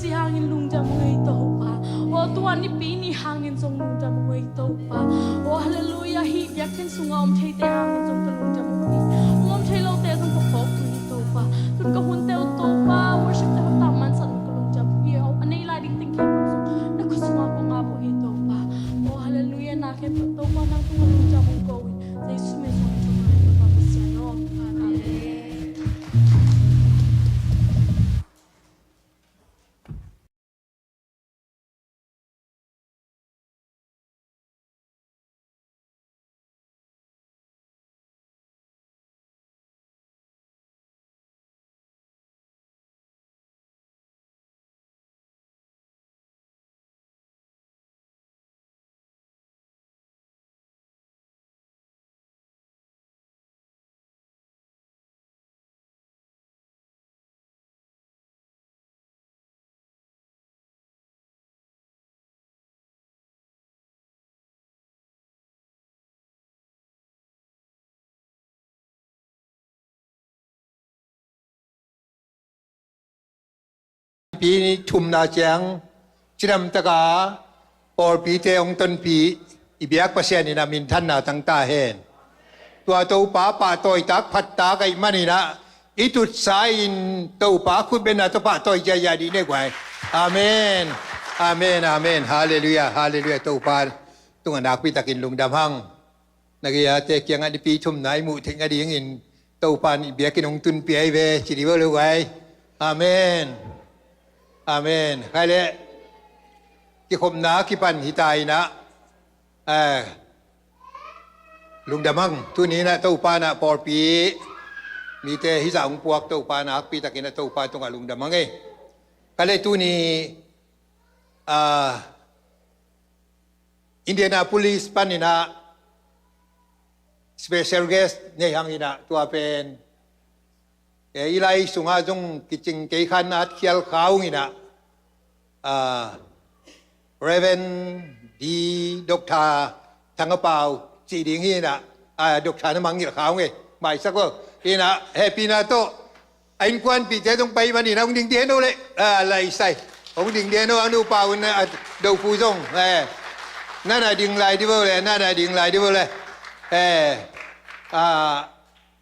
si hangin lungdam ito pa. O tuan ni pini hangin song lungdam ito pa. O hallelujah hi yakin sunga thei te hangin song lungdam ito. Thei lo te song pok ito pa. Tun ka hun te to pa worship te ta man san ka lungdam hi o anei la ding ting khem song na ku sunga ko nga po ito pa. O hallelujah na ke to pa nang tu lungdam ko. Jesus me song to pa pa siya no. Amen.ปีนี้ชุมนาเจียงจินำตะกาปอปีเตองต้นปีอีเบียกเปอร์เซ็นต์นี่นะมินท่านนาตั้งตาเห็นตัวตัวป้าป่าตัวตักพัดตาไก่มันนี่นะอีตุดสายอินตัวป้าคุณเป็นนาตัวป้าตัวใจใหญ่ดีเนี่ยกว่าอาเมนอาเมนอาเมนฮาเลลูยาฮาเลลูยาตัวป้าตัวนักพิตากินลุงดำหังนักยาเตะเกียงอดีปีชุมนายมุถึงอดียินตัวป้าอีเบียกินองตุนปีไอเวจิริวเลยไว้อาเมนอาเมนใครเละที่คมนาที่ปันหิตายนะลุงดำมังทุนี้นะตู้ปานะปอปีมีแต่หิสาองปวกตู้ปานะปีตะกินนะตู้ปาตรงกับลุงดำมังใครเละทุนี้อินเดียนาโพลิสปันนี่นะสเปเชียลเกสในห้างนี่นะตัวเป็นอีไลสุงอาจงกิจงเกยขันนัดเขียลขาวนี่นะเรเวนดีด็อกทาทั้งกระเป๋าจีดิ่งนี่นะด็อกทาน้ำมันนี่ขาวไงหมายสักว่านี่นะแฮปปี้นะโตไอ้ควันปีเจต้องไปวันนี้นะองค์ดิ่งเดียนโนเลยอะไรใส่องค์ดิ่งเดียนโนอันดูเปล่านะดูฟูซงนั่นน่ะดิ่งลายที่ว่าเลยนั่นน่ะดิ่งลายที่ว่าเลย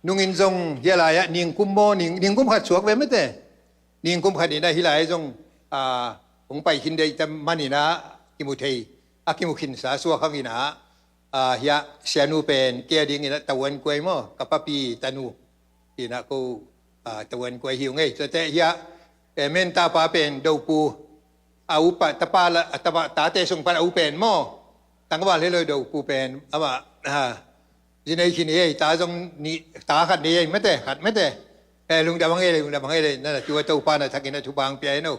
นุ่งอินทรงเฮียลายนิ่งกุมโมนิ่งกุมขัดสวกไปไม่แต่นิ่งกุมขัดนี่ได้ฮิลายทรงผมไปหินได้จำมันนี่นะกิมุเทยกิมุขินสาสัวข้างนี่นะเฮียเสียนูเป็นเกียดิ่งนี่นะตะวันกวยมั้งกับป้าปีตานูที่นะกูตะวันกวยหิวไงแต่เฮียเมนตาป้าเป็นดูปูอุปตะปาละตะปาตาเตส่งปาอุเป็นมั้งตั้งว่าเลยดูปูเป็นว่าจีนไอ้ขี้นี่ตาจงนี่ตาขัดนี่ไม่แต่ขัดไม่แต่ลุงดำมังเลยลุงดำมังเลยนั่นแหละตัวปานะทักกินนะทุบางเปียโน่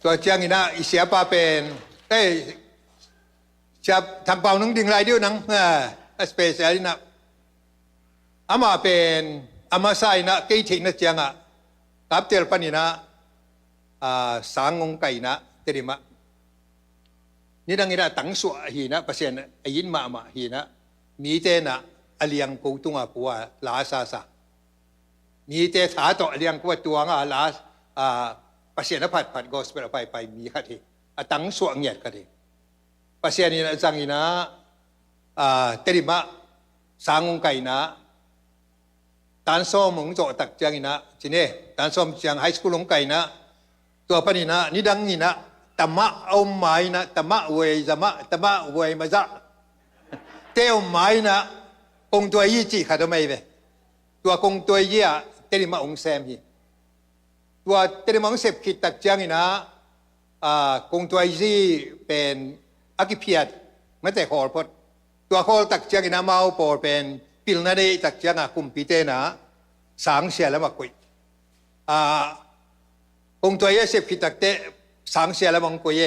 ตัวเชียงนี่นะอิเสียปาเป็นจะทำเป่านังดิ่งลายเดียวนังสเปเชียลนะอามาเป็นอามาใส่นะเกยถิงนะเชียงกับเตลปานี่นะสางงไก่นะเตริมะนี่ดังนี้นะตั้งสวะหีนะเปอร์เซ็นต์ยินมาหีนะมีเจนะอเลียงกูตุงกัวลาซาซามีเจถาต่ออเลียงกัวตัวงาลาปัสเซียนผัดกอสเปลไปมีขัดเหตั้งสวงเหยียดขัดเหปัสเซียนี่นะจังอีนะเตริมะสางงไก่นะตันส้มมึงโจตักจังอีนะจีเน่ตันส้มจังไฮสคูลงไก่นะตัวปนีนะนี่ดังอีนะตมะเอาไม้นะตมะเวยจะมะตมะเวยมาจะเที่ยวไม้นะคงตัวยี่จีขัดไม่ไปตัวคงตัวยี่เตลิมาองแซมฮีตัวเตลิมาองเสพขิดตักจังนะคงตัวยี่เป็นอากิพิยัดไม่แต่ขอพอตัวขอตักจังนะมาเอาปอเป็นปิลนาเดตักจังคุมพิเตนะสังเสียแล้วมาคุยคงตัวยี่เสพขิดตักเตสังเสียแล้วมังคุย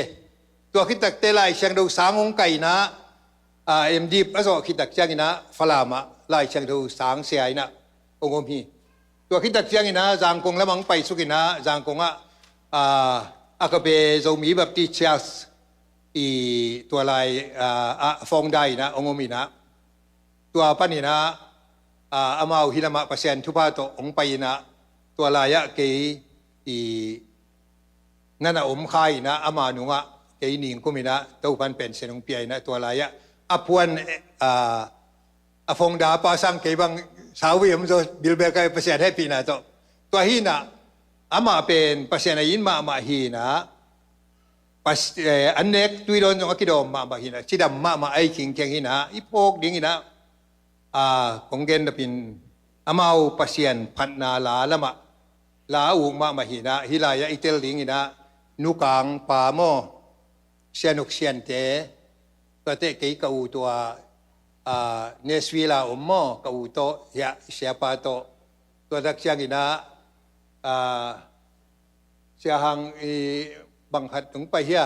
ตัวขิดตักเตไล่เชียงดูสังองไก่นะเอ็มดีประสบคิดตักเชียงนะฟลามะไล่เชียงดูสางเสียนะองค์มีตัวคิดตักเชียงนะจางกงแล้วมังไปสุกินะจางกงอากาเบโจมีแบบที่เชียสอีตัวลายฟองได้นะองค์มีนะตัวปนีนะอามาหินามะเปอร์เซ็นต์ทุพาโตองไปนะตัวลายะเกอี นั่นน่ะคายนะอามานุงะเกยนิงกุมินะตัวพันเป็นเสนงเปียนะตัวลายะอพวนฟงดาปาสังเกบังสาวิมโซบิลเบกายเปอร์เซ็นต์ให้ปีนะตัวฮีนะอามาเป็นเปอร์เซ็นต์ยินมาฮีนะpas anek tuiron yung akidom ma bahina sidam ma ai king king hina ipok ding hina konggen na pin amaw pasien phatna la lama la ung ma mahina hilaya itel ding hina nukang pa mo sianuk siante kate kay ka to neswila ummo ka to ya siapa to dak siya hina siya hangบังคัดถึงไปเฮีย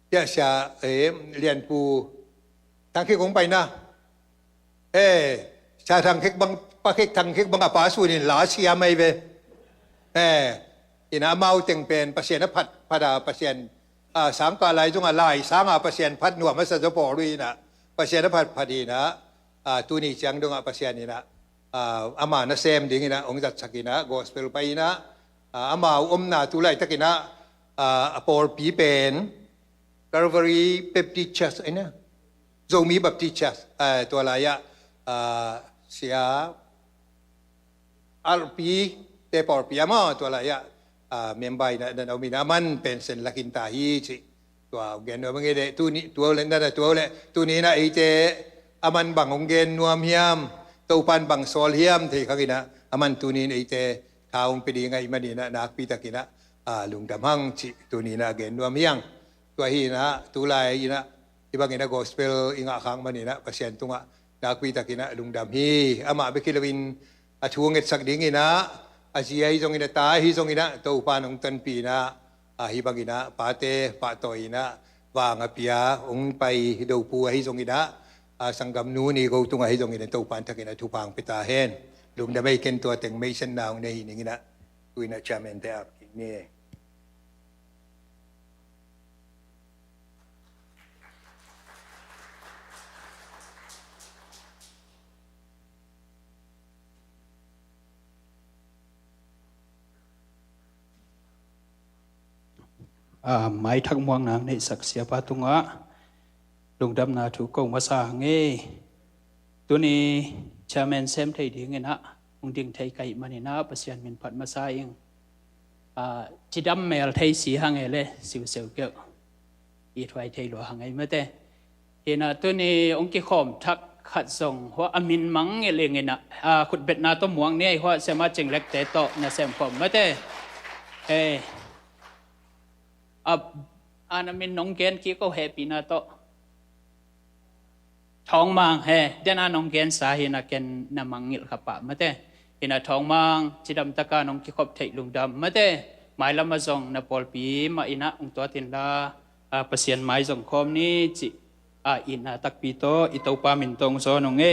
เจ้าชาเรียนปูทางคิกของไปนะชาทางคิกบังปะคิกทางคิกบังอาปาสูนี่หลาเสียไม่เวอินาเมาตึงเป็นเปอร์เซ็นต์พัดาเปอร์เซ็นต์สังกาลายจงอะไรสังเปอร์เซ็นต์พัดหน่วยมัสยิดปอรุยนะเปอร์เซ็นต์พัดพอดีนะตัวนี้จังดงเปอร์เซ็นต์นี่นะอามานะเซมดิ้งนะองค์จัดสกินะกอสเปลไปนะอามานาตุไลตะกินะปอร์ปีเป็นคาร์วารีเปปติชัสไอ้นะโซมีเปปติชัสตัวลายะเสียอาร์ปีเตปอร์ปีอามาตัวลายะเมมไบนะดันเอามีนามันเป็นเซนลักินตาฮีสิตัวเกนว่าบางทีตัวนี้ตัวเล่นนั่นตัวเล่นตัวนี้นะไอเจอามันบังองเกนนัวมเฮียมตัวปันบังโซลเฮียมที่เขากินะอามันตัวนี้ไอเจข่าวไปดีไงมันนี่นะนักพิทักษ์นะลุงดำหังจิตัวนี้นะเกนนัวมเฮียงตัวฮีนะตัวลายนะที่บางทีนะกอสเปลอิงอ่างมันนี่นะเปอร์เซ็นต์ตรงอ่ะนักพิทักษ์นะลุงดำฮีอามาไปคิดวินช่วงเงินสักดิ้งนะอาเซียฮิจงอินะตาฮิจงอินะตัวปานองตันปีนะฮิบางอินะปาเตปาโตอินะวางอภิยาองไปดูปูฮิจงอินะสังกัมนูนี่ก็ตุงฮิจงอินะตัวปานทักอินะทุพังปิตาเฮนลุงดำไม่เกินตัวแต่งไม่เช่นนาวในหินินะตุยนะจามันเตอับนี่ไม้ทักมวงนางในศักเสียปาตุงะลุงดำนาถูกกงภาษาเงตัวนี้ชาแมนเซมไทยดีเงินนะองดิ่งไทยไก่มันนี่นะประเสียนมินพัดมาซาเองจิดำเมลไทยสีหางเอเลยสิวเซลเกออีทไว้ไทยหลวงหางไงเมื่อแต่เห็นตัวนี้องค์กิขอมทักขัดส่งเพราะอามินมังเอเลยเงินนะขุดเบ็ดนาต้มหวงเนี่ยเพราะเสมาจึงเล็กแต่โตนะเซมขอมเมื่อแต่อามินน้องเกนกี้ก็แฮปปี้นะโตท้องมังเฮเดน่าน้องเกนสาเหนะเกนนามังงิลขับปะมาเต้เห็นท้องมังจิดำตะกาน้องกี้ขบเทลุงดำมาเต้หมายละมาจงนาปอลปีมาอินะองตัวตินลาเปอร์เซ็นต์หมายจงคอมนี้จิอินะตักปีโตอิตาปามินตงโซนงเอ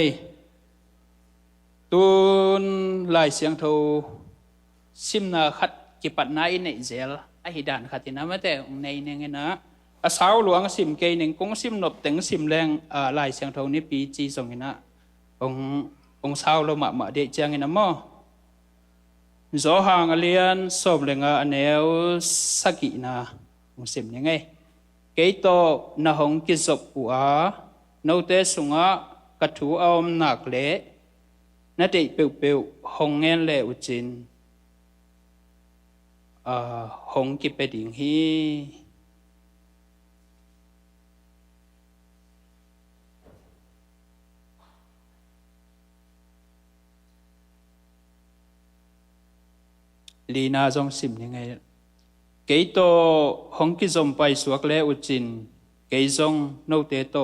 ตุนลายเสียงโทซิมนาขัดกิปัดนาอินเนเซลฮิดานขัดที่นั่นมาแต่ในเนี่ยนะสาวหลวงสิมเกยหนึ่งกงสิมหนบแต่งสิมแรงลายเสียงทองนี่ปีจีส่งเงินะองสาวเรามาเดจังเงินะมั่วจอหางเลียนสอบเลยงะแนวสักินะองสิมยังไงเกยโตนะหงกิจบปัวโนเตสุงะกระถูเอาหนักเละนั่นเด็กเปียวหงเงินเละอุจินหงกิไปดิ่งฮีลีนาจงสิมยังไงเกยโตหงกิจมไปสวกเลอุจินเกยจงโนเตโต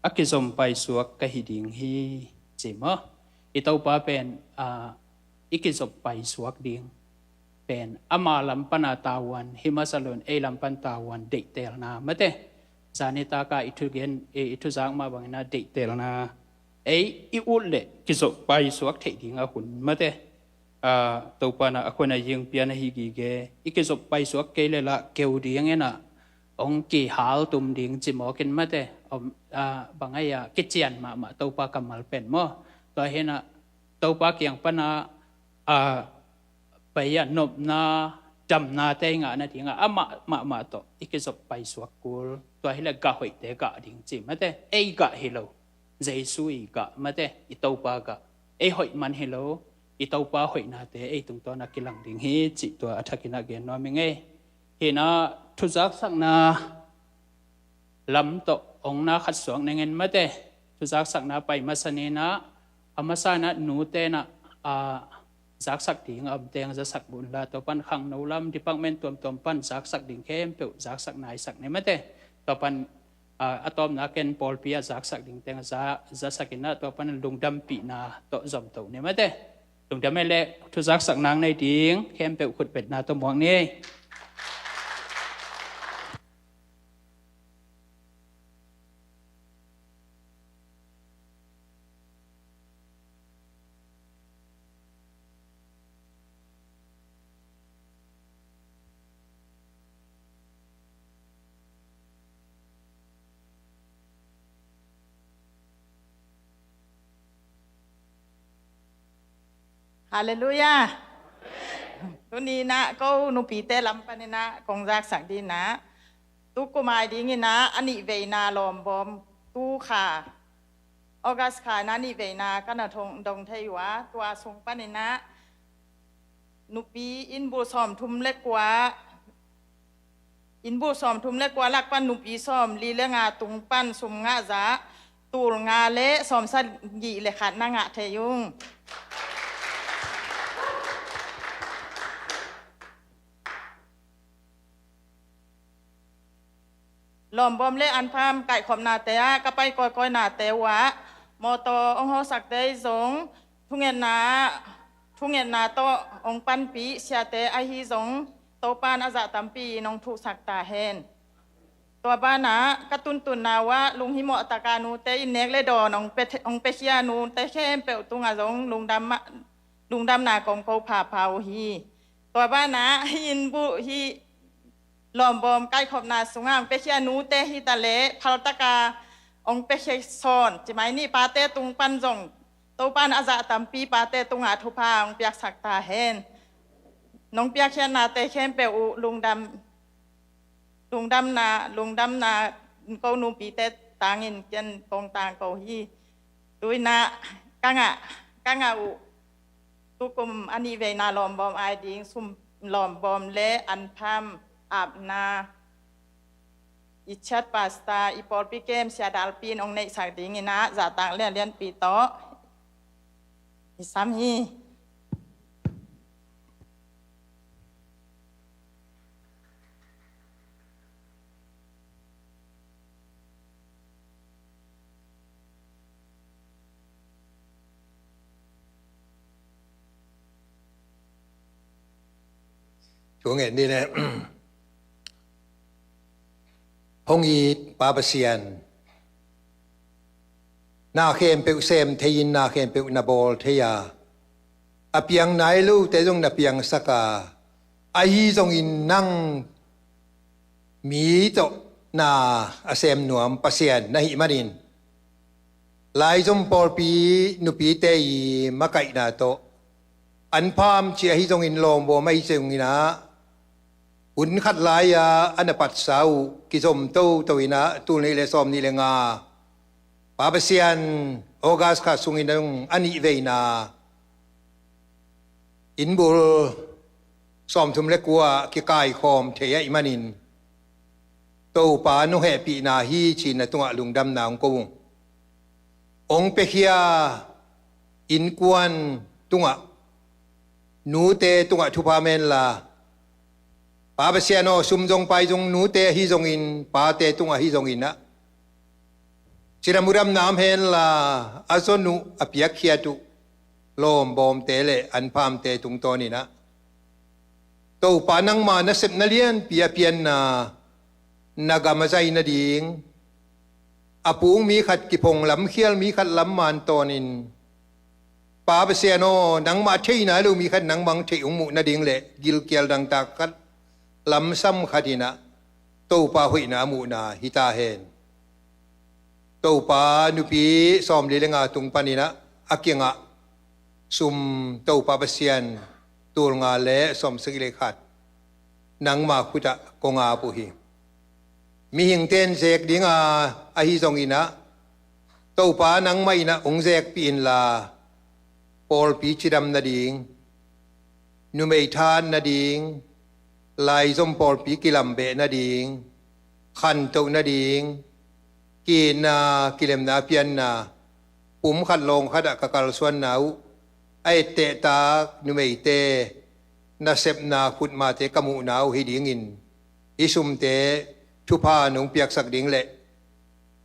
อักกิจมไปสวกกะหิดิ่งฮีจิมะอิตาปาเป็นอิกิจมไปสวกดิ่งเป็นอามาลัมปนาตาวันฮิมาสลุนเอลัมปันตาวันเด็กเตลนาไม่เตจานิตากาอิทุเกนอิทุจังมาบังนาเด็กเตลนาอิอุลเล่กิจไปสวกเทดิงอาหุ่นไม่เตตัวปานะคนยิงเปียนฮิกิเกอิกิจไปสวกเกลละเกวดีอย่างเงี้ยนะองกีหาลตุมดิงจิมอกินไม่เตบางไอ้กิจเจียนมาตัวปากำมัลเป็นมั้งตัวเห็นตัวปาเกียงปนา ไปยันนบนาจำนาเตงานาทิงอ่ะมาโตอีกจบไปสวกกูตัวให้ละกะหอยเตกะดิ่งจิมาเตเอกะเฮโลเจสุอีกะมาเตอิตาปากะหอยมันเฮโลอิตาปาหอยนาเตตรงตัวนักกิลังดิ่งฮีจิตัวอัฐกินักเกนนอมิงเฮนะทุจักสักนาลำโตองนาขัดสวงในเงินมาเตทุจักสักนาไปมาสเนนะอามาสานะหนูเตนะสักดิ่งอับเตียงจะสักบุญลาตัวปันขังนูลำดิปังเมนตัวปันสักดิ่งเข้มเปิลสักนายสักในมาเตตัวปันอะตอมนักเก็นปอลปีอาสักดิ่งเตียงจะสักกินนะตัวปันลุงดำปีนาตัวจอมตัวในมาเตลุงดำไม่เละทุสักนางในดิ่งเข้มเปิลขุดเป็ดนาตัวมองนี่ฮาเลลูยาตัวนี้นะก็นุปีเตลัมปนนะกงจากสักดีนะตุกุมายดีงี้นะอันนี้เวนาลอมบอมตูขาออกัสขานะนี่เวนากันนะทงดงเทยวะตัวสงปนนะนุปีอินบูซอมทุมเล็กกว่าอินบูซอมทุมเล็กกว่าลักปันนุปีซอมลีเลงาตุงปันสุมงาซาตูลงาเละซอมสัดยีเลขัดนางะเทยุงลอมบอมเละอันพามไก่ขอมนาเตะก็ไปก้อยนาเตวะมอตองโฮสักได้สงทุ่งเงินนาโตองปันปีเสียเตไอฮีสงโตปานอาจาตัมปีน้องถูกสักตาเฮนตัวบ้านนะกระตุนตุนนาวะลุงหิมอตากานูเตอินเนกเลดอน้องเปเชียนูเตเข้มเปลตุงอาสงลุงดำนากองเขาผ่าเผาฮีตัวบ้านนะหินบุฮีลอมบอมใกล้ขอบนาสุงามเปเชียนูเตฮิตาเลพาลตกาองเปเชซอนจิไหมนี่ปาเตตุงปันจงโตปันอาจาตัมปีปาเตตุงอาทุพาองเปียกสักตาเฮนน้องเปียกเชียนาเตเข้มเปอุลุงดำนาก็นูปีเตตางินเจนกองตางเกาฮีดุยนากังะอุตุกุมอันนี้เวนาลอมบอมไอดิงซุมลอมบอมเลอันพามอาบนาอิชัดปาสตาอีปอลปีเกมเสียดาลปีนองในสักดิ่งนะจะต่างเรียนปีโตอิสามีช่วงเงินนี่นะฮงอีปาปเซียนนาเข้มเปอุเซมเทยินนาเข้มเปอุนาบอลเทียอเปียงไหนลูกแต่จงนาเปียงสักาไอฮีจงอินนั่งมีโตนาอาเซมหนวมปาเซียนนาหิมารินลายจงปอลปีนุปีเตยมาไกนาโตอันพามเชียฮิจงอินลมโบไม่จงอินะอุนขัดลายอันปัดสาวกิจมโตวินะตูนี่เลซอมนี่เลงาปาเปเซียนโอกัสขาสุงินงอันนี้เวนาอินบุลซอมทุมเล็กกัวกิกายคอมเทียอิมานินโตปานุเหปีนาฮีชินตัวลุงดำนางกงองเปเคียอินกวนตัวนูเตตัวทุพาเมนลาปาเปเซียโนซุมจงไปจงนูเตฮิจงอินปาเตตุงฮิจงอินนะชิรามุรัมนามเฮนลาอาซนุอภิยักเขียตุโลมบอมเตเลอันพามเตตุงโตนี่นะโตปานังมานะเสพนเลียนเปียเปียนนานากามาใจนาดิงอปูงมีขัดกิพงลำเขียลมีขัดลำมานโตนินปาเปเซียโนนังมาเทยนะลูมีขัดนังบังเทอุมุนาดิงเลกิลเกียลดังตากัดลำซ้ำขัดินะโตปาหุยนามูนาฮิตาเฮนโตปานุปีซอมลีเลงาตุงปานินะอากิงะซุมโตปาเปเซียน ตูลงาเลสมสิกเลขัดนังมาคุจะกงอาปุหิมีหิงเทนเสกดิงอาฮิซงอินะตัวป้านังไม่นะองเสกปีนลาปอลปีชิดำนาดิงนุเมทานนาดิงลายสมปอลปีกิลัมเบนาดิงขันตุนาดิงกีนากิเลมนาเปียนนาปุ่มขัดลงขัดกะกาลส่วนนาวไอเตตานุเมเตนาเซบนาขุดมาเตกมูนาวฮิดิงินอิสุมเตทุพานุงเปียกสักดิงเละ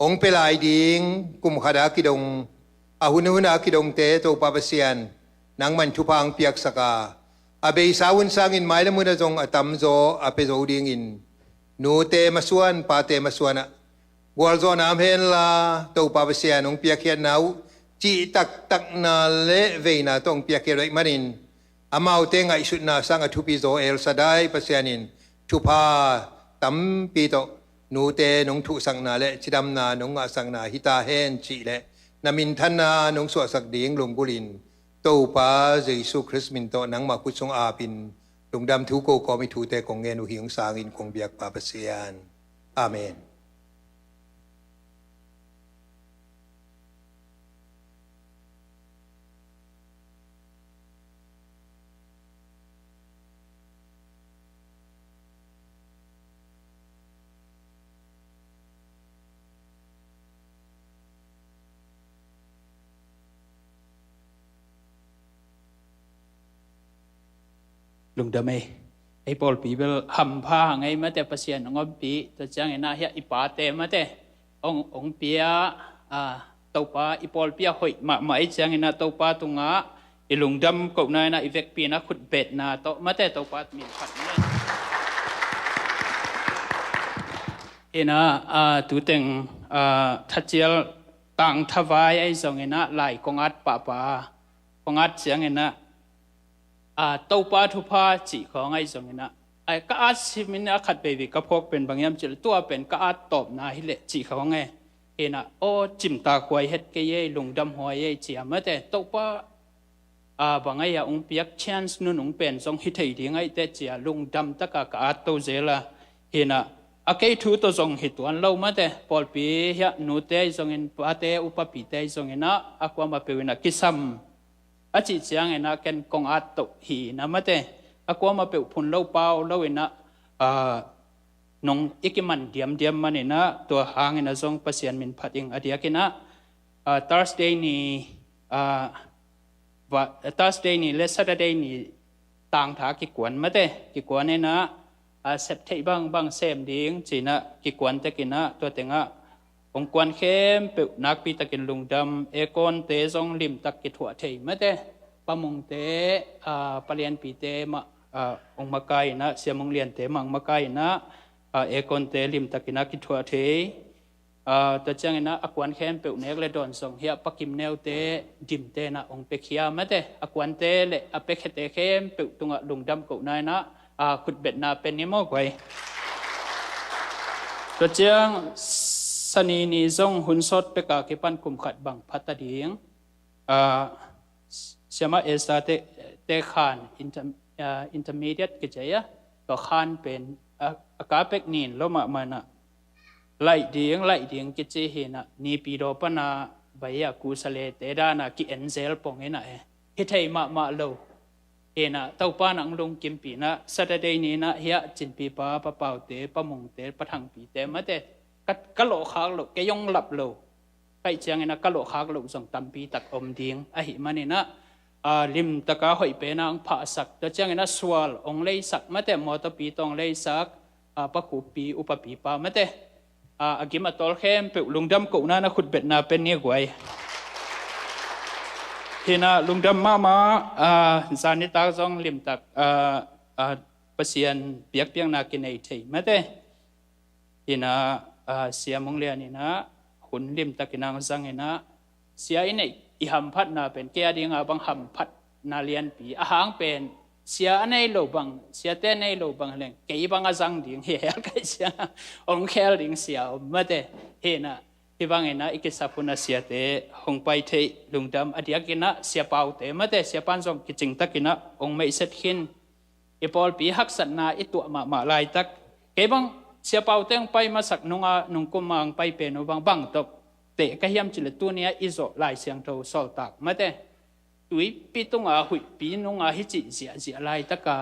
องเปลายดิงกุมขดากิดงอาหุนหุนากิดงเตโตปาปเซียนนังมันทุพังเปียกสกาอาเบยสาวุนสางินไม้ละมุนจงอตัมโซอาเปโซดิงินนูเตมาส่วนปาเตมาส่วนวอลโซนามเฮนลาโตปาปเซียนองเปียกเขียนนาวจีตักนาเลเวนาตองเปียกเขียนไรมานินอามาอุเตงไอสุดนาสังอทุปิโซเอลสดายปเซียนินทุพาตัมปีโตนูเตนงทุสังนาเลจิดำนานงอาสังนาฮิตาเฮนจีเลนามินทันนานงสวสักดิงลุงกุลินโตปาเยซูคริสต์มินโตนังมาคุชงอาปินลุงดำทุโกก็มิทูเตกงเงนุหิงสางินคงเบียกปาปเซียนอาเมนลุงดำไอ้ปอลปีเบลหำผ้าไงมาแต่ประเสียนองปีแต่จังไงนะเฮียอีป้าเตมาแต่องเปียตัวป้าอีปอลเปียหอยมาไอ้จังไงนะตัวป้าตุงะอีลุงดำกับนายนะอีเวกปีนะขุดเบ็ดนะตัวมาแต่ตัวป้ามีขัดเนี่ยเอ็นะตัวเต็งทัดเจียลต่างทวายไอ้จังไงนะไหลกงอัดป้ากงอัดจังไงนะตัวป้าทุพาจีของไอ้สงนะไอ้ก็อาชิมินะขัดไปวิกับพวกเป็นบางอย่างจิตตัวเป็นก็อาตอบนาฮิเลจีของไงเอ็นะโอ้จิมตาควายเฮ็ดเกยลุงดำหัวเย่จีมาแต่ตัวป้าบางไอ้องเปียกเชนส์นุ่นองเป็นทรงฮิตให้ดีไงแต่จีลุงดำตะกะก็อาตัวเจละเอ็นะอาเกยทูตัวทรงฮิตวันเรามาแต่พอลปีเฮียนูเตยทรงเงินป้าเตอุปปิเตยทรงเงินนะอากวามาเป็นนักกิซัมอาจิเจียงเอ็นะกันกงอาตกหีนะมาแต่อากวามาเป็นพุนเล่าเปล่าเล่าเอ็นะนงอีกมันเดียมมันเอ็นะตัวหางเอ็นะทรงภาษามินพัดยังอดียกินะThursday นี่Thursday นี่และ Saturday นี่ต่างถากิกวนมาแต่กิกวนเอ็นะเซปเทบางเซมดิ้งจีนะกิกวนแต่กินะตัวเต็งองควันเข้มเปิดนักปีตะกินลุงดำเอกอนเตซองลิมตะกิถั่วเทยมาเตปะมงเตปเลียนปีเตมาองมะไก่นะเสียมงเลียนเตมังมะไก่นะเอกอนเตลิมตะกินักกิถั่วเทยแต่จังนะอควันเข้มเปิดเนกเลดอนสองเฮียปักกิมเนวเตดิมเตนะองเปขียมาเตอควันเตเลอเปขเตเข้มเปิดตุงลุงดำกูนายนะขุดเบ็ดนาเป็นนิโมกไว้แต่จังสนีนิจงหุ่นสดเปกาเก็ปันกุมขัดบังพัตดิงเชื่อมาเอสตาเตขานอินเตอร์มีเดียตกิจยะก็ขานเป็นอากาเป็กนินลมามานะไล่ดิงกิจเฮนะนีปีโรปนาใบยากูสเลเตดานะกิเอ็นเซลปงเฮนะเฮทัยมาโลเฮนะเต้าป้านังลงกิมปีนะสัตเดย์นี้นะเฮียจินปีป้าปะเป่าเตปะมงเตปะทังปีเตมาเตกะโหลขากโลกยองหลับโลไปเจียงนะกะโหลขากโลส่งตัมปีตักอมดิงอหิมันนี่นะลิมตะกาหอยเปนังผาสักตัวเจียงนะสวลองเลยสักมาแต่มอตปีตองเลยสักปะคูปีอุปปีปามาแต่อากิมาตอลเข้มเปลุงดำกูนะขุดเบ็ดนาเป็นนี่กวยที่นะลุงดำมาจานิตาจงลิมตักเปเซียนเปียกเปียงนากินไอเทมาแต่ที่นะเสียมงเลียนี่นะหุ่นลิมตะกินางสังเงนะเสียอินอีหำพัดนาเป็นแก่ดีงาบังหำพัดนาเลียนปีอาหางเป็นเสียในโลบังเสียเต้ในโลบังเลี้ยงเกี่ยบังอาจังดิ่งเฮียกันเสียองแคลดิ่งเสียมาแต่เฮนะที่ ที่ว่าไงนะอีกสัพพุนาเสียเตหงไปเทลุงดำอดียกินะเสียเปล่าเตมาแต่เสียปันส่งกิจงตักินะองไม่เสร็จขินอีปอลปีหักสันนาอีตัวมาลายตักเก็บังเสียเปล่าเตงไปมาสักนุงกุมังไปเป็นบังบังตกเตะก็ยำจิเลตัวเนี้ยอิโซลายเสียงโตสอลตักมาแต่ตุยปีตุงหุยปีนุงฮิจิเสียลายตักกะ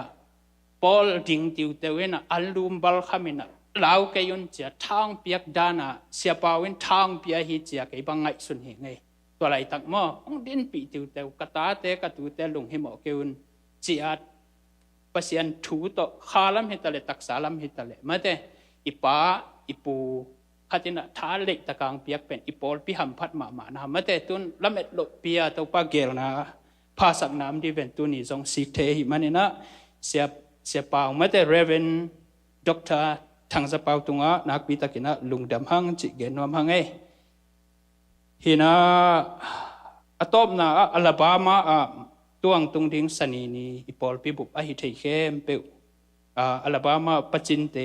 ปอลดิ่งติวเตเวนะอัลลูมบัลขามินะลาวแกยุนเจียทางเปียกดานะเสียเปล่าเว้นทางเปียฮิเจียไกบังไงสุนเหงไงตัวไรตักมอองดินปีติวเตวกตาเตกตูเตลุงให้หมอเกยุนเจียปัสยันถูต่อข้าลำหิตะเลตักษาลำหิตะเลมาแต่อีป้าอีปูขัดนะท้าเล็กตะกางเปียกเป็นอีปอลพิหัมพัดมานะมาแต่ตุนลำเอ็ดโลเปียตัวปาเกลนะภาษาน้ำดีเวนตุนี่ทรงสิเทหิมันนะเสียเปล่ามาแต่เรเวนด็อกเตอร์ทางสปาวตุงะนักวิตากินะลุงดำหังจิเกนวมหังฮินาอตอบนาอัลบามาตวงตุงดิ้งสนีนีอีปอลปีบุบอหิเทเข้มเปอัลบามาปัจจินเต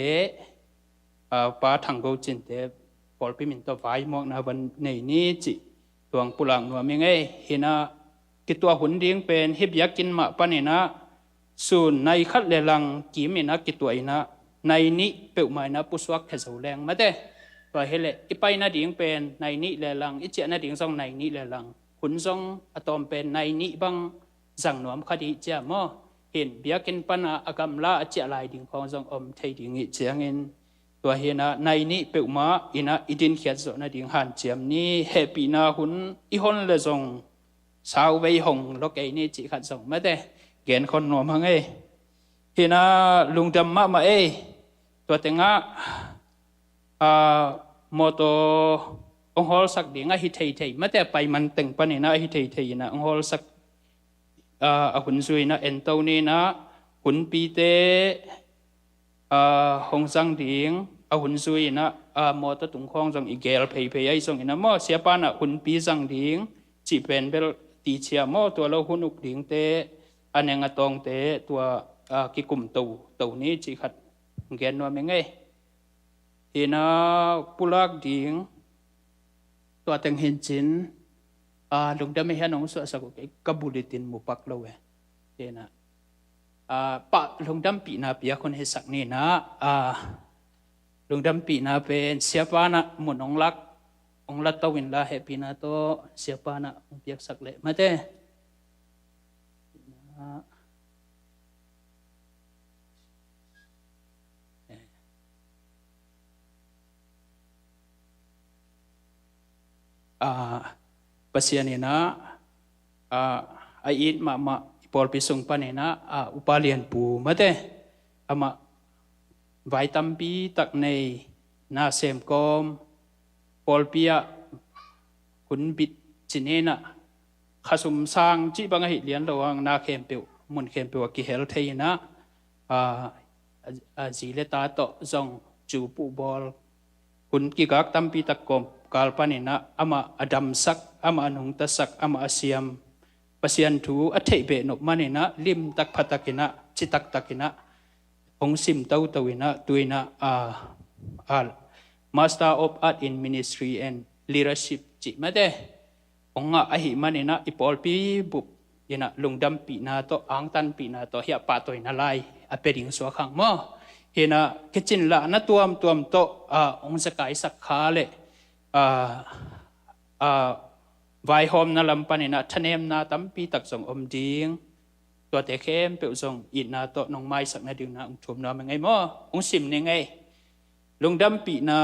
ปาทางโกจินเตปอลปีมินตัวไฟมองนาวันในนี้จิตวงปุลังนวมยังฮินากิตัวหุ่นดิ้งเป็นฮิบยักกินมาปนินะส่วนในขัดเลลังกิมินะกิตัวอินะในนี้เปิดมานะผู้สวักเขสแรงมาแต่ตัวเฮเลอีไปนาดิ่งเป็นในนี้เลลังอีเจนาดิ่งส่งในนี้เลลังขุนส่งอะตอมเป็นในนี้บังสั่งหนวมคดีเจ้าม่เห็นเบียกินปัญหาอากรรมละเจ้าลายดิ่งของส่งไทยดิ่งอีเจียงเงินตัวเฮนะในนี้เปิดมาอินะอีดินเขียนส่งนาดิ่งหันเจียมนี้เฮปีนาหุนอีฮอนเลส่งสาวใบหงโลกไอนี่จิขัดส่งมาแต่เกณฑ์คนหนวมหังเฮนะลุงจำมาตัวเต็งมอโตองฮอลสักเดียงฮิตเทยไม่แต่ไปมันเต็งปนนะฮิตเทยนะองฮอลสักหุ่นซุยนะเอ็นโตนี่นะหุ่นปีเตหงสังเดียงหุ่นซุยนะมอโตตุงคองจงอีเกลเพย์ไอส่งนะมอเสียปานะหุ่นปีสังเดียงจีเป็นเบลตีเชียมอตัวเราหุ่นอุกเดียงเตอันยังตองเตตัวกิกุมตูนี้จีขัดเกณฑ์ว่าไม่ไงเห็นปุลักดิ่งตัวแต่งเห็นจินลุงดำไม่เห็นน้องสาวสักกับบุริตินมุปักเราเห็นปะลุงดำปีนาเปียคนเห็นสักนี่นะลุงดำปีนาเป็นเสียปานะหมุนองลักตวินลาเฮปีนาโตเสียปานะเปียกสักเลยมาเต้ปัสยานีนะไออิดมาปอลพิสุงปานีนะอุปาเลียนปูมาเตมาไวตัมปีตักในนาเซมกอมปอลปียขุนบิดจินเนนะขสุมสร้างจีบังหิเลียนระวังนาเข้มเปียวมุนเข้มเปียวกิเฮลเทียนะจีเลตาโตจงจูปูบอลขุนกิกักตัมปีตักกอมกาลปานินะอามาอดัมสักอามาอนุงตสักอามาอาเซียมปัสยันทูอัฐิเบนกมานินะลิมตักพัตกินะจิตักตักินะองซิมเต้าตวินะตุยนะMaster of Art in Ministry and Leadership จิมาเดองอหิมานินะอิปอลปีบุบยนะลุงดำปีนาโตอังตันปีนาโตเฮียปาตอยนาไลอเปดิงสวขังมอเฮนะกิจินละนะตัวมโตองสกายสักขาเลไวโฮมนาลำปานินะทะเนมนาตั้มปีตักส่งอมดิงตัวเตเข้มเปียวส่งอินนาโตน้องไม้สักนาดิงนาองชุมนาเป็นไงมั่วองสิมเนี่ยไงลุงดำปีนา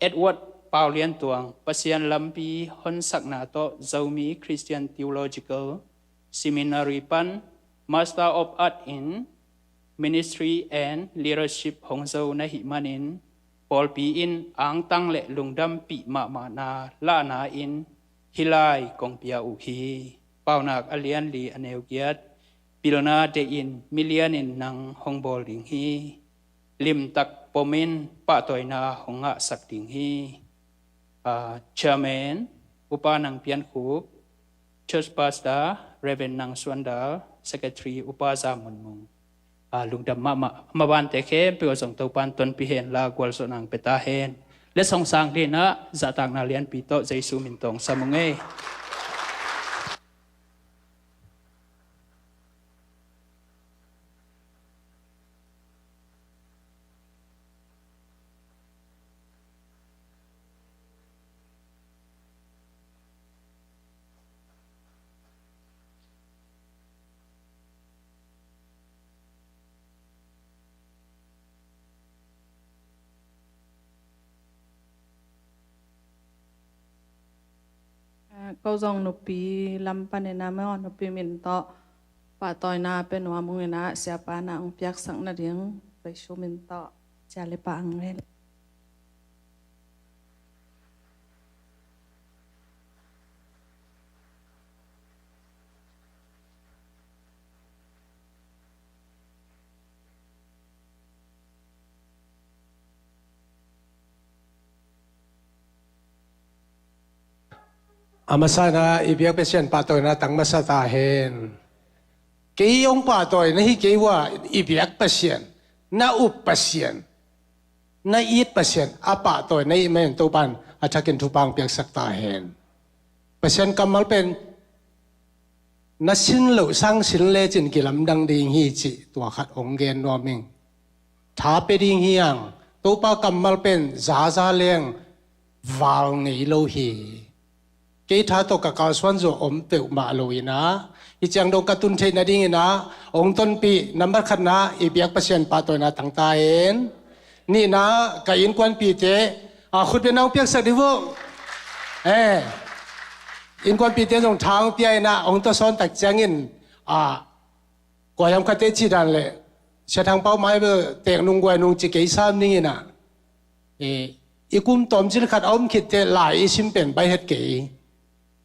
เอ็ดเวิร์ดปาวเลียนตวงปัสยันลำปีฮอนสักนาโตเจ้ามีคริสเตียนทีโอโลจิคอลเซมินารีปัน Master of Art in Ministry and Leadership ของเจ้าในหิมานินปอลปีอินอ่างตั้งเละลุงดำปีมานาละนาอินฮิไลกองเปียอุฮีเป้านักอเลียนลีอเนลเกียดปิลนาเดอินมิเลียนินนังฮองบอลดิงฮีลิมตักปมินปะตอยนาฮองะสักดิงฮีเชอร์แมนอุปานังเปียนคูบเชิร์ชพาสตาเรเวนนังสวนดาเซกเรตรีอุปาซามุนมุงลุงดำมาบานเตเคเปียวส่งตัวปันตนพิเฮนลากวลสนังเปตาเฮน และสงสารดีนะจะต่างนาเลียนปีโตใจสูมินตงสมุงเอก็จงนุปีลำปันนาไม่อ่อนนุปีมินโตป่าตอยนาเป็นว่ามุงนะเสียปานาองเปียกสังนาเดียงไปชูมินโตจะเลยปาอังเรน Amasana ibiak pesien patoy na tang masatahin. Kiyong patoy na hikiwa ibiak pesien na upasien na it pasien apatoy na imen tupan atakin tupang piak saktahin. Pasien kamal pen na sinlo sang sinle jin kilam dang ding hi chi tua khat ong gen no ming. Tha pe ding hiang tupa kamal pen za leng val nei lo hi. Kay thato kakaswan zo pe ma loina ichang do katun thei na ding na ong ton pi number khat na ibiak pasien patoy na tangtaen ni na ka in kwan pi te a khut pe nang piak sa diwo in kwan pi te jong thang pi ai na ong to son tak changin ko yam khate chi dan le cha thang pau mai be tek nung gwai nung chi ke sam ni na ikum tom jil khat om khit te lai sim pen bai het ke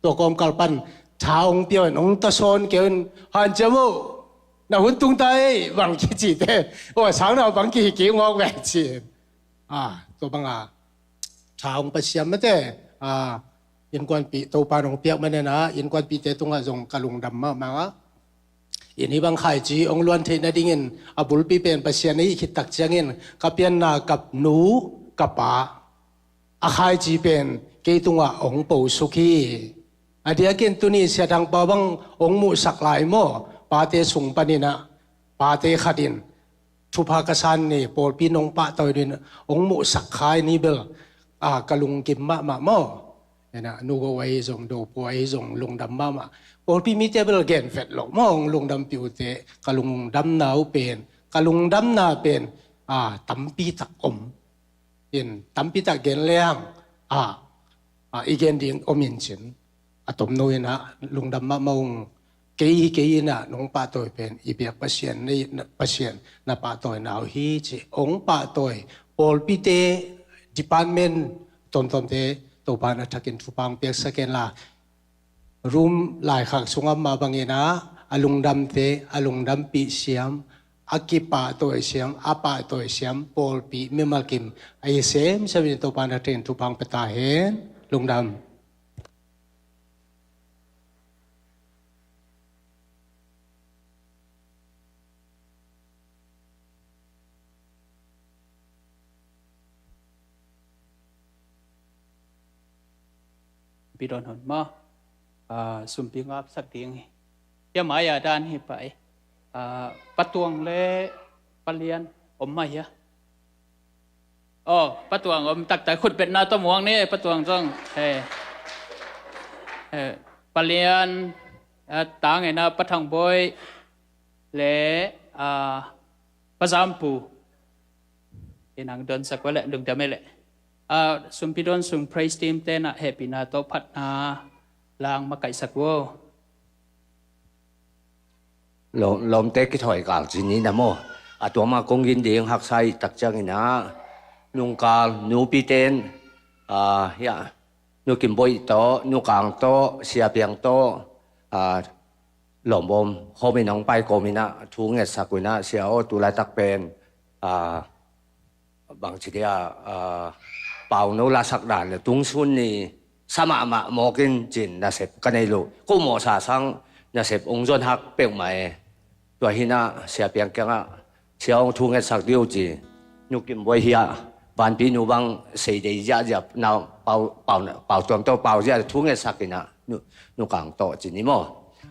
ตัวกอมกัลปันชาองเปียวองตะโซนเกี่ยวหันเจมูน่าหุ่นตุงไตวังกี่จีเต้โอ้สาวน่าวังกี่กี่งอกแหวกจีตัวบังชาองปัสยามไม่เต้ยินกวนปีตัวปานองเปียกมันเนี่ยนะยินกวนปีเต้ตรงจงกะลุงดำมายินนี้บางขายจีองล้วนเทนดิงินบุลปีเป็นปัสยานี้คิดตักเจียงินกับเปียนนากับหนูกับป่าขายจีเป็นเกี่ยตุงองปูสุขีอดียกินตุนีเสียทางปาบังองมุสักหลายโมปาเตสุงปนินะปาเตขัดินทุภากษันนี่ปอลปีนองปะตอยดินองมุสักขายนี่เบลกะลุงกิมมะโมนะนูโกไว้ส่งโดปไว้ส่งลุงดำมะปอลปีมีเจเบลเกนเฟดหลอกมองลุงดำปิวเตกะลุงดำนาวเป็นกะลุงดำนาเป็นตัมปีตักอมเป็นตัมปีตักเกนเลี้ยงอีเกนดิ่งอมินจินตบนุยนะลุงดำมะมงเกยนะน้องป้าตัวเป็นอีเบียกปัสเซียนนี่ปัสเซียนนะป้าตัวหนาวฮีจีองป้าตัวปอลปีเตดิพาร์ตเมนต์ตอนเตตัวบ้านทักกินทุปังเปียกสแกนละรูมหลายขักสุงมาบางเงินะอลุงดำเตอลุงดำปีเสียมอากิป้าตัวเสียมอาป้าตัวเสียมปอลปีเมมากิมไอเซมสวินตัวบ้านทักกินทุปังเปตาเห็นลุงดำปีดอนหนมาสุมปีงับสักเดียงยามายาดานให้ไปปะตวงและปะเลียนอมมาเยอะปะตวงอมตักแต่ขุดเป็ดนาต้มหวงนี่ปะตวงต้องปะเลียนต่างไงนะปะทางบอยและปะจามปูนางเดินสักวันแหละดึงจะไม่แหละสุมพิดอนสุม praise team เต้นเฮปินาโตพัฒนาลางมาไก่สักวัวลมเต็กที่ถอยกางจีนี้นะโมตัวมากงยินดีหักไซตักจังนะนุงกาลนูปีเต้นนูกิมบอยโตนูกางโตเสียเปียงโตหล่อมบมเขาไม่น้องไปโกมินะทุ่งเงสักุนะเสียโอตุลาตักเป็นบางทีเดียเป่าโนลาสักด่านเลยตุ้งซุนนี่สมาโมกินจินนาเสพกันในลูกกูหมอสาสังนาเสพองค์จนหักเปียกใหม่ตัวหินะเสียเปียงแกงเสียองทุ่งเงสักเดียวจีนุกิมบอยเฮีย ban pi nu bang sei dei ja ja nào pau tuam to pau ja thu nge sakina nu kang to chi ni mo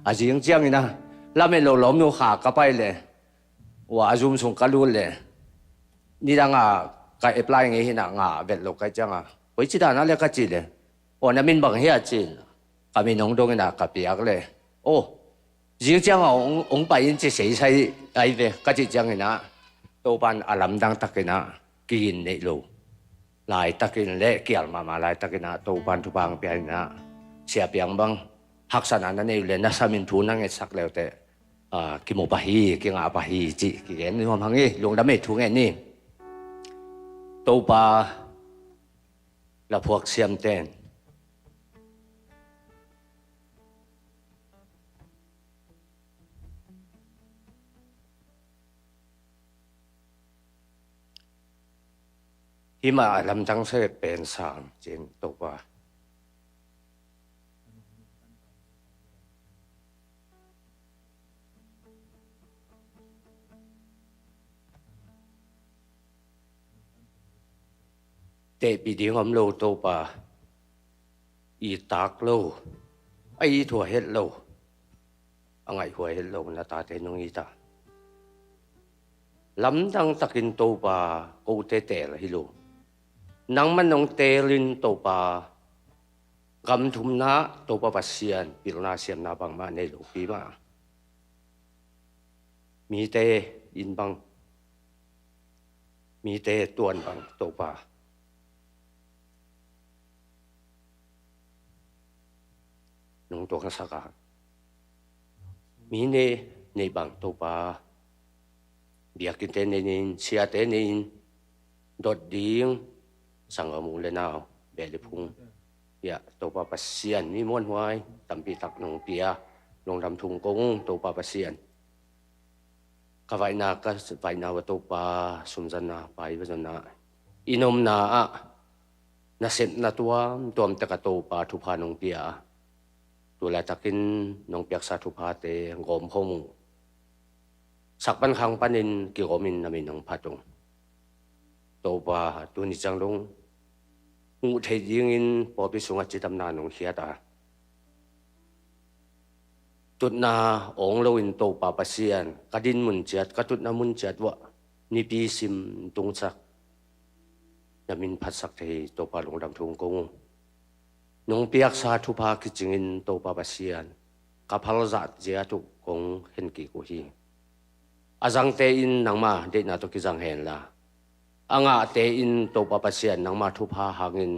a jing chiang ina la me lo lom nu kha ka pai le wa azum sung ka lu le ni da nga ka apply nge hina nga vet lo ka changa poi chi da na le ka chi le o na min bang hia chi ka mi nong dong ina ka piak le o jing chiang ong pai in chi sei sai ai ve ka chi chang ina to ban alam dang takina kin nei lo lai takin le kial ma lai takina to ban thu bang pian na sia piang bang haksan an nei le na samin thu nang e sak le te ki mo pa hi ki nga pa hi chi ki gen ni hom hangi lung da me thu nge ni to pa la phuak siam ten hi mà làm tăng sẽ bền sàn trên tổ ba để bị tiếng âm lâu tổ ba y tạc lâu ai thua hết lâu anh ai thua hết lâu là ta tên nông y ta lắm tăng takin tổ ba ô tê tê là hi lâu nang man nong telin to pa gam thum na to pa pasian pilna siam na bang ma nei lo pi ma mi te in bang mi te tuan bang to pa nong to ka saka mi ne nei bang to pa biakin te nei sia te nei dot ding sang ở mùng lên nào bè lệ phung ya tổ ba pasian mi mon hoài tầm pi tak nong pia nong đam thung công tổ ba pasian ka vai na tổ ba sum zan na pai ba zan na inom na na set na tuam ta ka tổ ba thu pha nong pia tu la takin nong piak sa thu pha te ngom hong sak ban khang panin ki gomin na min nong phatung tổ ba tu ni chang dong ngụ thầy riêng in bỏ bị xuống chỉ tầm nào nông khía ta tụt na ong lâu in tổ bà pasian cái din mun chát cái tụt na mun chát vợ ni pi sim tung sắc nhà mình phát sắc thầy tổ bà long đam thung công nông piak sa thu pa cái chừng in tổ bà pasian cái phal zat zia tu công hen kỳ của hi azang te in nang ma de na to ki zang hen la anga te in to pa pasian nang ma thu pha hangin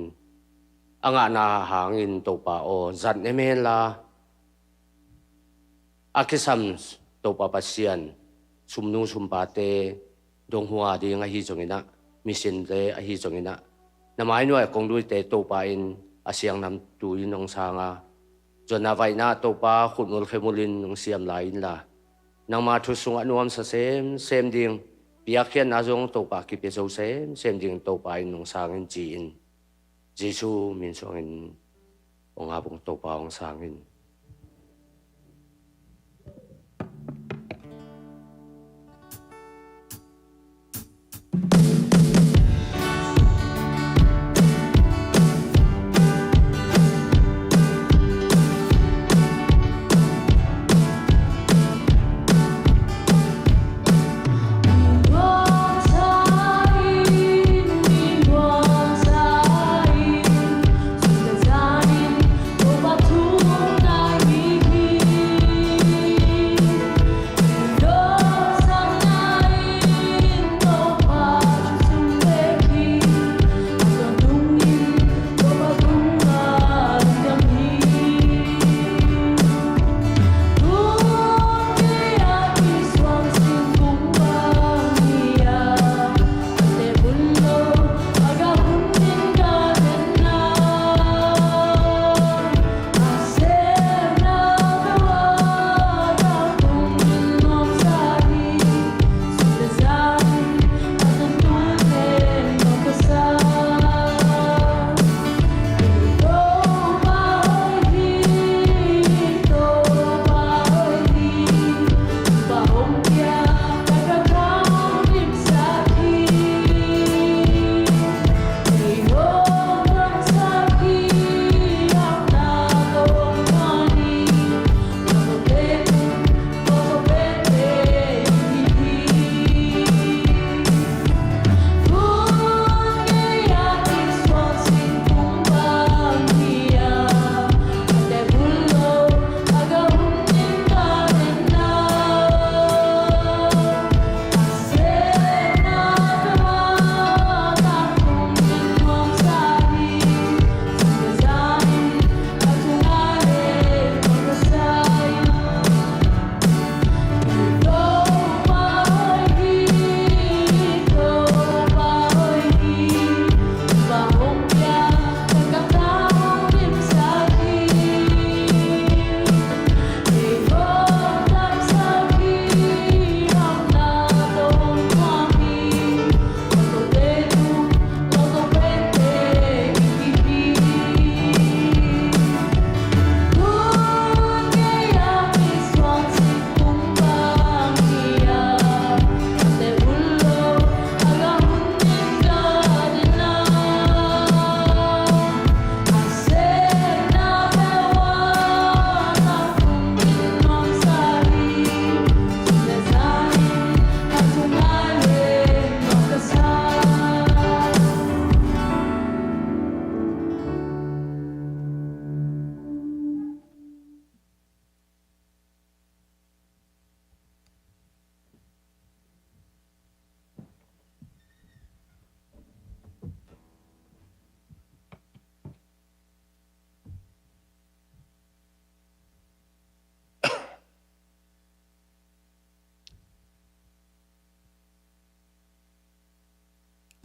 anga na hangin to pa o zan emen la akisam to pa pasian sumnu sumpa te dong hua di nga hi chongina mission te a hi chongina namai noi kong lui te to pa in asiang nam tu in nong sanga jona vai na to pa khunul khemulin nong siam la in la nang ma thu sung anuam sa sem ding biakhian na zong to pa ki pe zo sem ding to pa in nong sangin chi in Jesu min song in ong abong to pa ong sangin Sudah janin, obat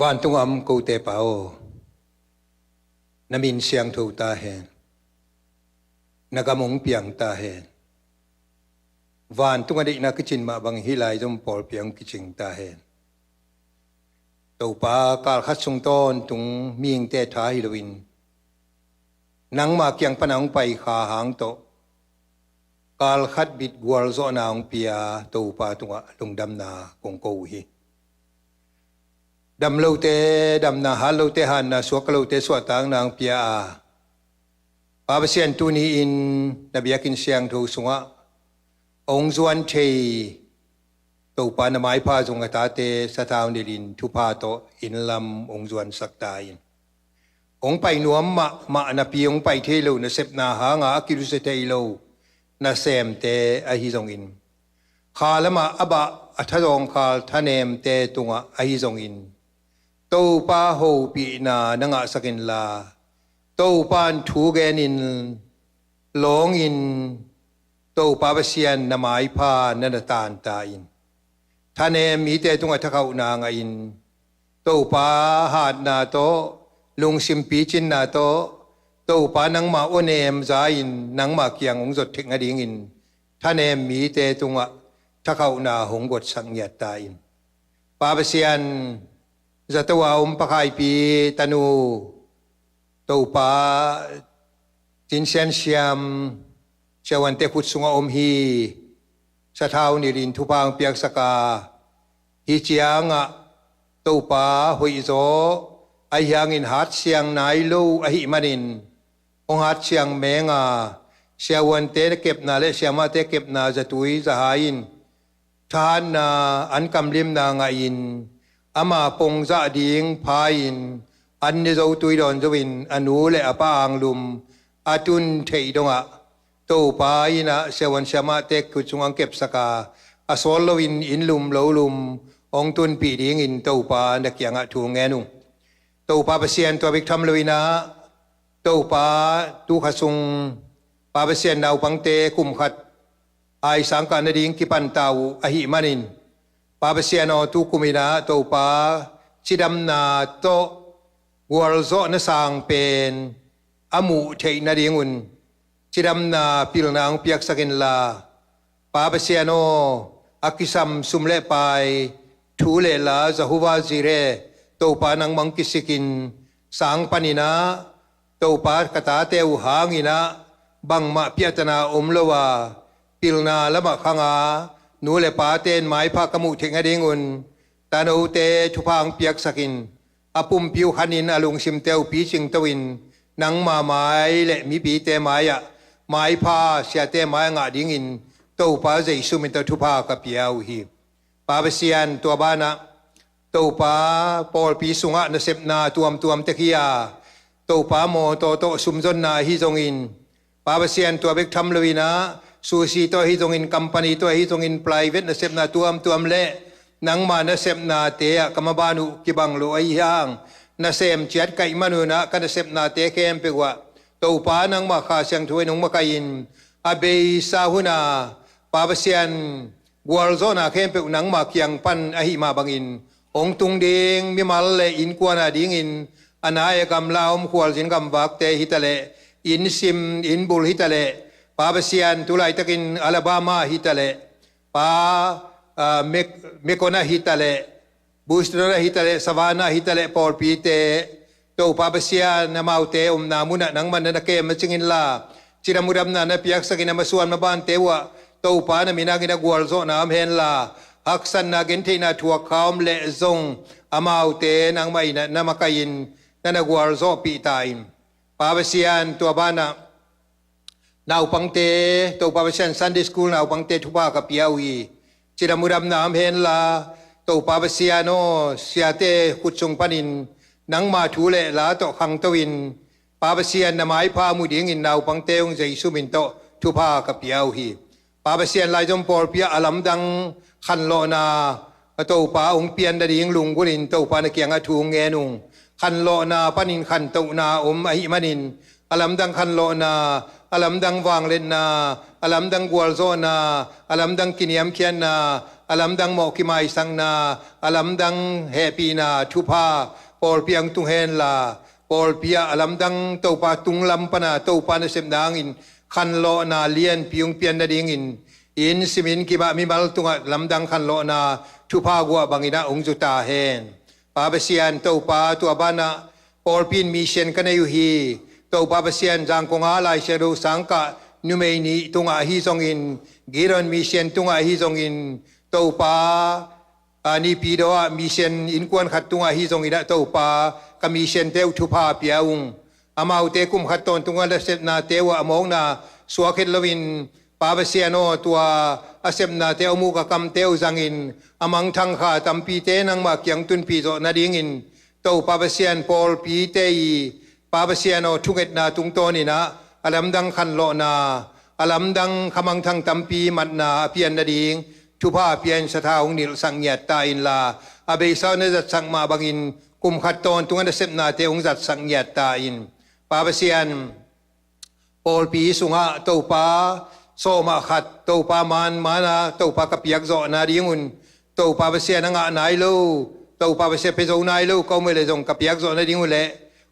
วันตุงอมกูเตเปานามินเสียงทูตาเห็นนักมงเปียงตาเห็นวันตุงอดีนักจินมาบังฮิไลจมปอลเปียงกิจิงตาเห็นตัวปากาลขัดสงต้นตุงมีงเตท้าฮิโลวินนังมาเกียงปนังไปขาหางโตกาลขัดบิดกวลโซนางเปียตัวปาตุงะลงดำนากงโกฮีดำเลวเตดำนาฮัลเลวเตฮันนาสวกเลวเตสวตังนางเปียปาเปเซียนตุนีอินนบียกินเสียงทูสงะองจวนเทตัวปานไม้พาจงกตาเตสตาวนิลินทุพาโตอินลำองจวนสักตาอินองไปนวมมานาปีองไปเทโลนเซปนาหางากิรุเซเตโลนาเซมเตอหิจงอินขาลมาอบะอัทรองคาลทะเนมเตตุงะอหิจงอินตัวปาโฮปีนานังสักินลาตัวปานทูเกนินหลงอินตัวปาเปเซียนนาไม้พานันตานตาอินท่านเอมีเตตุงะทะเขานางอินตัวปาหาดนาโตลุงสิมปีจินนาโตตัวปานังมาโอเนมใจอินนังมาเกียงองจดเทงอดิงอินท่านเอมีเตตุงะทะเขานาหงกดสังเยตาอินปาเปเซียนจะตัวปะไคปีตานูตัวปาจินเซนเซียมเชวันเตพุทสุงอมฮีสะท้าวนิรินทุพังเปียกสกาฮิจียงะตัวปาหุยโซไอยังอินฮัดเสียงนายลูอหิมันินองฮัดเสียงเมงาเชวันเตเก็บนาเลเชมาเตเก็บนาจะตุยจะหายินทานนาอันกำลิมนางอินอามาปงจะดิ่งพายินอันนี้เราตุยดอนจะวินอนุเลอปาอังลุมอาตุนเทยดงะตัวปายินะเสวันเชมาเตกุจุงอังเก็บสกาอาสวลลวินอินลุมเลวลุมองตุนปีดิ่งอินตัวปานักยังทูงเงนุตัวปาเปเซียนตัวบิกทำลวินะตัวปาตูขสุงปาเปเซียนดาวปังเตคุมขัดไอสังกานดิ่งกิปันตาวอหิมันินปาเปเซียนอตุคุมินาตัวปาชิดัมนาโตวัวโซนสังเป็นอามุเทนาดิงุนชิดัมนาพิลนางเปียกสกินลาปาเปเซียนออากิซัมสุมเลไปทูเลลาจะหัวจิเรตัวปานังมังกิสิกินสังปานินาตัวปากตาเตวหางินะบังมาเปียตนาอมลวาพิลนาละมะขังานูเลปาเตนไม้พากมุเทงอดิงุนตานูเตทุพังเปียกสกินอปุมพิวขันินอลุงชิมเตวปีชิงตวินนังมาไม้เลมีปีเตไม้อะไม้พาเสียเตไม้งาดิงินตัวปาใจสุมิตทุพากับเปียวฮีปาเปเซียนตัวบ้านะตัวปาปอลปีสุงะนเซปนาตัวมเตคียาตัวปาโมโตสุมจนนาฮิจงอินปาเปเซียนตัวเบกทำลวินะซูซีตัวฮิจงอินคัมพานีตัวฮิจงอินไพรเวทนเซปนาตัวมเละนังมานเซปนาเตะกมบานุกิบังโลไอยังนเซมเจียดไก่มานุนะกันเซปนาเตะเข้มเปกว่าตัวปานังมาขาเสียงถวยนงมาไกยินอาเบยซาหุนาปาเปเซียนกัวลโซนาเข้มเปกนังมาเกียงปันอหิมาบังอินองตุงเดงมิมาลเลอินกวนาดิงอินอนายกำลาวมขวลสินกำวักเตฮิตะเลอินซิมอินบุลฮิตะเลปาเปเซียนตุไลตะกินอัลบามาฮิตะเลปาเมโกนาฮิตะเลบูสตราฮิตะเลสวานาฮิตะเลปอลปีเตตัวปาเปเซียนนามาอุเตอมนามุนะนังมันนักเกมจิงินลาจิรามุดัมนาเปียกสกินมาส่วนมาบ้านเตวะตัวปานามินากินกัวลโซนามเฮนลาฮักสันนาเกนทีนาทัวคาวมเลซงอามาอุเตนังไม่นามาไกยินนันกัวลโซปีตายปาเปเซียนตัวบ้านะนาวปังเตตัวปาเปเซียนซันเดย์สคูลนาวปังเตทุบากับเปียวีจิรามุดัมนามเฮนลาตัวปาเปเซียโนเสียเตขุดจงปนินนังมาทูเลลาโตขังตวินปาเปเซียนนาไม้พามุดิงอินนาวปังเตงใจสุมินโตทุพากับเปียวฮีปาเปเซียนลายจมปอลเปียอลัมดังขันโลนาตัวปาองเปียนดดิงลุงกุลินตัวปานเกียงอทูงเงนุงขันโลนาปนินขันตัวนาอมอหิมันินอลัมดังขันโลนาอลัมดังวางเลนนาอลัมดังกัวลโซนาอลัมดังกินยมเคียนนา alam dang mo kimai sang na alam dang happy na thupa por piang tung hen la por pia alam dang to pa tung lam pa na to pa na sem dang in khan lo na lian piung pian na ding in simin ki ba mi mal tunga lam dang khan lo na thupa gwa bangina ong juta hen pa basian to pa tu abana por pin mission kana yu hi to pa basian jang ko nga lai sheru sangka numei ni tunga hi song in giron mission tunga hi song in to pa ni pi do mission in kwan khat tunga hi song ina to pa ka mission teu thu pa piaung amau te kum khat ton tunga la set na tewa among na suakhet lovin pa basiano tua asem na te amu ka kam teu zangin amang thang kha tampi te nang ma kyang tun pi zo na ding in to pa basian pol pi te i pa basiano thunget na tung to ni na alam dang khan lo na alam dang khamang thang tampi mat na pian na ding thu pa pian sa thaung nil sang nyat ta in la abe sa na zat sang ma bangin kum khat ton tunga sep na te ong zat sang nyat ta in pa basian pol pi sunga to pa so ma khat to pa man mana to pa ka piak zo na dingun to pa basian nga nai lo to pa basian pe zo nai lo ko me le jong ka piak zo na dingun le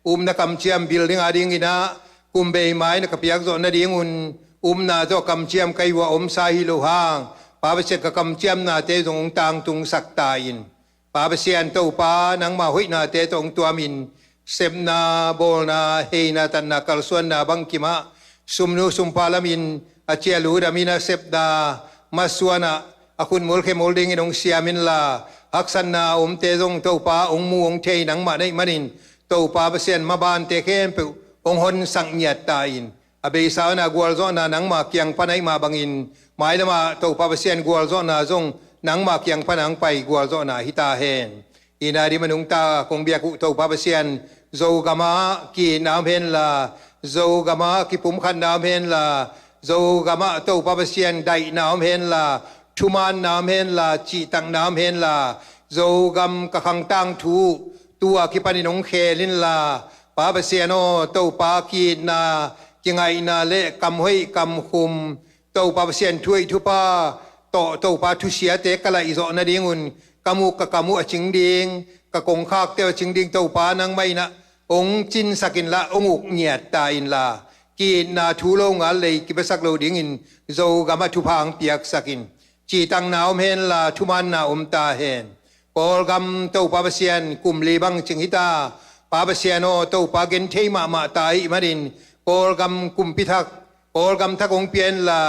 na kam chiam building ading ina kumbe mai na kapiak zo na dingun na zo kam chiam kai wa sa hi lo hang pa basian ka kam chiam na te jong tang tung sak ta in pa basian to pa nang ma hui na te tong tuamin sem na bol na he na tan na kalsuan na bangkima sumnu sumpalamin achia lu da mina sep da maswana akun mol khe molding inong siamin la haksan na te jong to pa mu the nang ma nei manin to pa basian maban te khem pe ong hon sang nyat ta in abe sa na gwal zo na nang ma kyang panai ma bangin mai lama to pa basian gwal zo na zong nang ma kyang panang pai gwal zo na hita hen ina di manung ta kong bia ku to pa basian zo gama ki nam hen la zo gama ki pum khan nam hen la zo gama to pa basian dai nam hen la thuman nam hen la chi tang nam hen la zo gam ka khang tang thu tua ki paninong khelin la pa basiano to pa ki na kingai na le kam hoi kam khum to pa basian thui thu pa to pa thu sia te kala izo na dingun kamu aching ding ka kong khak te aching ding to pa nang mai na ong chin sakin la ong uk nyat ta in la ki na thu lo nga le ki besak lo ding in zo gama thu phang piak sakin chi tang naom hen la thu man na ta hen pol gam to pa basian kum le bang ching hita pa basiano to pa gen thei ma tai marin pol gam kum pithak pol gam thakong pian la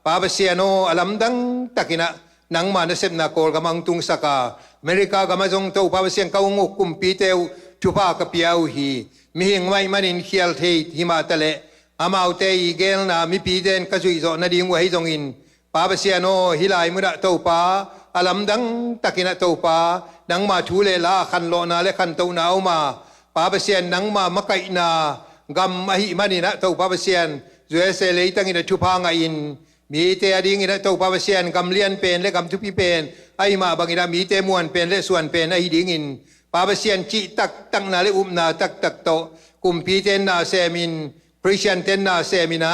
pa basiano alam dang takina nang ma na sep na kol gam ang tung saka america gam jong to pa basian ka ung kum pi teu thu pa ka piau hi mi hing mai manin khial thei hima tale amau te i gel na mi pi den ka zui zo na ding wa hi jong in pa basiano hilai mu da to pa alam dang takina to pa nang ma thu le la khan lo na le khan to na ma pa basian nang ma makai na gam mahi mani na to pa basian zue se le tang ina thu pa nga in mi te ading ina to pa basian gam lian pen le gam thu pi pen ai ma bang ina mi te muan pen le suan pen ai ding in pa basian chi tak tang na le na tak tak to kum pi ten na se min christian ten na se mina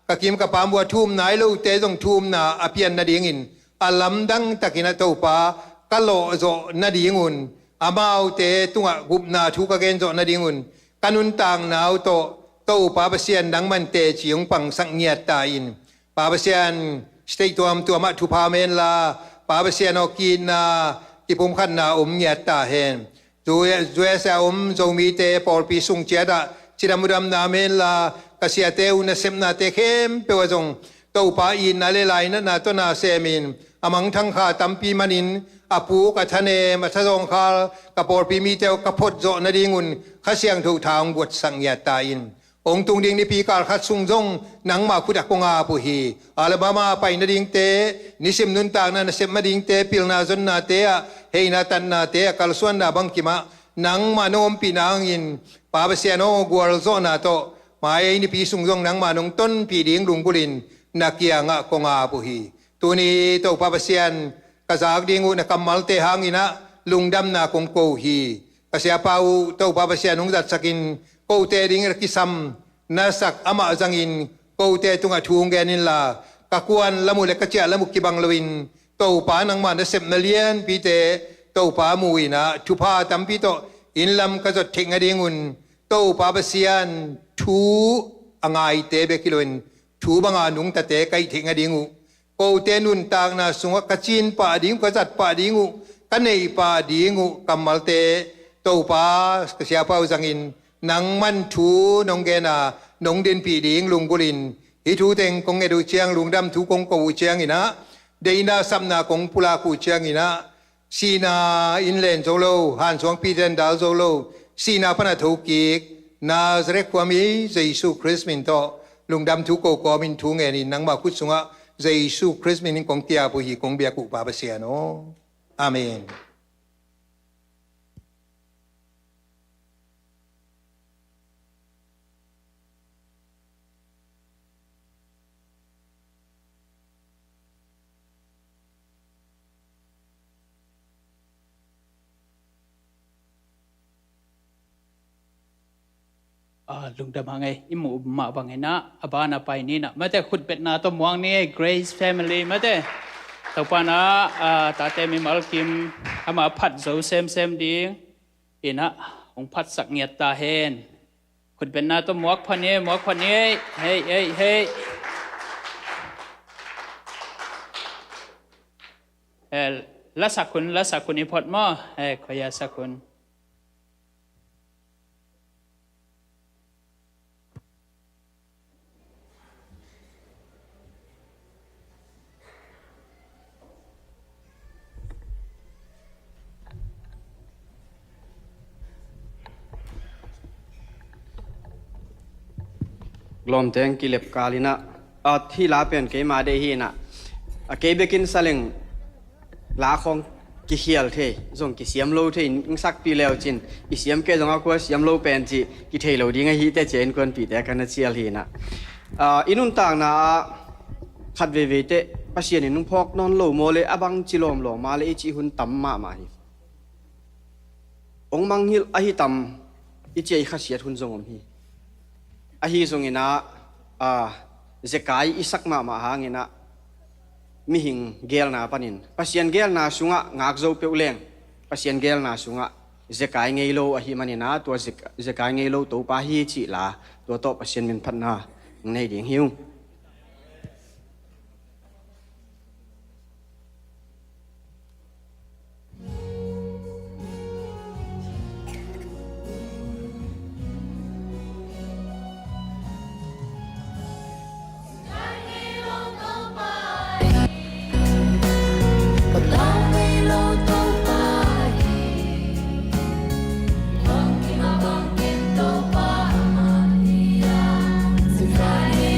ka kim ka pam wa thum nai lo te jong thum na apian na ding in alam dang takina to pa kalo zo na dingun amau te tunga gup na thu ka gen zo na dingun kanun tang nau to pa basian dang man te chiung pang sang nyat ta in pa basian stay tuam ma thu pa men la pa basian o kin na ki pum khan na nyat ta hen zu sa zo mi te por pi sung chia da chiramudam na men la kasia te una sem na te khem pe wa jong to pa in na le lai na to na semin amang thang kha tampi manin apu ka thane ma thajong kha ka por pi mi teu ka phot zo na dingun kha siang thu thang bot sang ya ta in ong tung ding ni pi kar kha sung jong nang ma khu da ko nga pu hi alabama pai na ding te nisim nun ta na sem ma ding te pil na zon na te a he na tan na te kal suan na bang ki ma nang ma nom pi nang in pa ba se no gwal zo na to mai ni pi sung jong nang ma nong ton pi ding lung bulin na kia nga ko nga pu hi tuni to pa ba sian kazak dingu na kamal te hangina lungdam na kong ko hi kasi apau to pa ba sian nung dat sakin ko te ding kisam nasak ama zangin ko te tunga thung genin la kakuan lamu le kachia lamu kibang lawin โตปานังมัน10 million ปีเตโตปามุยนะทุพาตัมปีโตอินลำก็จะทิ้งอดีงุนโตปาเบเซียนทูอ่างไอเตเบกิโลนทูบังอานุงตะเตไกทิ้งอดีงูโกเตนุนตางนาสุงกจินปาดิงก็จัดปาดิงูกันในปาดิงูกัมมัลเตโตปาเสียปาอุจังอินนังมันทูนงเกนานงดินปีดิงลุงกุลินฮิทูเตงกงเอดูเชียงลุงดำทูกงกูเชียงอินะเดน่าซัมนากงปุลากูเชียงอินะสีนาอินเลนโซโลฮันสวงปีเดนดาวโซโลสีนาพนาทูกิกนาสเรความมีเยซูคริสต์มินโตลุงดำทูโกกอมินทูเงนินนังมาคุดสุงะเยซูคริสต์มินกงเตียปุหิกงเบียกุปาเบเซียโนอาเมนลุงดำหาไงอิมูมาบังไงนะอบานาไปนี่นะมาแต่ขุดเป็ดนาตัวมวงนี่ Grace Family มาแต่ตัวปานะตาเตมีมัลกิมอามาพัดโซเซมดีอินะองพัดสักเงียตาเฮนขุดเป็ดนาตัวมวกพันนี้เฮ้ยละสักคุณอิพอดมาขอยาสักคุณลมเตงกิเลบกาลินะที่ลาเป็นเกมาได้ฮีนะเกเบกินสลิงลาของกิเฮียลเทส่งกิเสียมโลเทอิงสักปีแล้วจินกิเสียมเกจงอากัวเสียมโลเป็นจีกิเทโลดีไงฮีแต่เจนคนปีแต่กันเชียลฮีนะอินุนต่างนะขัดเวเตปัสเซียนินุพอกนอนโลโมเลอบังจิลอมโลมาเลจิหุนตัมมาฮีองมังฮิลอหิตัมอิเจขัดเสียทุนทรงอมฮีahi zongina zekai isak ma hangina mihing gel na panin pasien gel na sunga ngak zo peuleng pasien gel na sunga zekai ngeilo ahi manina to zekai ngeilo to pa hi chi la to pasien min phanna nei ding hiu Bangkin to pa Maria, Sukani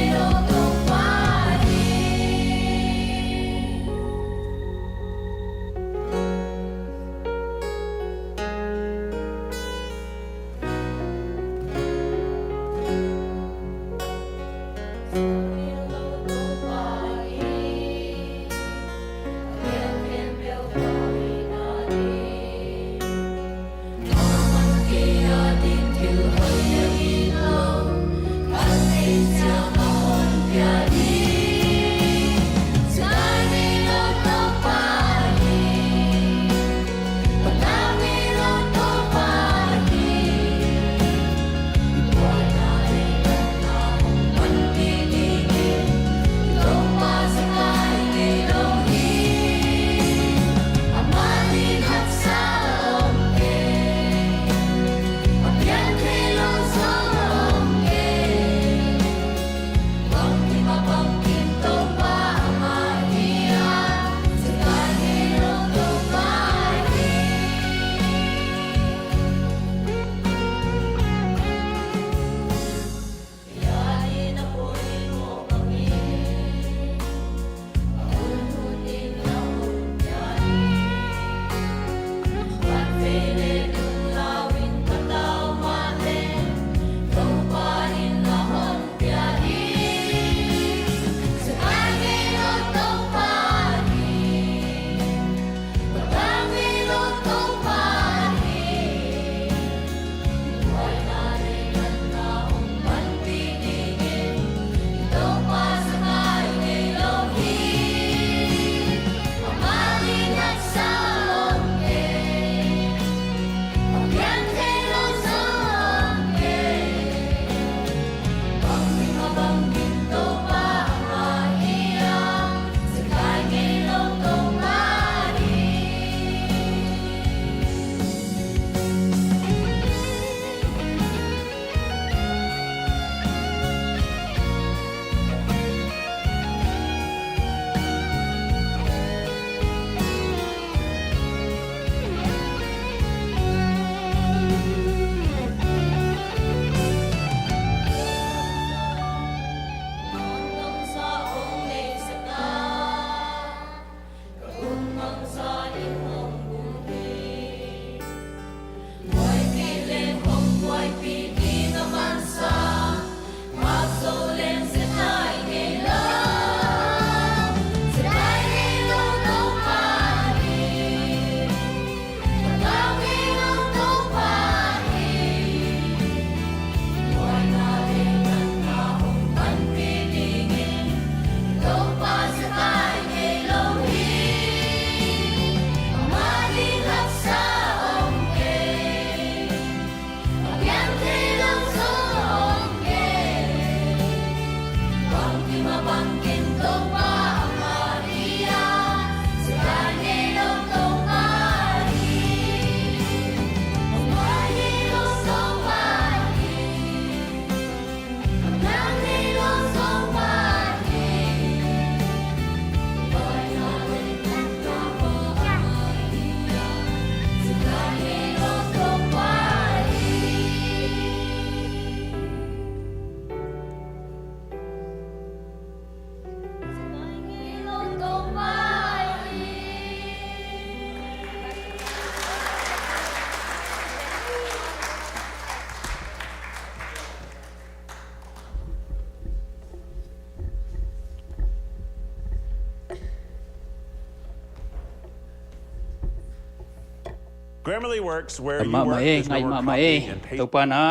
Grammarly works where you ma work. mai There's no ngai more ma mai copying and to pasting. pa na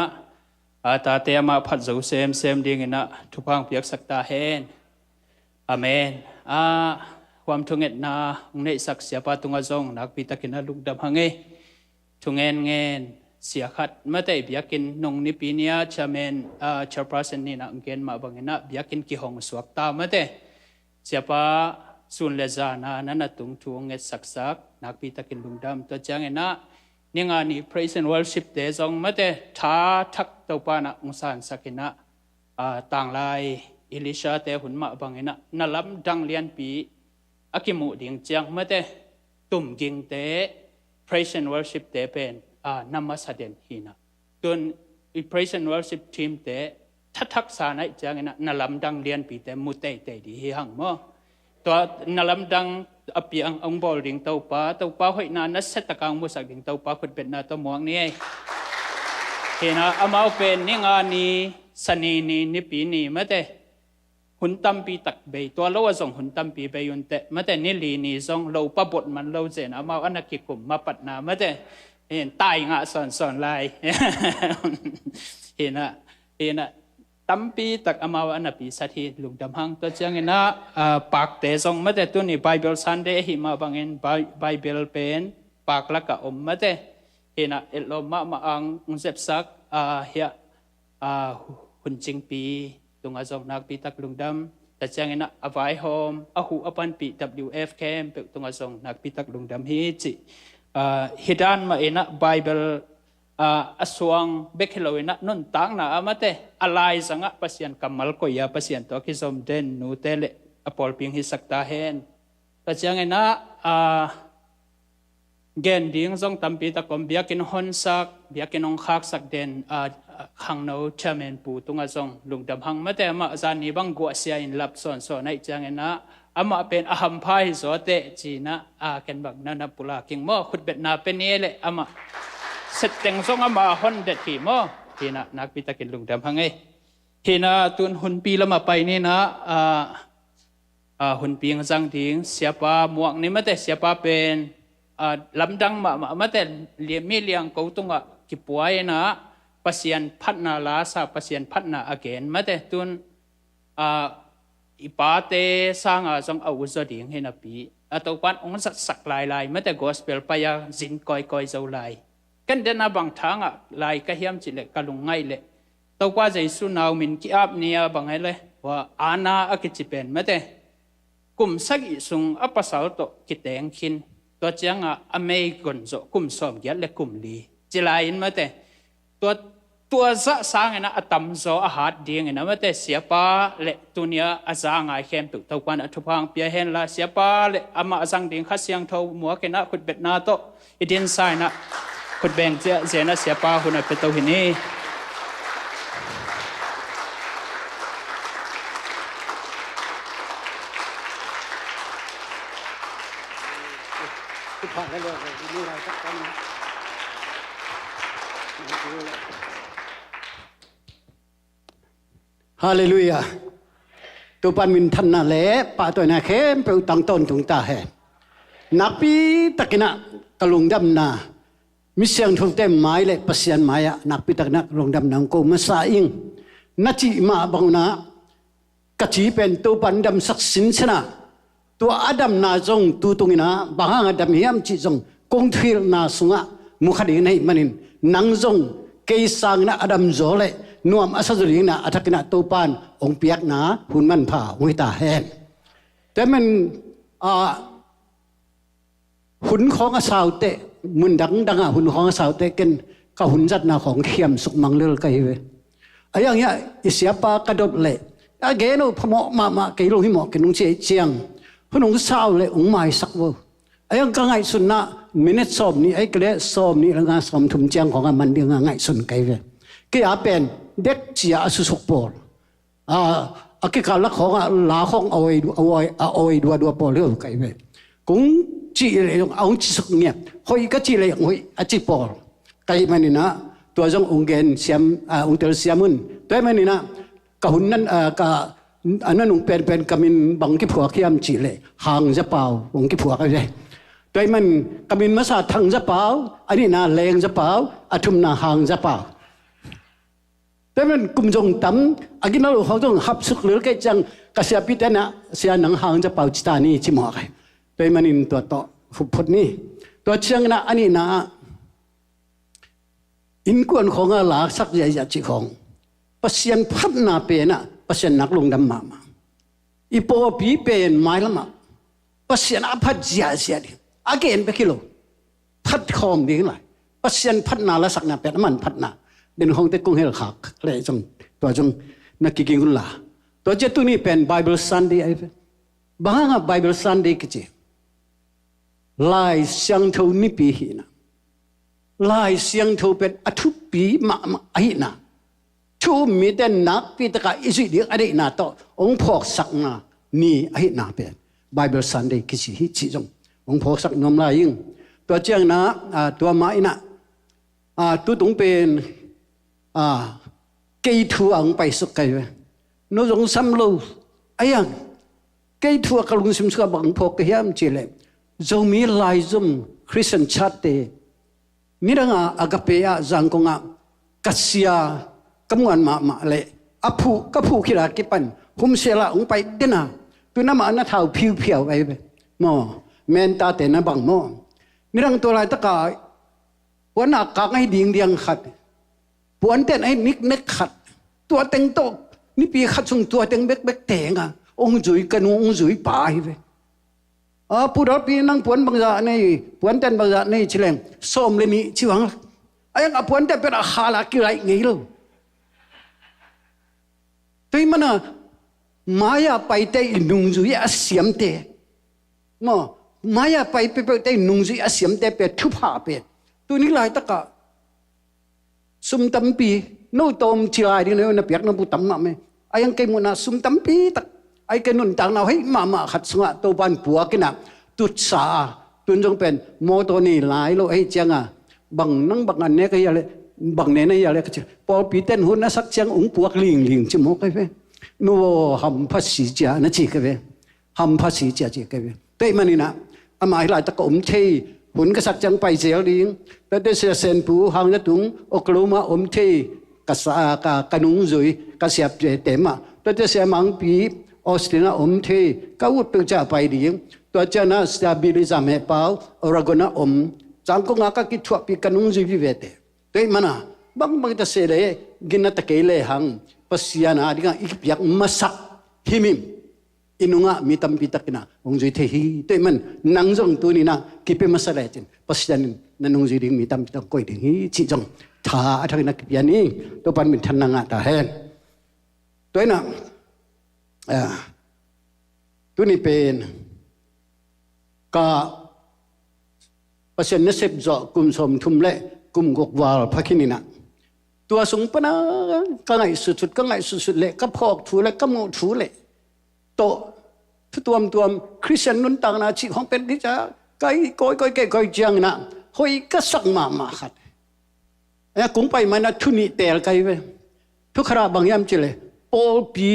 ta te ma phat zo sem ding ina thu phang piak sak ta hen amenความทุงเอ็ดนาในสักเสียปาตุงอจงนักพิตากินลุกดำหังเอทุงเงินเสียขัดเมื่อแต่บิยากินนงนิปีเนียชาเมนชาปราเซนนี่นะเงินมาบังเงินนะบิยากินกี่ห้องสวกตาเมื่อแต่เสียปาสุนเลจานานั่นตุงทุงเงินสักนักพิตากินลุกดำตัวจังเงินนะนี่งานนี้ praise and worship เดจงเมื่อแต่ท้าทักตัวปานะองศาสักินะต่างลายอิลิชาเตหุ่นมาบังเงินนะนั่นล้ำดังเลียนปีอากิมุดิงจังเมื่อแต่ตุ่มกิงเตะ praise and worship เตะเป็นนามัสเดนฮีนะจน praise and worship team เตะทักษะไหนจังนะนาลำดังเรียนปีเตะมุเตะดีหังมั้งตัวนาลำดังอภิอังองบอลดิงเต้าป้าหอยนานัสเซตกางมุสักดิงเต้าป้าคนเป็นนาตัวมวงนี่เห็นนะอามาเป็นนี่งานนี้สนีนี่นิปีนี่เมื่อแต่หุ่นตั้มปีตักเบยตัวเราส่งหุ่นตั้มปีเบยุนเตะมาแต่นี่ลีนี่ส่งเราปะบดมันเราเจนเอามาอันนักกิจกลุ่มมาปัดนามาแต่เห็นตายงะสอนลายเห็นนะตั้มปีตักเอามาอันนักปีสัตย์ลุงดำหังตัวเจ้าเงินนะปากเตะส่งมาแต่ตัวนี้ไบเบิลซันเดย์หิมาบางเงินไบเบิลเป็นปากละกะอมมาแต่เห็นนะเอลมาอังอุเซบซักเฮียหุ่นจิงปีตรงอาจงนักปีตักลุงดำแต่จังเงินอวัยโฮมอาหูอปันปี WF แคมป์ตรงอาจงนักปีตักลุงดำฮิจิฮิดานมาเอนะไบเบิลอสวงเบคโลเอนะนุ่นตังนะอามาเตอะไรสังะปัสยันกัมมัลก็ยาปัสยันตัวคิสมเดนนูเตเลอปอลพิงฮิสักตาเฮนแต่จังเงินเกณฑ์ดิ้งทรงตั้มปีตะกอมเบียกินฮอนสักเบียกินองคักสักเดนขังโนชาเมนปูตุงอาจงลุงดำหังมาแต่มาจานีบังกัวเสียอินลับสอนในจังเงินนะอามาเป็นอาหัมพายโซเตจีนะเกันบักนันปุลาคิงโมขุดเบ็ดนาเป็นเอเลอามาเสร็จแต่งทรงอามาฮอนเด็ดทีโมทีนะนักพิตากินลุงดำหังทีนะตุนหุ่นปีละมาไปนี่นะหุ่นปีงจังทิ้งเสียปาหมวกนี่มาแต่เสียปาเป็นลำดังมาแต่เลี้ยมีเลี้ยงกูตุงกิป่วยนะปัสยันพัฒนาลาสาปัสยันพัฒนาอเกนมาแต่ตุนอีปาเตสร้างจงเอาจดิ่งให้นับปีตัวปันองค์สักลายมาแต่กอสเปลไปยังจินก้อยเจ้าลายกันเดินบางทางลายก็เฮียมจิเล็กกะลุงไงเลยตัวว่าใจสุนาวมินกีอับเนี่ยบางไงเลยว่าอาณาอกิจิเป็นมาแต่กลุ่มสักอิสุงอัปสาวโตกิเตงคินตัวเจ้าอเมริกันโจกลุ่มสอมเกียรและกลุ่มลีจิลายินมาแต่ตัวจะสร้างนะอัตมโซอาหารดีไงนะมาแต่เสียปาเละตัวเนี้ยอาจารย์ไงเข้มตุกตะวันอัฐพังเปียเห็นละเสียปาเละอามาอาจารย์ดิ่งขัดเสียงเท่าหมัวกันนะขุดเบ็ดนาโตอีดินไซนะขุดแบ่งเจนะเสียปาหุ่นเป็นตัวหินีฮาเลลูยาตัวปันมินทันนาเล่ปะตัวนาเข้มเปอุตังต้นตุงตาเฮนับปีตะกินะกะลุงดำนามิเสียงทุกเต็มไม้เละปัสยันไม้อะนับปีตะกินะกะลุงดำนางกูมาสาอิงนัจิมาบังนากะจีเป็นตัวปันดำศักดิ์สินชนะตัวอดัมนาจงตัวตุงินะบางอดัมเฮียมจิจงกงทิลนาสุงะมุขดีในมันินนังจงเกยสังนะอดัมโจเลนวมอาศัยนะอัฐกินะตัวปานองเปียกนาหุ่นมันผ่าหุ่นตาแห้งแต่มันหุ่นของอาสาวเตะมันดังหุ่นของอาสาวเตะกันก็หุ่นจัดนาของเขียมสุกมังเลือไกเวไอ้อย่างเงี้ยอิเสียปากระโดดเละไอ้เกณฑ์พมมาเกลูหิมกันนุ่งเชียงหุ่นของสาวเละองไม้สักวัวไอ้ยังก็ไงสุนนะมินิสอมนี่ไอ้เกลือสอมนี่แล้วงานสอมถุงเจียงของมันเดียงไงสุนไกเวก็อาเป็นเด็กเสียสุสุกปอลกิการละของลาของเอาไว้ดัวปอลเรื่องไกเวกุ้งจีเลยเอาจีสุกเงียบหอยก็จีเลยหอยจีปอลไกมันนี่นะตัวจงองเกนเสียมองเตลเสียมุนตัวมันนี่นะกะหุ่นนั้นกะอันนั้นองเป็นกะมินบังกิผัวขี้ยมจีเลยห่างจะเปล่าองกิผัวก็ได้ ตัวมันกำมินมาสาทางจะเปล่าอันนี้นาแรงจะเปล่าอาทุมนาหางจะเปล่าแต่มันกุมจงตั้มอากินเราเขาต้องหับสุกหรือแค่จังกระเสียพิจารณาเสียหนังหางจะเปล่าจิตานี่จิมอไงตัวมันอินตัวต่อฟุบพดนี่ตัวเชียงนะอันนี้นะอินกวนของอาลาสักใหญ่ๆจิของปัศยันพัฒนาเป็นนะปัศยันนักลงดำมาอีโปปีเป็นไม้ละมาปัศยันอภัดเสียเสียดิอาเกนไปกิโลพัดคอมดีขึ้นเลยปัศยันพัฒนาละสักนาเป็นมันพัฒนาเดินห้องเตกุ้งเฮลขากเลยจงตัวจงนักกิงกุลาตัวเจ้าตัวนี้เป็น Bible Sunday ไอ้เป็นบางอ่ะ Bible Sunday กิจลายเสียงเท่านี้ปีหินะลายเสียงเท่าเป็นอทุปีมาไอ้นะชูมีแต่นักปีตะกาอิสุเดียอะไรนะต่อองค์พอกสักนานี่ไอ้นะเป็น Bible Sunday กิจฮิจิจงองค์พอกสักนมลายยิ่งตัวเจ้านะตัวไม้นะตัวตรงเป็นcây thua ông bay sụt cây về nó giống xăm lâu ấy à cây thua cả lùng xìm xưa bằng phô cái hiểm chỉ lệ giống mi lại zum Christian chate mi đang agape giang công kasia cấm ngoan mà lệ apu khi là cái pan hôm xe là ông bay đến à tôi nằm ở nó thảo phiêu phiêu vậy mò men ta tên nó bằng mò mi đang tôi lại tất cảวันนักการให้ดิ่งเดียงขัดปวนเต้นไอ้นิกขัดตัวเต็งโตนี่ปีขัดส่งตัวเต็งเบ็กเตงอ่ะองจุยกันองจุยป่ายไปผู้รับปีนั่งปวนบางอย่างนี่ปวนเต้นบางอย่างนี่เฉลงส้มเลยนี่ชิวังไอ้ยังปวนเต้นเป็นอาหารอะไรกี่ไรงี้ลูกตัวมันอ่ะมายาไปเตยนุ่งจุยอาเสียมเตะมั้งมายาไปเตยนุ่งจุยอาเสียมเตะเป็นทุบหาเป็นตัวนี้หลายตะกะสุมตั้มปีโน้ตอมชิลายดีเนี่ยนะเปียกน้ำบุตั้มมาไหมไอ้ยังเกมุนะสุมตั้มปีตักไอ้เกนุนต่างเราให้มาขัดสงะตัวบ้านปัวกินะตุดสาตุนจงเป็นโมตัวนี้หลายโลไอ้เจียงอ่ะบังนั่งบังอันเนี้ยก็ยังเลยบังเนี้ยนี่ยังเลยก็จะพอปีเต้นหุ่นนะสักเจียงอุ้งปัวกลิงจิโมก็ไปนัวหำภาษีจ้านะจีก็ไปหำภาษีจ้าจีก็ไปแต่มันนี่นะอามาหลายตะกอมเทหุ่นก็สักจังไปเสียลิงแต่เดชเซนปูหางจะตุงอกลูมาอมเทกษากนุงจุยกษยบเต็มอ่ะแต่เดชมังปีออสเตรเลียอมเทก็อุดเป็นจ่าไปลิงตัวเจ้าน่ะสตาบิลิซามเฮปาวอรากอนาอมจังก็งาก็คิดทั่วปีกนุงจุยวิเวเตแต่มันอ่ะบางจะเสดเลยกินนัตเกลเลยหังปัสยานาดิกันอีกอยากมาสักหิมิมอินุงะมีตัมปิตักนะองจุยเทฮีแต่มันนังจงตัวนี้นะคิดเป็นมาสลายจินปัสยานินันองจุยดิ่งมีตัมปิตักก้อยดิ่งฮีจิจงท่าทางนักกิจนี้ตัวปันเป็นทันนังะตาเห็นตัวน่ะตัวนี้เป็นก็ปัสยานิเสพจ่อกุมสมทุมเละกุมกกวาลพักนี้นะตัวสงปนะก็ไงสุดๆก็ไงสุดๆเละก็พอกถูเละก็โมถูเละโตตัวคริสเตียนนุ่นต่างนาชีของเป็นที่จะไกก้อยเจียงนะหอยก็สักมาขัดไอ้กุ้งไปมันนะทุนิเตลไกไปทุกคราบางยามเจเลยโอปี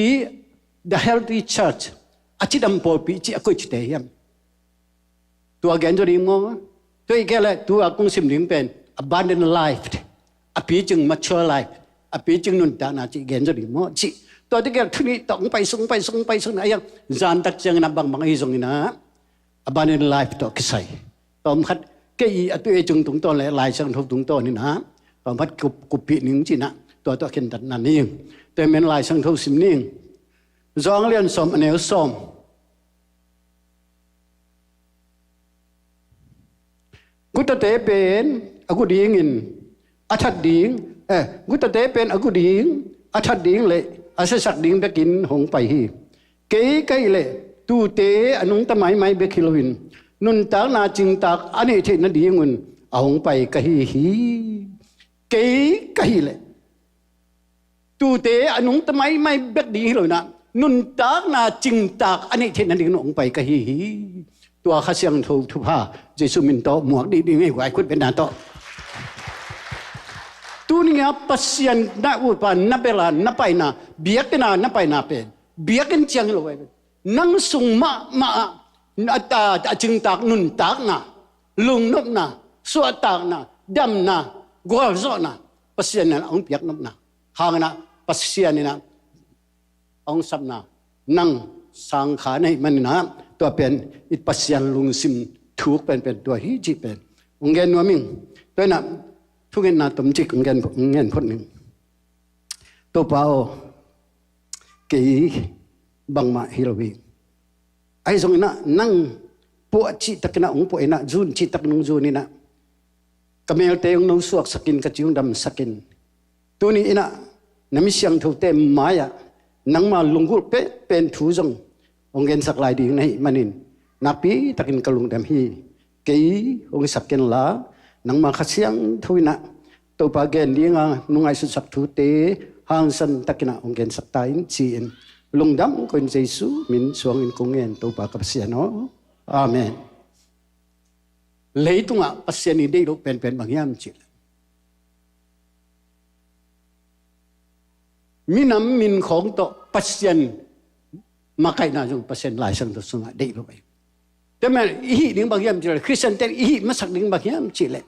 the healthy church อาทิตย์ดำโอปีจีอกุยจิเตยมตัวแกนจะริมงตัวอีกแหละตัวกุ้งสิมลิงเป็น abundant life อปีจึง mature life อปีจึงนุ่นต่างนาชีแกนจะริมงจีตัวที่แกทุนี้ต้องไปส่งไหนยังจานตักจังนับบางอีส่งนี่นะบ้านในไลฟ์ต่อกี่ใส่ตอมพัดแกอีตัวเอจงตรงต้นเลยลายช่างทุบตรงต้นนี่นะตอมพัดกุบปีหนึ่งจีนะตัวเข็นตัดนั่นนี่แต่เมนลายช่างทุบสิมนี่จองเรียนสมอันเอลสมกุตเตเป็นอกุดิ่งอินอัฐดิ่งกุตเตเป็นอกุดิ่งอัฐดิ่งเลยอาศัยสักดิ่งไปกินหงไปฮีเก๋ไก่เลยตูเตอนุงตะไม้เบคิโลวินนุนตากนาจิงตากอันนี้เทนดิ่งเงินเอาหงไปกะฮีเก๋ไก่เลยตูเตอนุงตะไม้เบกดิ่งเลยนะนุนตากนาจิงตากอันนี้เทนดิ่งหงไปกะฮีตัวข้าเสียงทุพาเจสุมินโตหมวกดีไม่ไหวคุณเป็นนาโตตัวนี้ปัสยันนักอุปนับเวลานับไปนะเบียกันนับไปนะเป็นเบียกันเจียงเลยนั่งส่งมาอัตตาจึงตากนุนตากนะ lung nop na suat tak na dam na gol zo na pasien na ong piak nop na hang na pasien ni na ong sap na nang sang kha nei man na to pen it pasien lung sim thuk pen to hi chi pen ong gen no ming to na thu gen na tom chi ong gen phot ning to pao ke bang ma hilowi ai zong na nang po chi takna ong po ina jun chi tak nung jun ina kamel te ong no suak sakin ka chiung dam sakin tuni ina nami siang thu te maya nang ma lungul pe pen thu jong ong gen sak lai ding nei manin napi takin kalung dam hi ke ong sakin la nang ma khasiang thuina to pa gen dinga nungai su sak thu te hang san takina ong gen sak ta in chi in lungdam ko in jesu min suang in kongen to pa ka siano amen leitunga pasiani dei ro pen bangyam chi minam min khong to pasian makai na jong pasian lai sang to sunga dei ro bai temen hi ding bangyam chi christian te hi masak ding bangyam chi le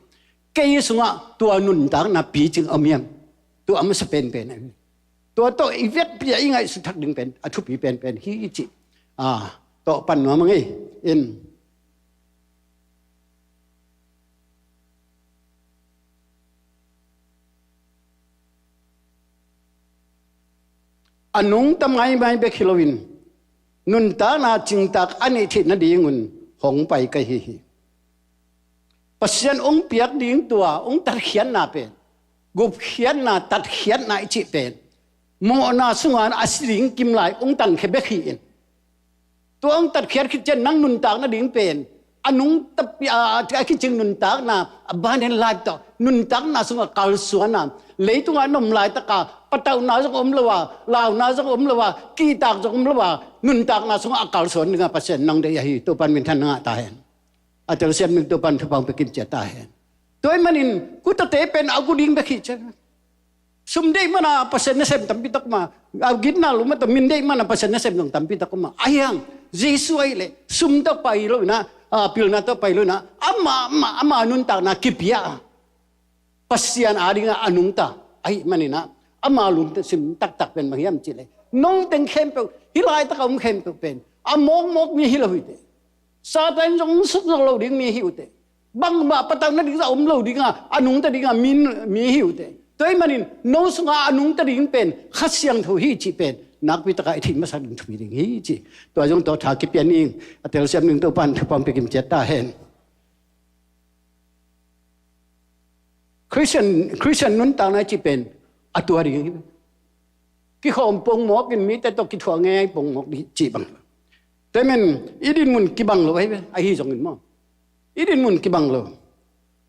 kei sunga tua nun tak na pi ching amiam tu am sa penตัวโตอีเวทเปียยังไงสุดทักดึงเป็นอธุปีเป็นฮีจิโตปันหัวมังไงอินอันนุ่งทำไมไม่เบคิโลวินนุนตานาจิงตักอันนี้ที่นาดีงุนหงไปไกฮีปัศยันองเปียกดิ้งตัวองตัดเขียนนาเป็นกุบเขียนนาตัดเขียนนาจิเป็นโมนาสุงานอาศิริงกิมไหลองตันเคเบขีนตัวองตัดเขียนคิดเจนนั่งนุนตากนาดิ้งเป็นอนุงตะปีคิดจึงนุนตากนาบ้านเห็นลายต่อนุนตากนาสุงกาลสวนนาเลยตัวงานนมลายตะกาปะเต้านาสักอมละว่าลาวนาสักอมละว่ากีตากสักอมละว่านุนตากนาสุงอากาลสวนนึงเปอร์เซ็นต์นั่งได้ยังตัวปันมินทันงาตาเห็นอาจจะเสียมินตัวปันทบังไปกินเจตาเห็นตัวมันนินกูตะเตเป็นอากูดิ้งไปขีดเช่นsumdei mana pasen nasem tampi tak ma gitna lu mata mindei mana pasen nasem dong tampi tak ma ayang jesu ai le sumda pailo na pilna to pailo na ama nun ta na kipia pasian adinga anungta ai manina ama lun sim tak pen mahiam chile nong teng khempe hilai ta kom khempe pen mok mi hiloite satan jong suk lo ding mi hiute bang ma patang na ding sa lo dinga anung ta dinga min mi hiuteตัวมันน้องสงอานุงตดิ่งเป็นขัดเสียงถูฮีจีเป็นนักวิทยาการที่มาสั่งถูดิ่งฮีจีตัวจงตัวถากิเปียนเองแต่เราเสียงหนึ่งตัวปันทุกปันไปกินเจตาเห็นคริสเตียนนุ่นต่างนั้นจีเป็นอัตัวดิ่งกี่ข้อมปงหมอกกินมีแต่ตัวกี่ถั่วแง่ปงหมอกจีบังแต่มันอีดินมุนกี่บังเลยไอ้ฮีจงเงินมั้งอีดินมุนกี่บังเลย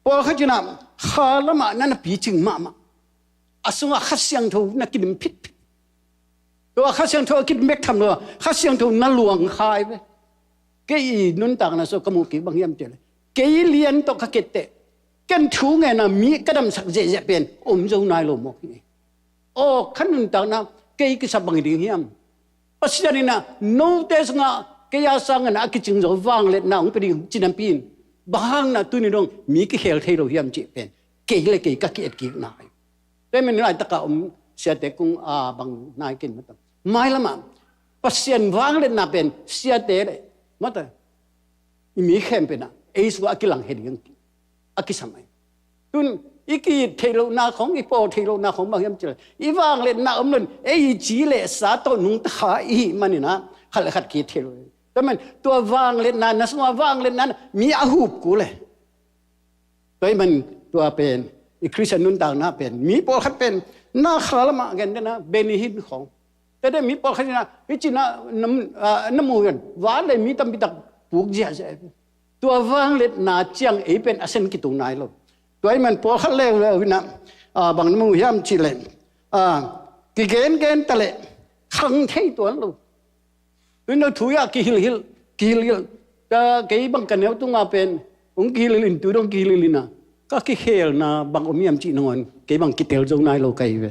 พอเขาจะนำข้าละมานั่นปีจึงมาอาสงขัดเสียงทูนักกินพิษตัวขัดเสียงทูกินเม็กทำเลยขัดเสียงทูนั่นหลวงคายไปเกยนุ่นต่างนะโซกมุกิบางยามเจเลยเกยเลียนตกขเกตเตกันทูไงนะมีกระดมสักเจเป็นจงนายลมอกนี่โอ้ขันนุ่นต่างนะเกยกิสับบางดีเฮียมปัจจัยนี้นะโน้ตเตสงะเกยสังนะกิจงจะวางเล็ดนะองไปดิจินัมปีนบางนะตัวนี้ดงมีกิเฮลเทโรเฮียมเจเป็นเกยเลยเกยกักเกยกินายแต่มันอะไรตะกะเสียแต่กุ้งบางนายกินมาตั้งไม่ละมั้งปัศยันวางเลยน่าเป็นเสียแต่เลยมาตั้งมีเข้มเป็นนะไอ้สุอากิลังเห็นยังอากิสมัยตุนอีกีเทโลนาของอีโปเทโลนาของบางยามเจออีวางเลยน่านั่นไอ้จีเลยสาตัวนุ่งตาอีมันนี่นะขัดกีเทโลแต่มันตัววางเลยน่านะสมาวางเลยนั้นมีอาหูบกูเลยแต่มันตัวเป็นอีคริสเตียนนุ่นต่างน่าเป็นมีปอลขัดเป็นน่าขลมากันนะเบนิฮินของแต่ได้มีปอลขัดนะวิจินะน้ำมูกันว่าเลยมีตั้มพิตักปลูกเจียใช่ตัววางเล็ดนาเจียงเอเป็นอาเซนกิตุนายลตัวมันปอลขัดเล่วินะบางน้ำมูยามชิเลกิเกนตะเล่ขังเทตัวลูตัวนั้นถุยกิฮิลแต่เกี่ยบังกันเนี่ยตุ้งอาเป็นองกิฮิลินตัวดงกิฮิลินนะก็คิดเฮลนะบางอมียมจีนอนเกี่ยบังกิเตลจงนายโลกัยเว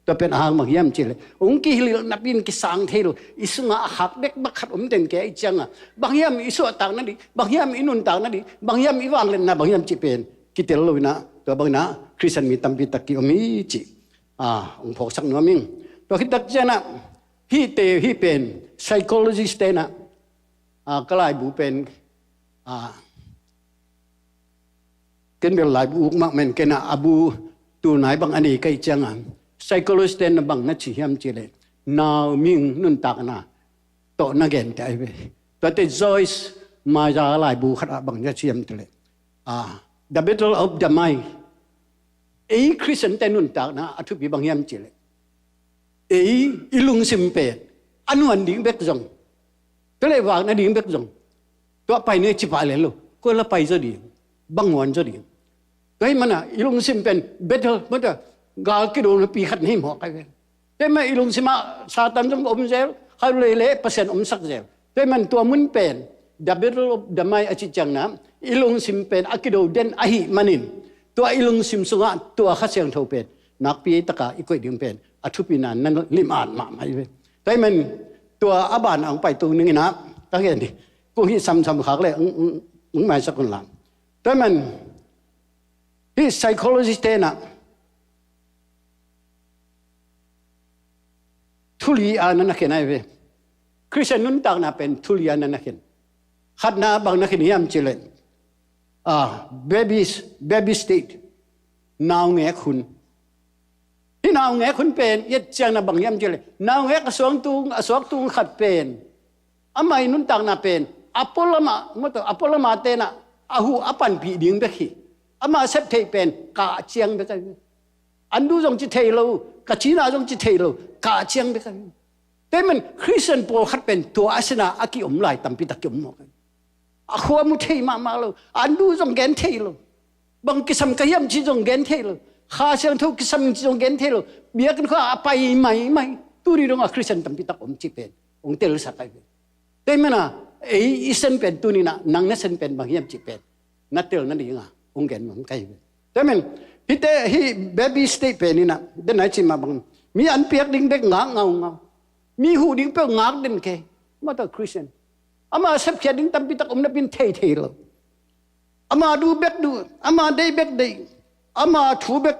ตัวเป็นหางบางยามจิเลยองค์กิฮิลนับยินกิสังเทโลอิสุงะหักเด็กบักขัดเต็นแกอีจังอ่ะบางยามอิสุต่างนั่นดิบางยามอินุนต่างนั่นดิบางยามอิวางเล่นนะบางยามจิเป็นกิเตลโลนะตัวบางนะคริสเตียนมีตัมปิตะกิอมีจิองค์พอสักนัวมิงตัวคิดตักเจนะฮีเป็น psychologist เตนะก็ลายบูเป็นเกินเป็นหลายบุกมากเหมือนกันนะอาบูตัวไหนบางอันนี้ก็จังอ่ะ psychologist นะบางนัดชี้ยำจีเลยนาวมิงนุ่นตากนะโตนักเรียนใจไปตัวที่ Joyce มาจากหลายบุคคลบางนัดชี้ยำจีเลยthe battle of the mind คริสเตียนแต่นุ่นตากนะอธิบิบางยำจีเลยอิลุงซิมเปตอันวันดิ่งเบกจงก็เลยว่านะดิ่งเบกจงตัวไปเนี่ยจิบอะไรลูกก็ละไปจะดิ่งบางวันจะดิ่งก็ให้มันอิลุงซิมเป็นเบตเตอร์มันจะกากิโดนปีขัดให้หมอกไปแต่ไม่อิลุงซิมาซาตันจงอมเซลเขาเลยเละเปอร์เซ็นต์อมสักเซลแต่มันตัวมุนเป็นดับเบิลดัมไม่อจิจังนะอิลุงซิมเป็นอากิโดเดนอหิมันินตัวอิลุงซิมสุงะตัวข้าเสียงเท่าเป็นนักปีตะกาอีกคนดิ่งเป็นอธิปินันนั่นลิมอ่านมาไม่เป็นแต่มันตัวอาบานเอาไปตัวนึงนะก็เห็นดิกูฮิซ้ำขากเลยไม่สักคนหลังแต่มันที่ psychologist นะทุลีอานั่นนักเห็นไอ้เว้คริสเตียนนุ่นต่างน่ะเป็นทุลีอานั่นนักเห็นขัดหน้าบางนักเห็นยามเจริญbaby state นาวแง่คุณที่นาวแง่คุณเป็นยัดเจียงน่ะบางยามเจริญนาวแง่กระสวงตุงขัดเป็นอาไม่นุ่นต่างน่ะเป็นอพอลมาเมื่อตัวอพอลมาเตน่ะอาหูอปันปีดิ่งเบกฮีอามาเซปเทเป็นกาเจียงเบกอันดูจงจิตเทโลกะจีน่าจงจิตเทโลกาเจียงเบกแต่มันคริสเตียนโปรขัดเป็นตัวอาสนะอากิอมไลตัมปิตะกิอมมอกอาขัวมุเทมาโลอันดูจงแกนเทโลบางกิสมกะยำจิจงแกนเทโลข้าเสียงทุกกิสมจิจงแกนเทโลเบียกันข้าไปไม่ตุรีดงอาคริสเตียนตัมปิตะอมจิเป็นองเตลสักไปแต่มันน่ะอิสันเป็นตุนีน่ะนังเนสันเป็นบางยำจิเป็นนัดเตลนั่นเององแกนมันใกล้แต่มันฮิเตฮิเบบี้สเตเป็นนี่นะเดินไหนจิมาบังมีอันเปียกดิ่งเด็กงาเงามีหูดิ่งเปียกงาเด่นแค่มาตัวคริสเตียนอามาเสพเขียดิ่งตั้มปิตะอมนับเป็นเทโลอามาดูเบ็ดดูอามาได้เบ็ดได้อามาถูเบ็ด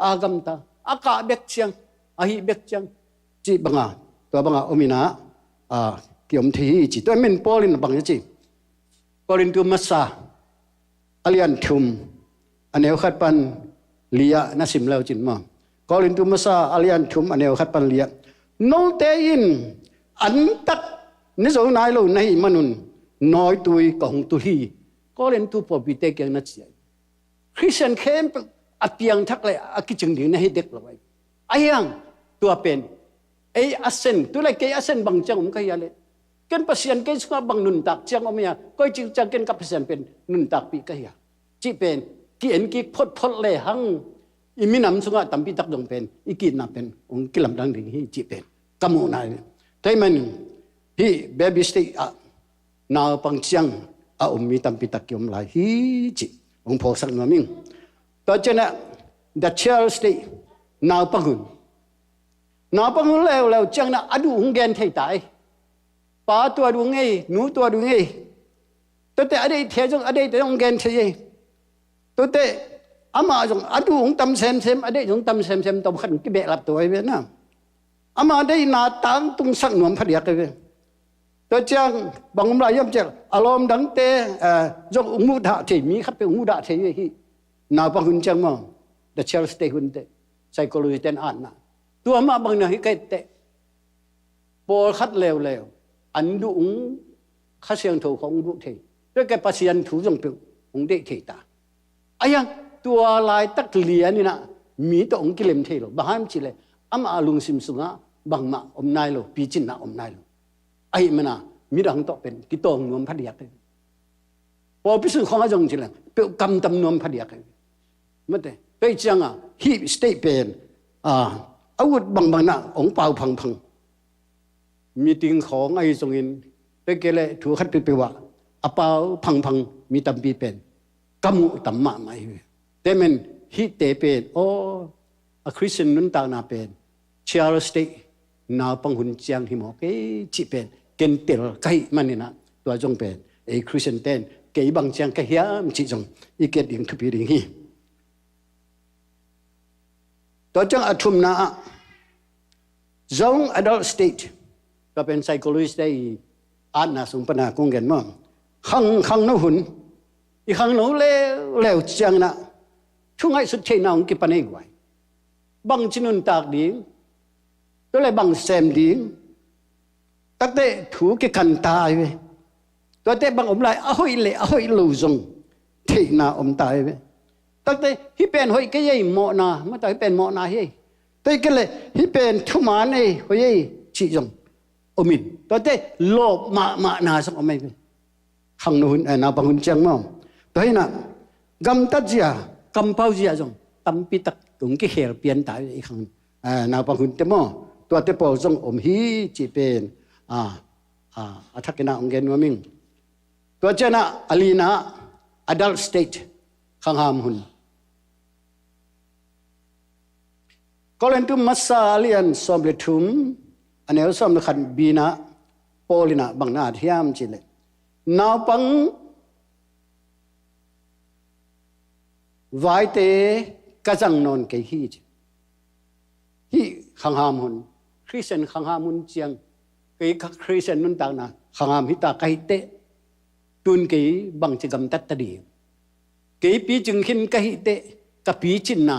อากำตาอากาเบ็ดเชียงอาหิเบ็ดเชียงจีบังตัวบังอมินาเกี่ยมทีจีตัวมันปอลินบังจีปอลินตัวมัสซาอเลียนทุมอันเอวขัดปันเลียนัสิมเลวจินมากอลินตุมาซาอเลียนทุมอันเอวขัดปันเลียโนเตอินอันตัดนิสนายโลในมนุนน้อยตุยกองตุลีกอลินตุปบิเตกยังนัดเสียคริสเตียนเข้มอเปียงทักเลยอกิจึงดีนะให้เด็กเราไว้ไอ้ยังตัวเป็นไอ้อาเซนตัวอะไรเกยอาเซนบางจังผมก็ยาเลยกันเปอร์เซ็นต์เกยสุขบางนุนตักจังอเมียก็จึงจังกันกับเปอร์เซ็นต์เป็นนุนตักปีก็ยาจีเป็นกี่เอ็นกี่พดเลยหังอิมินำสุงะตัมปิตักดงเป็นอีกินนับเป็นองค์กิลำดังดิ่งฮีจีเป็นกำมูนายแต่มันฮีเบบี้สเตย์นาปังเชียงอมมีตัมปิตักยมลายฮีจีองค์พอสักนามิงต่อจากนั้น the child state นาปังหุนแล้วจังนะอดูหงแกนไทยตายป้าตัวดูไงหนูตัวดูไงแต่อะไรเทียจงอะไรแต่หงแกนไทยตัวเตะอามาจงอดูหงตำเซมอดีจงตำเซมตบขันกิเบลับตัวไอ้เว้ยนะอามาได้นาตังตุงสักหนุ่มพอดีกันเว้ยตัวจังบางรายย่อมเจออารมณ์ดังเตะจงมุดาเทมีขับไปมุดาเทยี่ฮีนาบางคนจังมั้ง the child stay คนเตะ psychology เต้นอ่านนะตัวมาบางนาฮิกเตะปอคัดเลวอันดูงข้าเสียงถูกของดูเทด้วยแกปัสยันถูจงเปียวองเดเทตาไอ้ยังตัวลายตักเลียนี่นะมีตัวองค์กิเลมเทโลบางทีเลยอามาลุงซิมสุงะบางมาอมนายโลปีจินนะอมนายโลไอ้มันนะมีดังต่อเป็นกิโตงนวมพัดยักเลยพอพิสูจน์ของอาจงจิเลยเปียวกำตำนวมพัดยักเลยไม่ได้ไปจังฮีสเตเป็นอาวุธบางนะองเปล่าพังมีติงของไอ้ทรงอินไปเกลถูกขัดไปว่าอาเปล่าพังมีตัมปีเป็นกำมุตัมมาไม่แต่มันฮิเตเป็นโอ้ คริสเตียนนั้นต่างนาเป็นเชียร์สเตนาปังหุ่นเจียงหิมอกจีเป็นเกณฑ์เตลไก่มันนี่นะตัวจงเป็นคริสเตียนเต้นเกี่ยบางเจียงก็เฮียมจีจงอีเกตดิ่งทุบดิ่งฮีตัวจงอัตุมนาจง adult state ก็เป็น psychologist ได้อ่านนะสมปนาคงเงินมั่งขังนู้หุ่นอีขังนู้เลวจังนะช่วงไอ้สุดเชนองกิปนัยไว้บางจินุนตากดิ่งก็เลยบางเซมดิ่งตั้งแต่ถูกกันตายไปตัวแต่บางอมไลอ้อยเล่อ้อยลูซงเทน่าอมตายไปตั้งแต่ฮิเป็นหอยก็ยัยหมอนาไม่ต้องฮิเป็นหมอนาเฮ้ยแต่ก็เลยฮิเป็นทุมานเอ้หอยชีจงอมินตัวแต่โลบมานาสักอไม่ไปขังนู้นนาบางหุ่นเจียงมั่งตัวนี้นะกำตัดเสียกำเป้าเสียจงตั้มปิตักตรงกี่เฮลเปลี่ยนตายอีกครั้งนาบางหุ่นเต็มมั่งตัวแต่พอจงอมฮีจีเป็นทักกินาองเกนว่ามิงตัวเจนะอลีนา adult state ขังหามหุ่นก็เลยทุ่มมัสซาเลียนสมเด็จทุ่มอันนี้สมเด็จขันบีนาโปลินาบังนาเทียมจิเลนาปังไว้เตกจังนนเกฮีจฮีขังหามหุ่นคริสเตียนขังหามหุ่นเจียงเกยคริสเตียนนุ่นต่างนะขังหามฮิตาไกเตตุนเกยบังจิกำตัดตะดีเกยปีจึงหินไกเตกับปีจินนา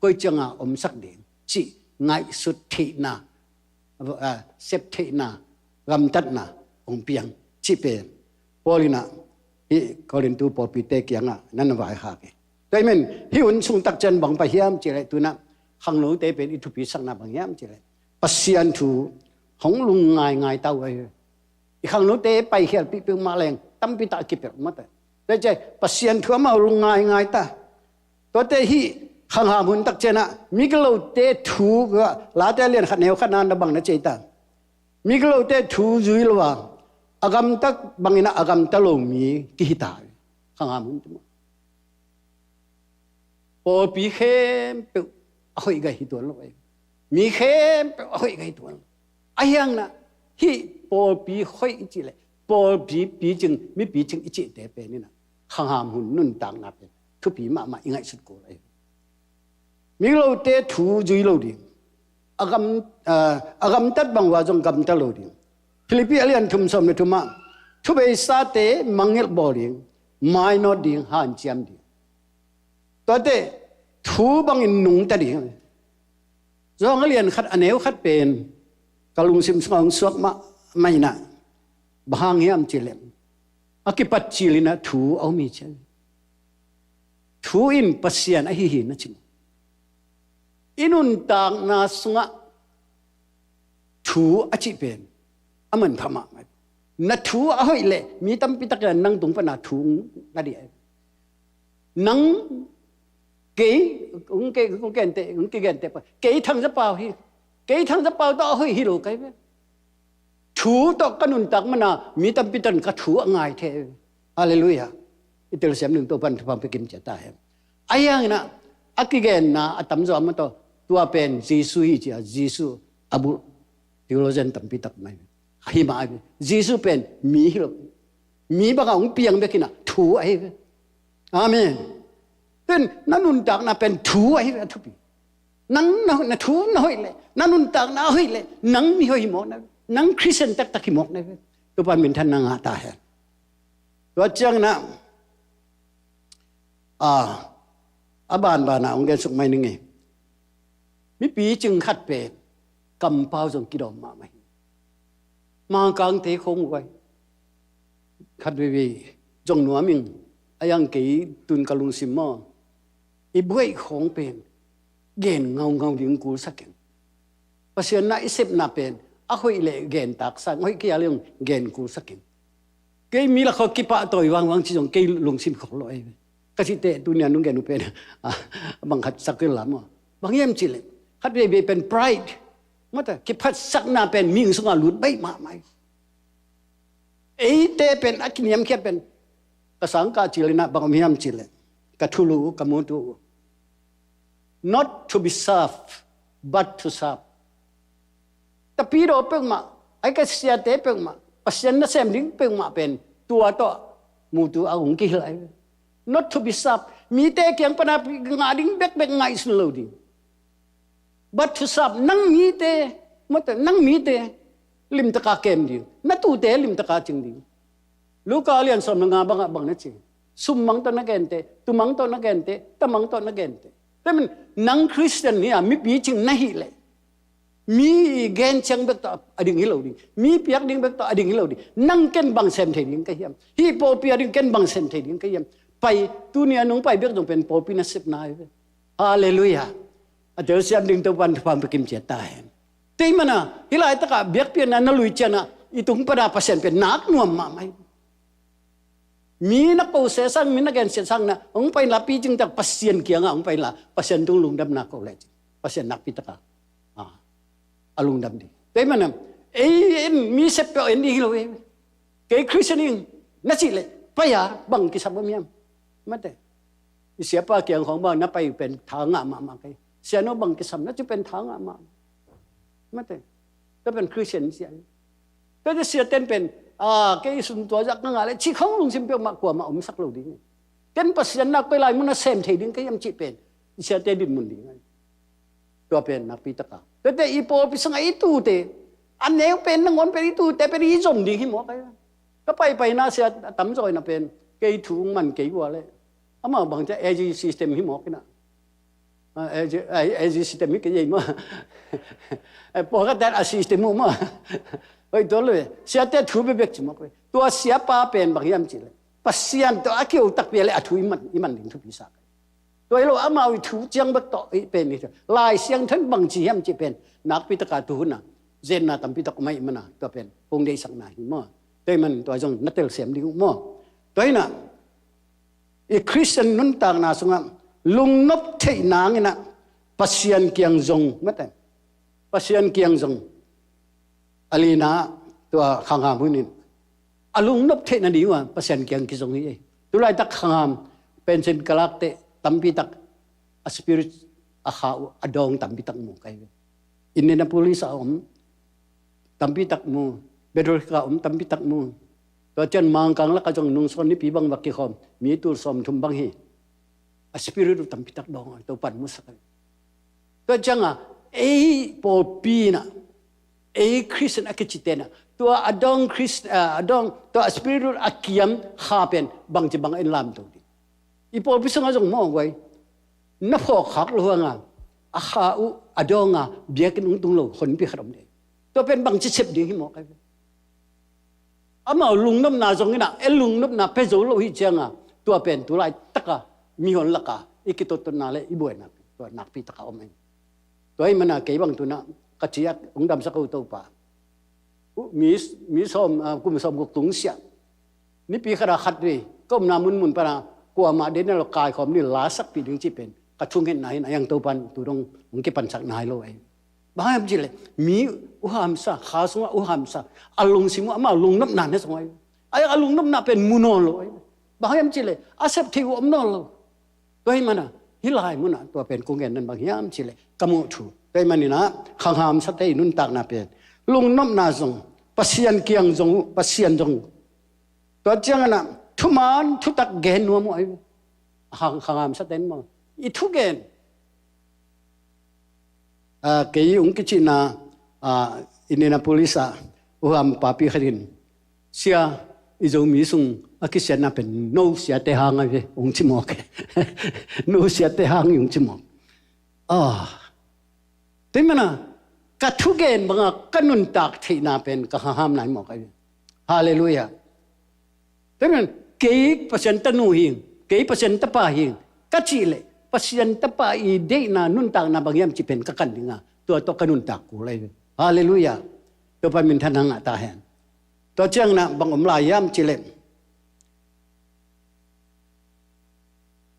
ก็จังอมสักเดียงจิไงสุดทีนาเซปทีนากำตัดนาองเปียงจิเป็นพอลินาฮีก็เรียนตัวพอปีเตกยังนั่นไว้หากแต่เมื่อฮิวันสุงตักจันบังไปเฮียมจิเลตัวนั้นขังหนูเตเป็นอิทุปิสักนาบังเฮียมจิเลปัสเซียนทูของลุงง่ายเต้าไว้อีกขังหนูเตไปเฮียปีมาแรงตั้มปีตากิเปรมาแต่ได้ใจปัสเซียนทัวมาลุงง่ายตาตัวเตฮีขังหามุนตักเจนะมิกโลเตทูก็ลาเตเลียนขัดแนวขัดนานบังนะเจตามิกโลเตทูจุยลวาอากามตักบังอินะอากามตะโลมีกิฮิตาขังหามุนตัวพอปีเข้มเปอ้อยกันฮิตัวลอยมีเข้มเปอ้อยกันฮิตัวไอ้ยังนะฮีพอปีค่อยจิเลยพอปีจึงมีปีจึงอิจิเตเป็นนี่นะขังหามุนนุ่นต่างนับเป็นทุกปีมายังไงสุดกูเลยมิโลเตทูจุยโลดิอากำตัดบางว่าจงกำตัดโลดิฟิลิปปินส์เรียนทุ่มสมในทุ่มมาทุเบสาเตมังเงลบอดิไม่นอดิหันเจียมดิตัวเตทูบางอินนุ่งตัดดิจงเรียนขัดอันเอวขัดเป็นกลุงซิมสงสวกมาไม่นะบางเฮียมจิเลมอากิปัจจิลินะทูเอามีเชทูอินปัสเซียนไอหินนะจิมอินุนต่างนาสงะทูอจิเป็นอมันธรรมะนัททูอ้อยเล่มีตั้มปิตะกันนั่งตรงปนาทูนั่นเดียนั่งเกยอุ้งเกนเตอุ้งเกนเตปเกยทั้งจะเปล่าฮีเกยทั้งจะเปล่าต่ออ้อยฮีโร่ไกไปทูต่อกันนุนต่างมันนะมีตั้มปิตันกับทูง่ายเทฮาเลลูยาอิตาลีเสียมหนึ่งตัวพันธุ์พันธุ์ไปกินจะตายไอ้ยังนะอากิเกนนะอัตมจอมตัวตัวเป็นเยซูฮีจ้ะเยซูอบูทีโลเจนตั้มปิตักไม่ฮิมาเยซูเป็นมีฮิโร่มีบางองเปียงเบกินะทูไอ้อาเมนเป็นนั่นนุนตักนะเป็นทูไอ้ทุบีนั่งนะทูน้อยเลยนั่นนุนตักนะเฮ้ยเลยนั่งมีเฮ้ยหมดนะนั่งคริสเตียนตักหิมกนะตัวพันเป็นท่านนางตาเห็นตัวจังนะอาบานนะองค์เกศสุขไม่นึงไงมีปีจึงขัดเป็นกำเป้าจงกิดอมมาไหมมากลางเตะคงไว้ขัดวีจงหนัวมิงอายังกี่ตุนกลุงซิมมออีบุ้ยของเป็นเกณฑ์เงาดิ่งกูสักเกณฑ์เพราะฉะนั้นอิสิบนับเป็นอาคุยเล่เกณฑ์ตักสักอาคุยเกี่ยวเรื่องเกณฑ์กูสักเกณฑ์เกย์มีละเขากิปะตัววางที่จงเกย์ลุงซิมของลอยก็สิเตะตุนยันนุ่งเกณฑ์นุเป็นบางขัดสักเกล้ามบางเยี่ยมจิเลขัดเบย์เป็นไพรด์มาแต่กิพัดสักนาเป็นมิงสงาลุดใบมาไหมเตะเป็นอักนิยมแค่เป็นกสังกาจิเลนะบางเยี่ยมจิเลกะทุลูกะมุตุ not to be served but to serve แต่ปีโดเปิงมาไอ้ก็เสียเตเปิงมาปัสยันนั่นเสมดิ้งเปิงมาเป็นตัวต่อมูตัวเอาหุ่นกี่ไหล not to be served มีเตเกียงปนางาดิ้งเบกไงสุดเลยดิ but to serve นั่งมีเตมันแต่นั่งมีเตลิมตะกาเกมดินั่นตัวเตลิมตะกาจริงดิลูกอาเลียนสมงาบังนั่นจริงสุมมังตัวนักเกนเตตุมังตัวนักเกนเตตมังตัวนักเกนเตแต่มันนังคริสเตียนเนี่ยมีปีจริงไม่หิเลยมีเกณฑ์เชิงเบกต่ออดิ่งฮิโลดิมีเปียกดิ่งเบกต่ออดิ่งฮิโลดินั่งเกินบางเซมเทดิ่งก็เยี่ยมฮีโปเปียดิ่งเกินบางเซมเทดิ่งก็เยี่ยมไปตัวเนี่ยนุ่งไปเบกต้องเป็นโปปีนัสเซปนายฮาเลลูยาอาจารย์เสียดิ่งตัววันความเป็นกิมเจตายแต่มันนะฮิลายตะกะเบียกเปียนันลุยเจนะอีตุงปนาเปอร์เซ็นต์เป็นนักนวมมาไหมมีนักโปรเซสซังมีนักเกณฑ์เสียซังนะองไปละปีจึงจากเปอร์เซ็นต์เกี่ยงองไปละเปอร์เซ็นต์ตุงลุงดำนักโคเลจเปอร์เซ็นต์นักพิตกาอลุงดำดีแต่มันนะมีเซปเปอร์เอ็นดีฮิโลเอเกย์คริสเตียนนั่นสิเลยไปยาบังกิสับบ่มีมมันแต่เสียป้าเกี่ยงของบ้านนับไปเป็นทางอ่ะมาเกย์เสียโนบังกิสับนั่นจะเป็นทางอ่ะมามันแต่ก็เป็นคริสเตียนเสียก็จะเสียเต้นเป็นเกย์สุนตัวจากนั่งอะไรชี้เขาลงซิมเปียวมากกว่ามาอมสักโลดิ้งกันปัสยันนักไปลายมันน่ะเซมเทดิ้งก็ยังจีเป็นเสียเต้นดินมุนดิ้งตัวเป็นนักพิตกาแต่อีโปพิสังไอตูเตอันเนี้ยเป็นนังวันเป็นอีตูแต่เป็นอีจมดิ้งหิมอกก็ไปน่าเสียตั้มจอยน่ะเป็นเกย์ถุงมันเกย์วัวเลยอามาบางจะเอจีซิสเต็มหิมอกนะเอจีซิสเต็มมิกยังมั้งพอก็แต่อาซิสเต็มมั้งไอ้ตัวเลยเสียแต่ถูกไปเบกจิมอกเลยตัวเสียป้าเป็นบางอย่างจีเลยปัสยันตัวอาเกี่ยวตักเปลี่ยนเลยอาถุยมันดิ้งทุกปีศาจตัวเราอามาวิถูจังเบกต่อเป็นนี่ลายเสียงทั้งบางจีมจีเป็นนักพิตกาตัวน่ะเจนน่ะตั้มพิตกไม่มันน่ะตัวเป็นคงได้สักหน่อยมั้งแต่มันตัวจงนัดเตลเสียมดิ้งมั้งตัวน่ะอีคริสเตียนนุ่นต่างน่ะสงฆ์ลุงนบเทนางน่ะปัสยันเกียงจงไม่แต่ปัสยันเกียงจงอลีนาตัวข้างหามพื้นนี่อลุงนบเทนันดีว่าเปอร์เซ็นต์เกี่ยงกิจงนี้ตัวไรตักข้างหามเป็นเช่นกลักเตตั้มพิตักสปิริตอาขาวอดองตั้มพิตักมูไกอินเดียนาโพลิสอมตั้มพิตักมูเบโดริกาตั้มพิตักมูตัวเจนมังกังละก็จงนุ่งสอนนี่ปีบังวักกิคอมมีตัวสมทุมบังฮีสปิริตตั้มพิตักดองตัวปันมุสกันตัวจังไอ้ปอปีน่ะคริสเตียนอากิจิตนะตัวอดองคริสอดองตัวสปิริตอากิยมข้าเป็นบางจีบางอินลามตัวนี้อีพอพิสังอาจงมองไว้นับพอขักหลวงอาข้าอดองเบียกินตุงโลคนพิขรมเดตัวเป็นบางจีเสพดีที่หมอกไปอามาลุงน้ำนาจงนี่นะลุงน้ำนาเพโซโลหิจังตัวเป็นตัวไรตะกะมีหนละกะอีกิโตตัวนาเลยอีบวยนะตัวนักพิตะกะอมเองตัวไอ้มันเกี่ยบางตัวนะกระเจียกองดำสักตัวป่ามีสมกุมสมกุตุงเสียนี่ปีขราขัดเลยก็นามุนปะนะกลัวมาเดินเรากายของนี่ลาสักปีดึงจีเป็นกระชุ่งเห็นไหนยังตัวปันตัวตรงมึงเก็บปันสักนายเลยบ้าจริงเลยมีอุหามซาขาสงอุหามซาอารมณ์สิมัวมาลุงน้ำหนักเนี่ยสงไอ้อารมณ์น้ำหนักเป็นมุนอเลยบ้าจริงเลยอาเซปที่อมนอเลยตัวให้มันนะฮิลายมันนะตัวเป็นกุ้งเงินนั่นบางอย่างจริงเลยกำมุถูแต่มันนี่นะข้างหามสัตย์นุ่นตากนาเป็นลุงน้ำนาจงปัสยันเกียงจงปัสยันจงตัวเจ้าน่ะทุมันทุตักเกณฑ์นัวมั่วข้างหามสัตย์มั่วอีทุกเกณฑ์เกี่ยงกิจนาอินเดียนาโพลิสอุหามปาปีขดินเสียอีจงมีสุงอากิเสียน่ะเป็นโนเสียเตหางไงองค์ชิมอกโนเสียเตหางองค์ชิมอกแต่มันนะกัทุเกนบางกันุนตักที่น่าเป็นกะห้ามไหนหมอกไอ้ฮาเลลูยาแต่มันเกี่ยเปอร์เซ็นต์ตนูหิงเกี่ยเปอร์เซ็นต์ตป้าหิงกัจจิเลเปอร์เซ็นต์ตป้าอีเดน่านุนตักน่าบางอย่างจีเป็นกะกันดิงตัวกันุนตักกูเลยฮาเลลูยาตัวพันมินทันังตาแหนตัวเจ้าน่ะบางอมลายยามจิเล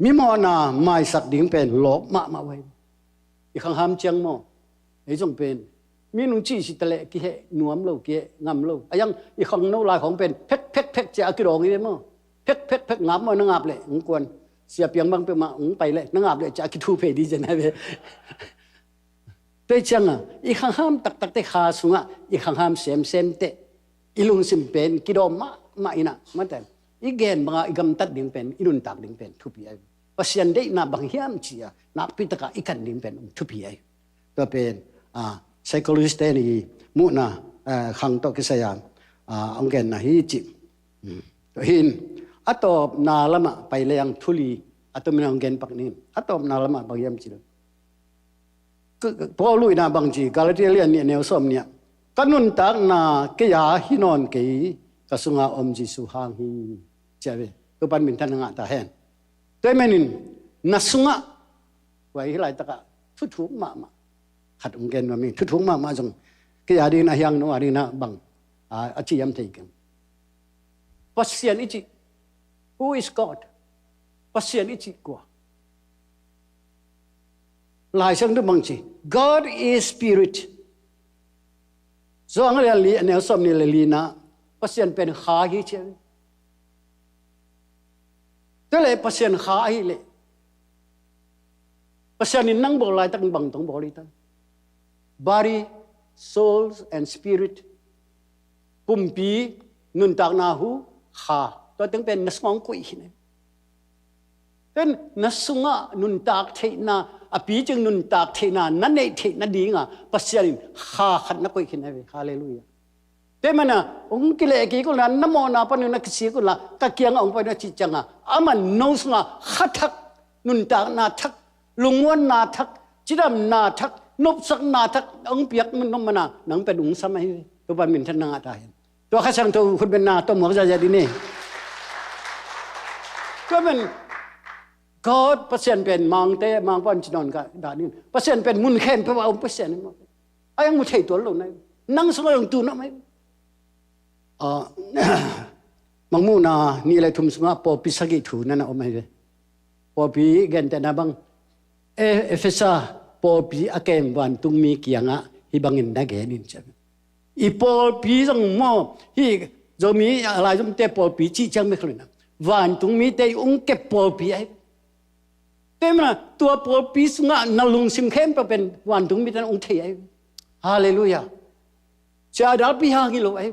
มิมอนาไม่สักดิ่งเป็นหลบมาไว้อีกข้างห้ามเจียงมอไอ้จงเป็นมีนุ่งจี้สิตะเละกี่เหนวมโลกี่งามโลไอ้ยังอีกข้างโนลายของเป็นเพกจะกิโลงี้ได้มั้งเพกงามมันงับเลยงกวน เสียเปียงบางไปมาไปเลยนังอาบเลยจะคิดทูเพดีจะไหนเว้ยด้วยจังอ่ะอีข้างห้ามตักเตะขาสูงอ่ะอีข้างห้ามเซมเตะอีลุงสิมเป็นกิโดมาอินะมาแต่อีเกนบางอีกำตัดดิ่งเป็นอีลุนตักดิ่งเป็นทุบีไอปัสยันได้นาบางเฮียมจีอ่ะนับพิตกะอีกันดิ่งเป็นทุบีไอตัวเป็นpsychologistนี่มุนะขังโตกิสยามองเกนนะฮิจิหินอัตบนาลมะไปเลียงทุลีอัตมินองเกนปักนินอัตบนาลมะบางเฮียมจีพอลุยนาบางจีกาลเทียเลียนเนี่ยแนวส้มเนี่ยกันุนตักนาเกียหินอนกีกสุงาอมจีสุหางฮีเจ้าเวตัวปันมินทันงะตาเห็นตัวแม่นินนัสุงะไว้หลายตะกะทุกมาขัดองเกนว่ามีทุกมาจงเกียดีนะยังโนอาดีนะบังอาชียมเทกันปัสเซียนอิจิ Who is God ปัสเซียนอิจิกัวหลายเรื่องบางที God is spirit ส่วนอะไรลีแนวสมนี่ลีนะปัสเซียนเป็นขาฮิเชแต่เลยปัสเซียนขาฮิเลยปัสเซียนนี่นั่งบอกหลายตั้งบังต้องบอกเลยตั้ง body soul and spirit ปุ่มปีนุนตากนาหูขาตัวตั้งเป็นนัสมองกุยเนี่ยเป็นนัสงะนุนตากเทนาอภิจึงนุนตากเทนานั่นเองเทนั่นดีง่ะปัสยานินข้าขัดนักกุยขึ้นเลยฮาเลลูยาแต่มันนะองค์กิเลสกุลนั้นน้ำมันปนนักสีกุลตะเกียงองค์ปนจิตจังอ่ะอามันโนสงะขัดทักนุนตากนาทักลุงวันนาทักจิดำนาทักนบสักนาทักองค์เปียกมันน้ำมันนังเป็นองค์สมัยตัวบันมินทันนางตายตัวข้าศึกตัวคุณเป็นนาตัวหมอกจะดีนี่ก็เป็นก็เปอร์เซ็นต์เป็นมังเตมังปอนจินอนกันด่านี่เปอร์เซ็นต์เป็นมุนเข็นเพราะว่าเปอร์เซ็นต์นี่ไอ้ยังมุดใช้ตัวเราเนี่ยนั่งสมัยลงตัวนั่นไหมมังมูนานี่เลยทุ่มสมาปอปิสกิถูนั่นนะเอาไหมเลยปอปีเกันแต่นาบังเอฟเอซ่าปอปีอาเกมวันตุงมีเกียงอ่ะฮิบังอินได้แก่นี่ใช่ไหมอีปอปีจังมอฮีจะมีอะไรจำเตปอปีจีจังไม่เคยนะวันตุงมีแต่องค์เก็บปอปีไอ้แต่มันตัวปอปีสุงะนลุงสิมเข้มเป็นวันตุงมีแต่องค์เทียฮาเลลูยาเสียดายปีหากิโลไอ้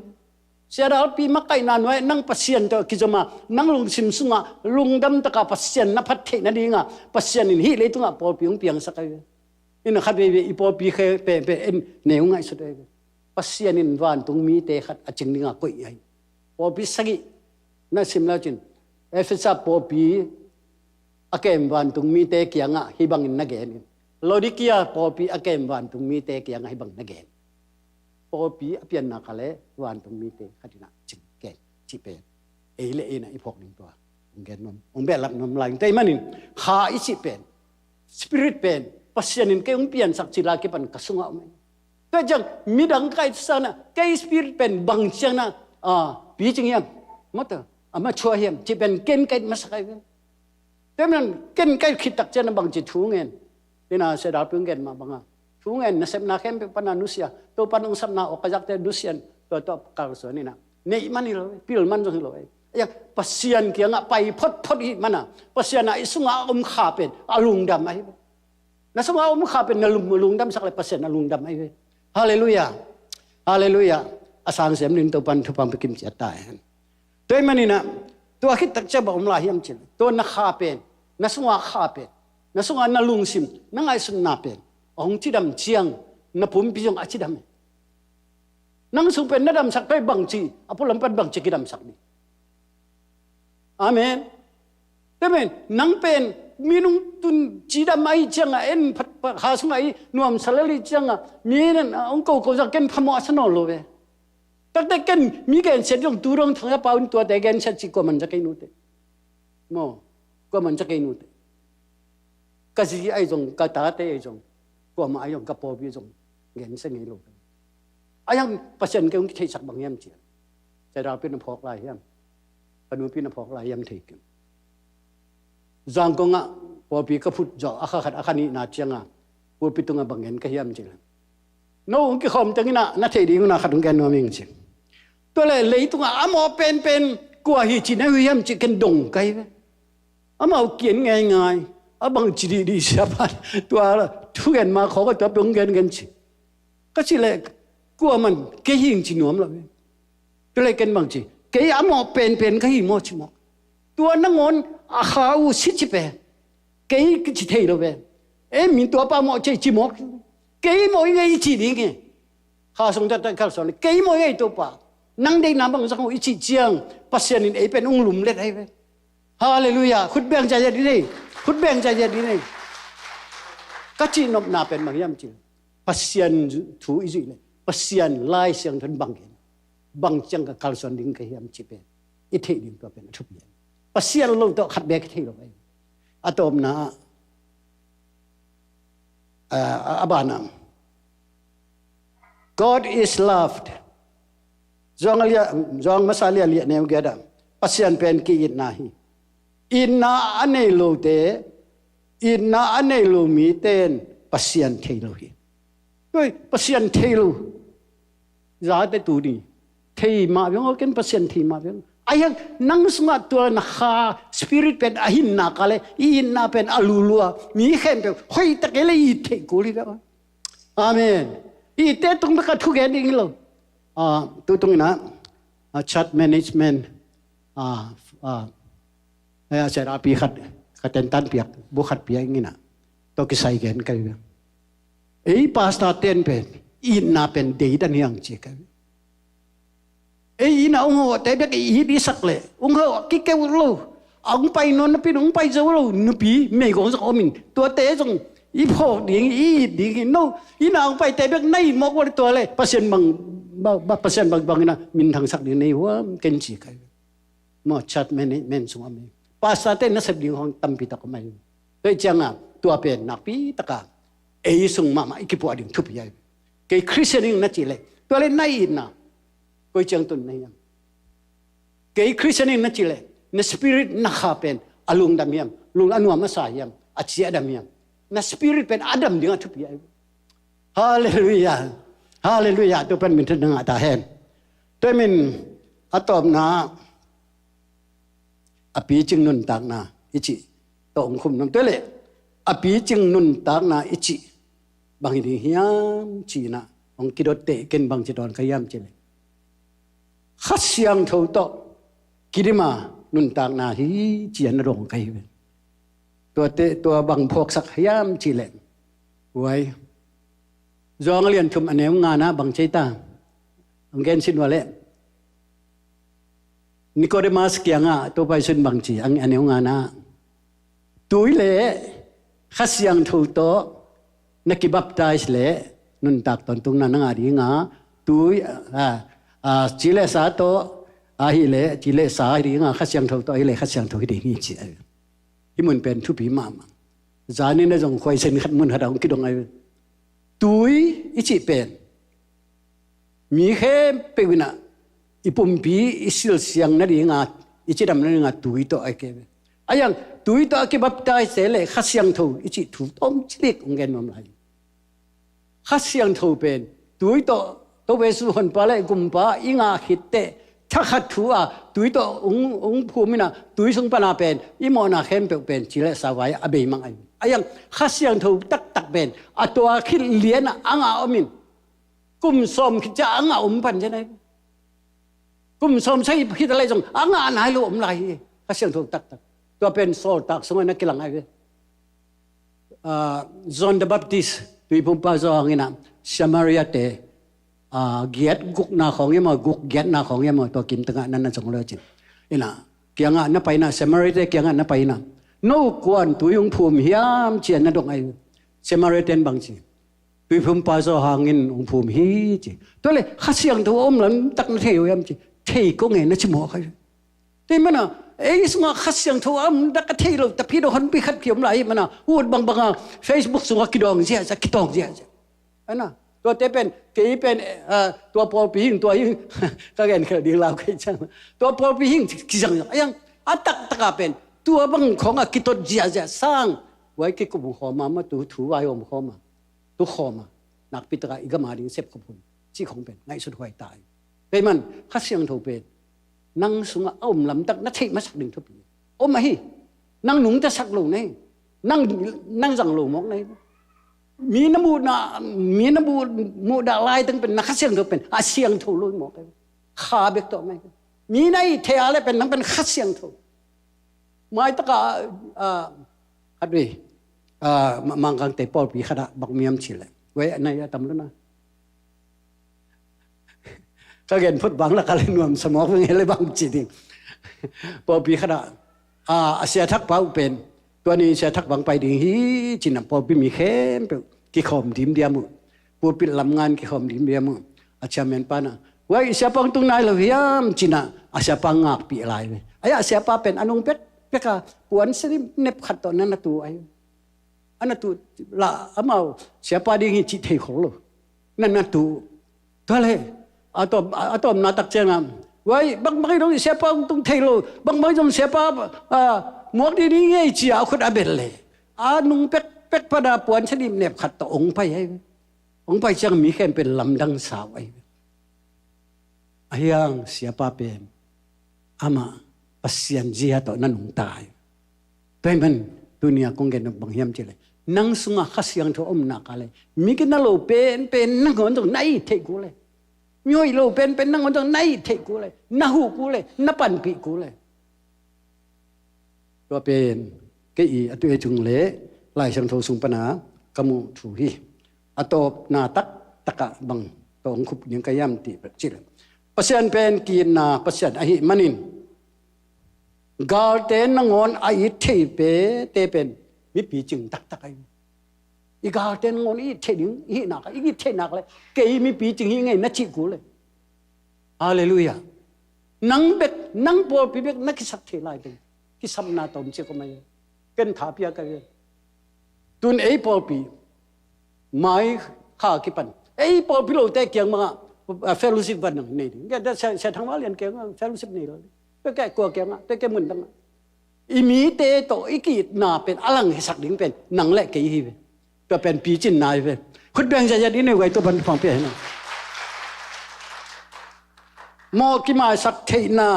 เสียดายปีมักไก่นานไว้นั่งปัสเซียนตัวกิจมานั่งลุงสิมสุงะลุงดำตะกาปัสเซียนนับพัดเทนั่นเองอ่ะปัสเซียนนี่เลยตุงะปอปีองเปียงสักไอ้นี่นะครับเบบีปอปีเคเป็นเนื้อไงสุดเลยปัสเซียนินวันตุงมีเตะขัดอจิงนิงากุยไอ้ปอปีสกินั่นสิมแล้วจินเอฟซ่าปอปีอาเกมวันตุงมีเตะเกียงอ่ะฮิบังอินนักเกนิโลดิกียาปอปีอาเกมวันตุงมีเตะเกียงฮิบังนักเกนปอปีอเปียนนักเลวันตุงมีเตะขัดนะจิงเกนจิเปเอเลเอนะอีพวกนึงตัวองเกนนองเบลักนมลายแต่มันนินขาอิจิเป็นสปิริตเป็นปัสเซียนินเกองเปียนสักจิลากิปันกสุงะมันก็จังมีดังไกsana kay spirit pen bang siya na bi jing yam mata ama chua yam ji pen ken kai masakai temen ken kai khitak chen bang ji thu ngen dina se da pung gen ma banga thu ngen na sem na khem pe pananusia to panung sam na o kajak te dusian to kal so ni na nei mani lo pil man jong lo ya pasian kia nga pai phot hi mana pasian na isunga kha pen alung dam ai na sunga kha pen na lung dam sak le pasian na lung dam ai Haleluya, haleluya. Asal saya menintu pan tu pan bikin cerita. Tuh mana ni nak? Tuh akhir tak coba lahir cil. Tuh nak kapen, nak semua kapen, nak semua nak lungsim, nak ngai sun napen. Orang cidam ciang, nak pun pisang acidam. Nang supen nadam sak kai bangci, apa lampat bangci kidam sak ni. Amen. Temen, nang pen minung tun cidam ai ciang en khasung ai nuam salali ciang minen ong ko jak ken phamo asano lowe. Tak ken mi ken set yong turong thanga paun tua te ken set chi ko man jakai nute. Mo, ko man jakai nute. Ka si ai jong ka ta te ai jong. Ko ma ai jong ka po bi jong ngen se ngi lo. Ayang pasien ke ong thei sak bang yam chi. Sa da pin phok lai yam. Panu pin phok lai yam thei ken. Zang ko nga po pi ka phut jo akha akhani na chianga po pi tunga bangen ka hiam chila no ki khom tangina na thei ding na khatung gen no ming chi to le tunga amo pen kwa hi chi na hiam chi ken dong kai ama kian ngai ngai abang chiri di siapa tua tu gen ma kho ka tua pung gen gen chi ka chi le kwa man ke hing chi nuam la tu le ken bang chi ke amo pen ka hi mo chi mo tua na ngon a kha u si chi pe ke chi thei lo ve e min tua pa mo chi mo ke mo ngai chi ding ke kha song ta ka son ke mo ngai to pa nang dei na bang sang u chi chiang pasien in e pen ung lum le ai ve hallelujah khut beng ja di nei khut beng ja di nei ka chi nop na pen mang yam chi pasien thu i ji le pasien lai siang than bang gen bang chang ka kal son ding ka yam chi pe i thei ding to pen thup yen pasien lo to khat be ka thei lo ai atom na abana God is loved zong masalia li ne gada pasien pen ki it na hi inna anei lo te inna anei lo mi ten pasien thei lo hi toi pasien thei lo za te tu ni thei ma yong ken pasien thei ma yong ayang nang sunga tu na kha spirit pen ahin na kale in na pen alulua mi khem pe hoi ta ke le i thei ko li ga amen i te tung ka thu gen ding lo tu tung na chat management saya rapi khaten tan piak bu khat pia ngina to ki sai gen kai ei pasta ten pen in na pen dei dan yang chi kai ei na ong ho te be i bi sak le ong ho ki ke lo ong pai non na pi ong pai zo lo nu pi me gong sa omin to te jong i pho ding i ding no i na ong pai te be nai mo ko to le pasien ba pasien bang na min thang sak ni nei wa ken chi kai mo chat management sung ame pasta te na sab ding hong tampi ta ko mai toi changa tua pen na pi ta ka ei sung mama ikipu ading thup yai ke christianing na chile to le nai na koi chang tun nei yam ke christianing na chile na spirit na kha pen alung dam yam lung anu ma sa yam achia dam yam na spirit pen adam ding thup yai hallelujah hallelujah to pen min thang ata hen toi min atom na api ching nun tak na ichi to ong khum nam tele api ching nun tak na ichi bang hi hiam chi na ong kidot te ken bang chi don kayam chile khat siang tho to kidima nun tak na hi chian rong kai ve to bang phok sak hiam chi le wai zong lian thum anem nga na bang chei ta ong gen sin wale Nicodemus kianga to pai sun bang chi ang aneu nga na tui le khasyang thu to naki baptize le nun tak ton tung na nga ri nga tui chile sa to hi le chile sa ri nga khasyang thu to hi le khasyang thu hi chi hi mun pen thu pi ma ma zani na jong khoi sen khat mun hadang ki dong ai tui ichi pen mi khe pe wina ipumpi isil siang na ri nga ichidam na nga tui to ake ayang tui to ake baptize sele khasyang tho ichi thu tom chilik ungen nom lai khasyang tho pen tui to we su hon pa le gum pa inga hitte thakhat thu a tui to ung phumina tui sung pa na pen imo na khem pe pen chile sawai abe mang ai ayang khasyang tho tak pen atwa khil lian anga omin kum som khja anga pan je nai kum som sai hit lai jong anga nai lo lai ka siang thok tak to pen sol tak song na kilang ai John the Baptist tui pum pa zo ngina Samaria te giat guk na khong yema guk giat na khong yema to kim tanga nan na jong lo chin ina kyanga na paina Samaria te kyanga na paina no kwan tuyung phum hiam chian na dong ai Samaria ten bang chi tui pum pa zo hangin ung phum hi chi to le khasiang tho om lan tak na theu yam chi thei ko nge na chi mo khai te mana ei sunga khasyang tho am da ka thei lo ta phi do hon pi khat khiom lai mana ud bang bang Facebook sunga kidong sia sa kitong sia ana to te pen ke pen to pol pi hing to hing ka gen kha ding lao kai chang to pol pi hing ki jang ayang atak taka pen tu bang khong a kitot sia sang wai ke ku ho ma tu thu wai om ho ma tu ho ma nak pi taka igama ding sep ko pun chi khong pen ngai sut hoi tai pe man khasyang tho pen nang sunga om lam tak na thei ma sak ding thup om hi năng núng ta sắc lù này năng rằng lù mốc này mi nó mu đã lai từngเป็นนักเสียงตัวเป็นอาเสียงถูลุยหมกขาเบกตัวไม่มีในเทอะไรเป็นนังเป็นขัดเสียงถูไม่ตะกะฮัดวีมังกังเตปอลปีขดาบักเมียมชิเลยไว้ในตำแล้วนะก็เห็นพุทธบังละกันเลยนวมสมองเป็นอะไรบางจีดิปอปีขดาเสียทักเป้าเป็นตัวนี้เสียทักบังไปดีฮีจินปอปีมีเข้มเปกี่ขมดิมเดียมุปูปิดลำงานกี่ขมดิมเดียมุอาจารย์เมนปานะไว้เสียปังตรงไหนเราพยายามจินะอาเสียปังงักปีอะไรเลยไอ้เสียปาเป็นอนงเป็ดเป็ดกะปวนสนิมเน็บขัดตอนนั้นนะตัวไอ้อันนั้นตัวละอามาเสียปาดีงี้จิตเทของเรานั่นนะตัวเลยatau natak jangan wai bang bang dong siapa untung thelo bang bang dong siapa muak di ni ngai chi aku dah belle nung pet pada puan sedim nep khat to ong pai chang mi khem pen lam dang saw ai ayang siapa pen ama pasian jia to nanung tai pemen dunia kong gen bang hiam chile nang sunga khasyang tho na kale mi ke na lo pen nang gon tong nai the ku le nhoi lo pen nang on tong nai the ku le na hu ku le na pan pi ku le to pen ke i atu e chung le lai sang tho sung pana kamu thu hi atop na taka bang tong khup yang kayam ti chil pasian pen kin na pasian a hi manin gal ten nangon ai the pe te pen mi pi chung tak ai i gal ten ngon i the ding hi na ka i the na le ke mi pi chung hi ngai na chi ku le hallelujah nang pol pi bek na ki sak the lai ding ki sam na tom che ko mai ken tha pia ka tun ei pol pi mai kha ki pan ei pol pi lo te kyang ma fellowship ban nang nei ding ga sa thang ma lian kyang fellowship nei lo pe ka ko kyang te ke mun dang i mi te to i ki na pen alang he sak ding pen nang le ke hi to pen pi chin nai ve khut bang ja di nei wai to ban phang pe na mo ki ma sak thei na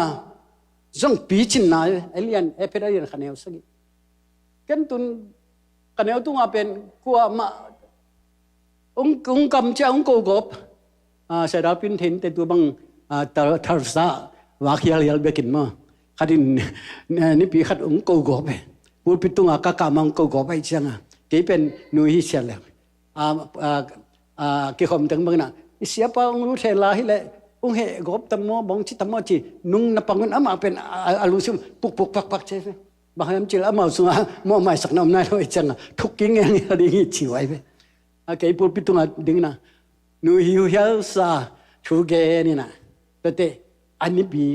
zong pi chin nai alien e pe alien khaneu sagi ken tun kaneu tu nga pen kwa ma ung kam cha ung ko gop sa da pin thin te tu bang thar sa wa khial yal bekin ma khadin ni pi khat ung ko gop e pu pi tu nga ka mang ko gop ai changa ke pen nu hi sia le ke khom tang bang na sia pa ung lu the la hi le ung he gop tam mo bong chi tam mo chi nung na pangun ama pen alu sum puk pak che baham chil ama sunga mo mai sak nam nai loi changa thuk king nge ri hi chi wai be ke pul pitunga ding na nu hiu hiao sa thu ge ni na te ani bi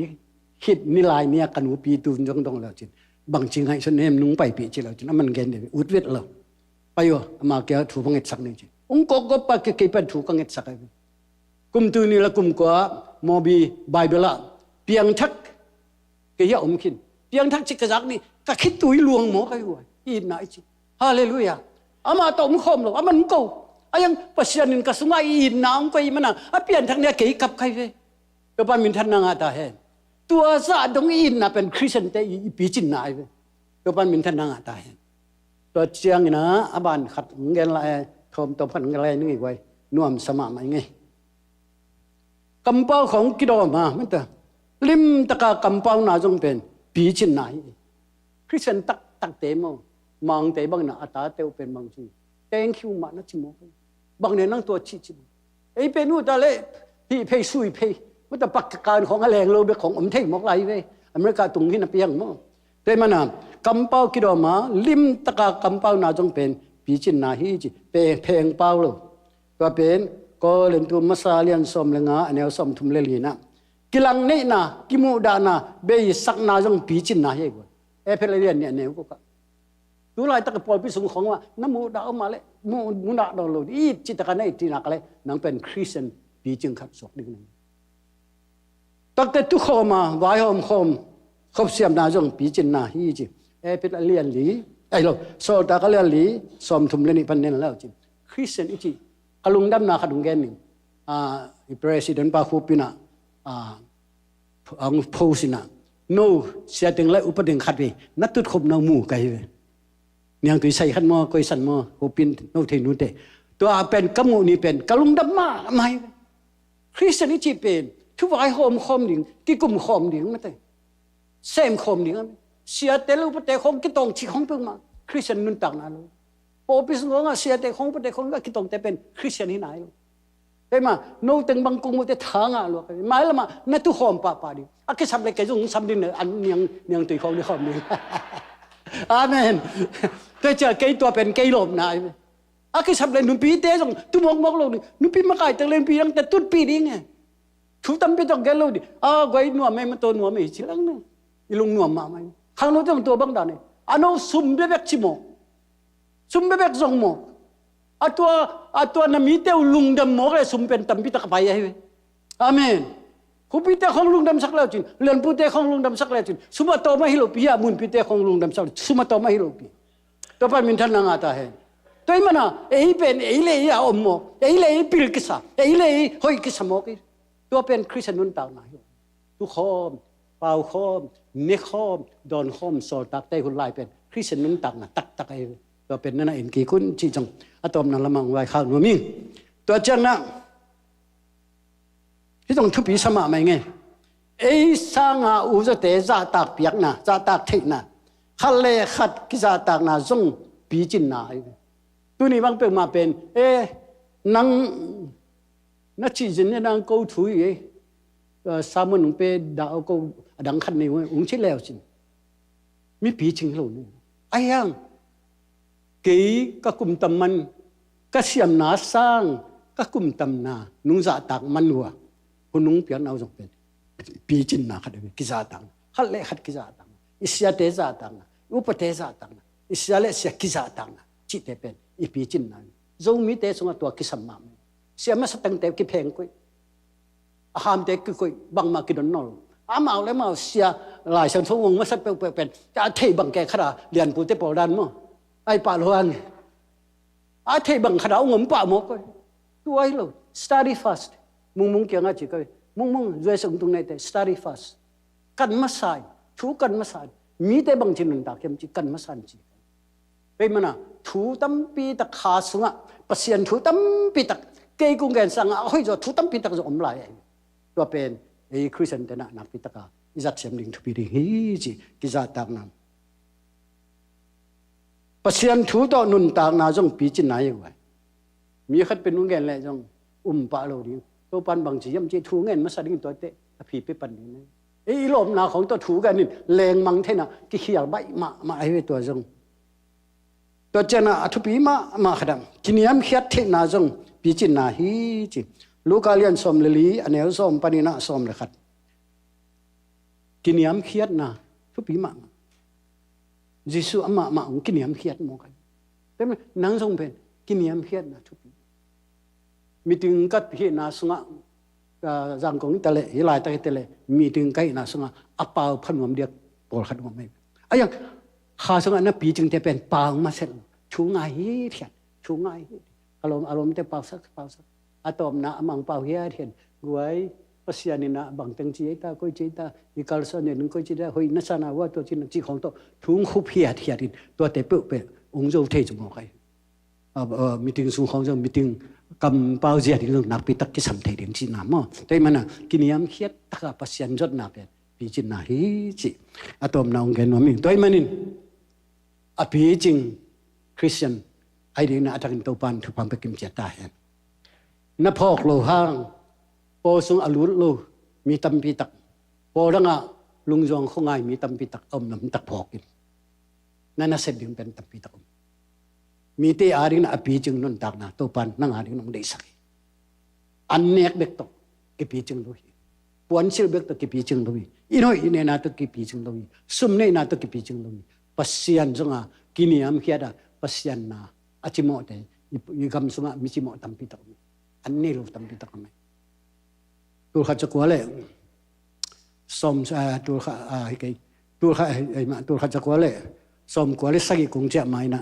hit ni lai nia kanu pi tu jong dong la chin bang ching hai son em nung pai pi chi la chin man gen de ut vet lo pai yo ama ke thu bang sak ni chi ung ko pa ke pa thu kang et sak ai kum tu ni la kum ko mo bi bible la piang thak ke ya kin piang thak chi ka jak ni ka khit tui luang mo kai huai in nai chi hallelujah ama tom khom lo aman ko ayang pasianin ka sunga in naung ko imana apian thak ne ke kap kai ve to pa min than na nga ta he tua sa dong in na pen christian te i pi chin nai ve to pa min than na nga ta he to chiang na aban khat ngel la khom to phan ngai ni wai nuam sama mai ngai kampau khong kido ma mata lim taka kampau na jong pen pi chin nai Christian tak te mo mang te bang na ata te pen mang chi thank you ma na chi mo bang ne nang to chi ei pen u ta le hi pei sui pei ma ta pak kan khong a leng lo be khong om thei mok lai ve America tung hi na piang mo te mana kampau ki do ma lim taka kampau na jong pen pi chin na hi chi pe pheng pau lo to pen ko len tu masalian som lenga anel som thum le li na kilang nei na kimu da na be sak na jong pi chin na he e phelian ne ne ko ka tu lai tak pol pi sung khong wa na mu da ma le mu da do lo i chi ta ka nei ti na ka le nang pen christian pi jing khat sok ding nei tak te tu khoma vai hom khom khop siam na jong pi chin na hi chi e phelian li ai lo so ta ka le li som thum le ni pan nen la chi christian i chi kalung dam na khadung gen ni president pa khu pina ang posina โน่เสียถึงและอุปเดงขัดไปนัดตุดขบน้องหมู่ไกลไปยังตุยใส่ขันมอก้อยสันมอโหปินโน่เทนุเตตัวเป็นกำงูนี่เป็นกะลุงดำมาไม่คริสเตียนิจีเป็นทุกฝ่ายโฮมคอมดิ่งกี่กลุ่มคอมดิ่งไม่ได้เซมคอมดิ่งเสียแต่ลูกแต่ของกี่ตองชีของเพิ่งมาคริสเตียนนุ่นต่างนั้นลูกพอพิสงงเสียแต่ของแต่ของก็กี่ตองแต่เป็นคริสเตียนที่ไหนลูกแต่มาโน่ตึงบางกงมุแต่ทางอ่ะลูกไม่ละมานั่นทุกคอมป่าป่าดิอากิสับเลยแกจงสับดินอันยังตุยของนี่คอมนี่อาเมนแต่เจอแกตัวเป็นแกหลบนายอากิสับเลยนุ่นปีเตะจงตุ้มมองลูกนุ่นปีมาไก่แต่เล่นปียังแต่ตุ้นปีดิ้งไงทุกตั้มไปต้องแกลูกดิไว้หนัวไม่มาตัวหนัวไม่ชิลังเนี่ยอีลุงหนัวมาไหมข้างโน้นจะมันตัวบังดาเนี่ยอันนู้นซุ่มเบบกชิโมซุ่มเบบกจงโมตัวน้ำมีเตวลุงดำโมเลยซุ่มเป็นตั้มพิตากไปยังไงอาเมนผู้พิเตของลุงดำสักแล้วจินเรียนผู้เตของลุงดำสักแล้วจินสุมาโตมาฮิโลปีอามุนพิเตของลุงดำสักสุมาโตมาฮิโลปีตัวไปมินทันนังอาตาเฮตัวมันอ่ะเป็นเลยอาอมโมเลยปิลกิสาเลยหอยกิสโมกิตัวเป็นคริสเตียนนุ่นต่างนะทุกคอมเป่าคอมเนคอมดอนคอมโซตักได้คนไล่เป็นคริสเตียนนุ่นต่างนะตักไอ้ตัวเป็นนั่นเองกี่คนจีจังอะตอมนั่นละมังไว้ข้าวหนูมิ่งตัวจังนะที่ต้องทุบปีสมาไม่ไงสร้างอุจเตจ่าตากเปียกนะจ่าตากเทนะขัดเล่ขัดกิจาตากนะจงปีจินนะตัวนี้บางเป็นมาเป็นนังนักจีนเนี่ยนางกูถุยสามัญเป็นดาวกูดังขันนี่ว่าอุ้งชิแล้วสิมีปีจริงหรือเนี่ยไอ้ยังกี่ก็กุมตำมันก็เสียมนาสร้างก็กุมตำนานุ่งจ่าตากมันหัวคนนุ่งเปียกเอาจงเป็นปีจินนะขัดกิจาตังขัดเล่ขัดกิจาตังอิสยาเตจ่าตังอุปเตจ่าตังอิสยาเล่เสียกิจาตังจิตเป็นอีปีจินนะจงมีเตสงตัวกิสมามเสียมาสตังเตกิเพงกุยอาหารเตกิกุยบังมากิดนนอลอามาแล้วมาเสียหลายสังทงมาสักเป็นจะเทบังแกขนาดเรียนปูเตปอดันมั้งไอป่าลวนเทบังขนาดองค์ป่าหมกกุยตัวไอ้ลู study fast มุงเกี่ยงอาจิกุยมุงด้วยสังตุงในเต study fast กันมาใส่ชูกันมาใส่มีเตบังจินนตาเข้มจิกันมาใส่จิเป็นมันอะถูตั้มปีตะขาสุงะปัสยันถูตั้มปีตะเกยกุงเกนสังะเฮ้ยจะถูตั้มปีตะจะอมไหลตัวเป็นคริสเตียนเตนะนักปีตะกาอิจัดเสียมดิ่งทุบีดิ่งฮีจีกิจาตากนำปัสยันถูต่อนุนตากนาจงปีจินไหนอยู่ไว้มีขัดเป็นนุงเกนเลยจงปะเราดิ่งตัวปันบางจียมจีถูเงินมาสดิ่งตัวเตะผีไปปันนี่ลมนาของตัวถูกันนี่แรงมังเทนะกิเขียใบมาไอ้ตัวจงตัวเจนะทุบีมาขดมกินยามเขียดเทนาจงปีจินนาฮีจิลูกาเลียนสมเลลีอันเอลสมปานินาสมเลยขัดกินยามเขียดนะทุบีมาจิสุอามากินยามเขียดมองกันแต่มันนังจงเป็นกินยามเขียดนะทุบีมีถึงกัดเห็นนาสุงะจังกงนี่แต่ละหลายแต่ละมีถึงไก่นาสุงะอัปเปาพันวมเดียกปอลขัดวมไม่ไอ้ยังข้าสุงะนั่นปีจึงจะเป็นปางมาเสร็จชูง่ายเถียนชูง่ายอารมณ์แต่เปล่าสักอะตอมนะมังเปล่าเฮียเถียนกวยปัสยานินะบางตังจีตาก้อยจีตาอีกาลสันเนี่ยนึงก้อยจีตาหอยนัสนาว่าตัวจีนจีของตัวถุงคุบเฮียเถียนตัวเตะเปื้อเป็นองค์เจ้าเทจมองใครมีถึงสูงของเจ้ามีถึงกำเปล่าเจียที่เรื่องนักปีตักกิสัมเทเดียงจีนามแต่มันน่ะกินยามเขียดตะปัสยันจดนาเป็นปีจินนาฮีจีอะตอมนาองเกนวมิงตัวมันนี่อภิจิงคริสเตียนไอเดียน่าจะกินตัวปันทุกความเป็นกิมเจตาเห็นนับพอกโลห้างโปสุงอลุโลมีตัมปีตักโปดังอ่ะลุงจงคงไงมีตัมปีตักอมน้ำตักพอกินนั่นน่ะเสด็จเป็นตัมปีตักมีเตอารินอภิจิงนนตักนะตัวปันนั่งอารินน้องได้สักอันเนกเด็กตกกิปีจิงลุยปวนเชื่อเบกตกกิปีจิงลุยอินโฮอินเนนาตกกิปีจิงลุยซุมเนนาตกกิปีจิงลุยปัสยันจงอ่ะกินยามเขียดปัสยันนาอาจิโมเตยกำสงะมิจิโมตัมปีตักอันนี้รู้ตัมปีตักไหมตัวข้าจะกลัวเลยสมตัวข้าตัวข้าจะกลัวเลยสมกลัวเลยสักกี่คงจะไม่นะ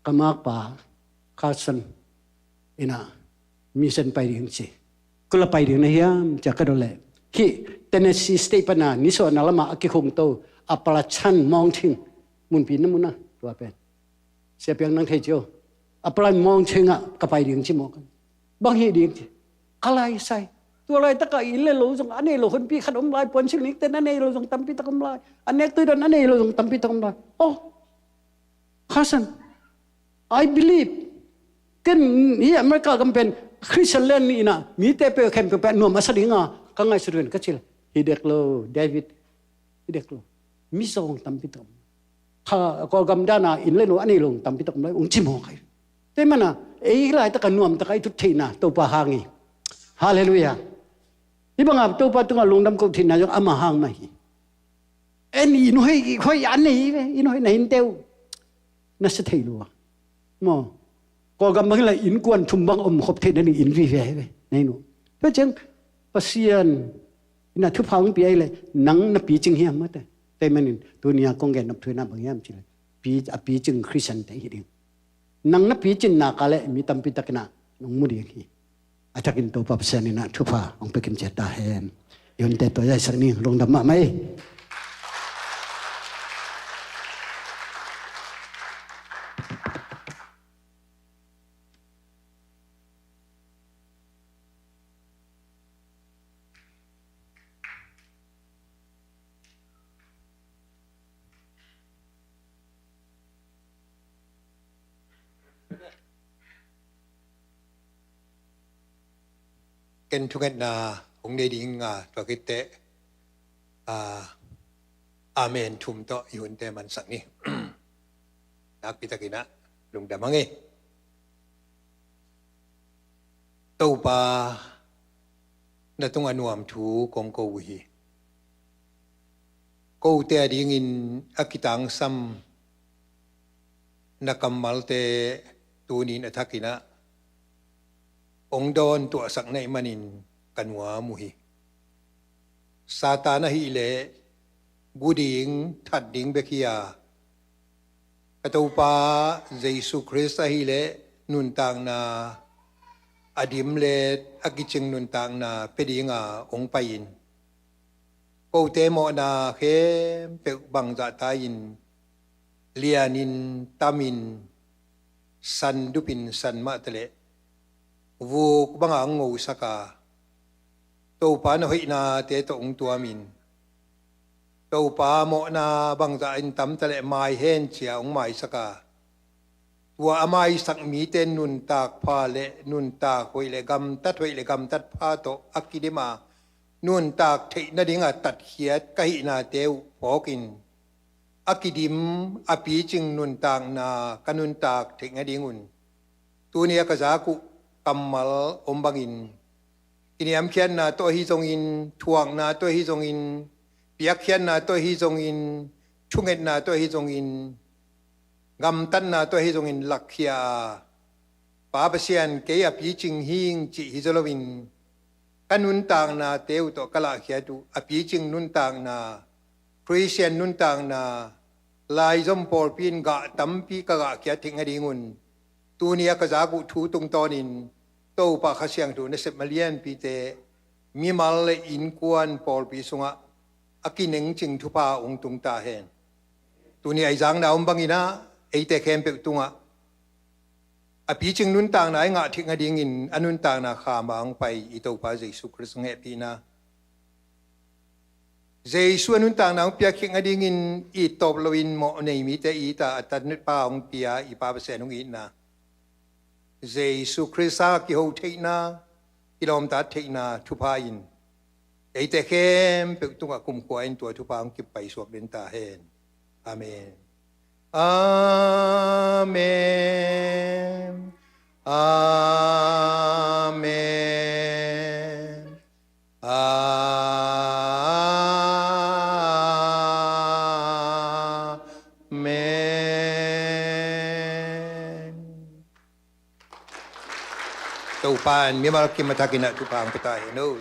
กำมากป่าข้าสันอินะมีเส้นไปถึงสิก็ละไปถึงนะเฮียจะกระโดดเลย ki Tennessee State pana ni so na lama ki khong to Appalachian Mountain mun pi na mun na tua pen sia piang nang thei chiu Appalachian Mountain a ka pai ding chi mo kan bang hi ding kalai saiตัวอะไรตะกะอินเลยรู้จังอันนี้เราคนพี่ขนมลายปนชิลิกแต่นั่นเองเราจังตั้มพี่ตะกำลายอันนี้ตัวนั้นเองเราจังตั้มพี่ตะกำลายโอ้ข้าสัน I believe กันนี่อเมริกากำเป็นคริสเตียนเล่นนี่นะมีแต่เปลวเข้มเป็นหนุ่มมาสดิงอ่ะก็ไงสุดเรื่องก็ชิลฮิเด็กโลเดวิดฮิเด็กโลมิส่งตั้มพี่ตะกำข้าก็กำด้านะอินเลยหนูอันนี้ลงตั้มพี่ตะกำลายองค์จิมองใครแต่มันนะไอ้หลายตะกันหนุ่มตะไคร้ทุกทีนะตัวปะหางีฮาเลลูยาibang abto pa tunga lungdam ko thin na yung amahang na hi en inuhay khoy an nei inuhay na hinteu na sa thailu mo ko gam bang la in kwan thumbang khop the ni in vi ve nei no pe chang pasian ina thu phang pi ai le nang na pi ching hiam ma te manin dunia kong gen nap thuina bang yam chi pi a pi ching christian te hi ding nang na pi chin na ka le mi tam pi takna nong mu ding hi atakin to papsen ina thupa ong pekim cheta hen yon te to yai sakni long dam ma mai ken thunget na ong nei ding nga to kite amen thum to yun te man sak ni nak pitakina lung damangi to pa na tung anuam thu kong ko wi ko te ding in akitang sam na kamal te tunin athakina ong don tu asak na imanin kanwa muhi satana hi le buding that ding bekia katopa jesu christ hi le nun tang na adim le akiching nun tang na pedinga ong pain ko te mo na khe pe bang za tayin lianin tamin san dupin san ma tele vuk banga ngô saka to pa na hoi na te to ong tua min to pa mo na bang za in tam tale mai hen chia ong mai saka tua amai sak mi ten nun tak pha le nun tak hoi le gam tat hoi le gam tat pha to akidema nun tak thei na dinga tat khiat ka hi na teu pokin akidim api ching nun tang na kanun tak thei nga dingun tu nia ka za ku kamal ombangin ini am khian na to hi zong in thuang na to hi zong in piak khian na to hi zong in chunget na to hi zong in gam tan na to hi zong in lakhia pa pasian ke ya pi ching hing chi hi zolowin kanun tang na teu to kala khia tu api ching nun tang na christian nun tang na lai zom por pin ga tampi ka ga khia thing adingun tu nia ka za ku thu tung tonin to pa khasyang tu na sep malian pi te mi mal le in kwan por pi sunga akineng ching thu pa ong tung ta hen tu ni ai jang na om bangina ei te khem pe tunga api ching nun tang na nga thing ading in anun tang na kha mang pai i to pa jesu christ nge pi na jesu anun tang na pia khing ading in i top loin mo nei mi te i ta atat nut pa ong pia i pa pa se nong i na jesu christ ki ho theina kilom ta theina thupain ei te khem pe tunga kum ko in to thupa ang ki pai suak den ta hen amen amen amen Tupan, mi malaki matakina tupang pitay. No.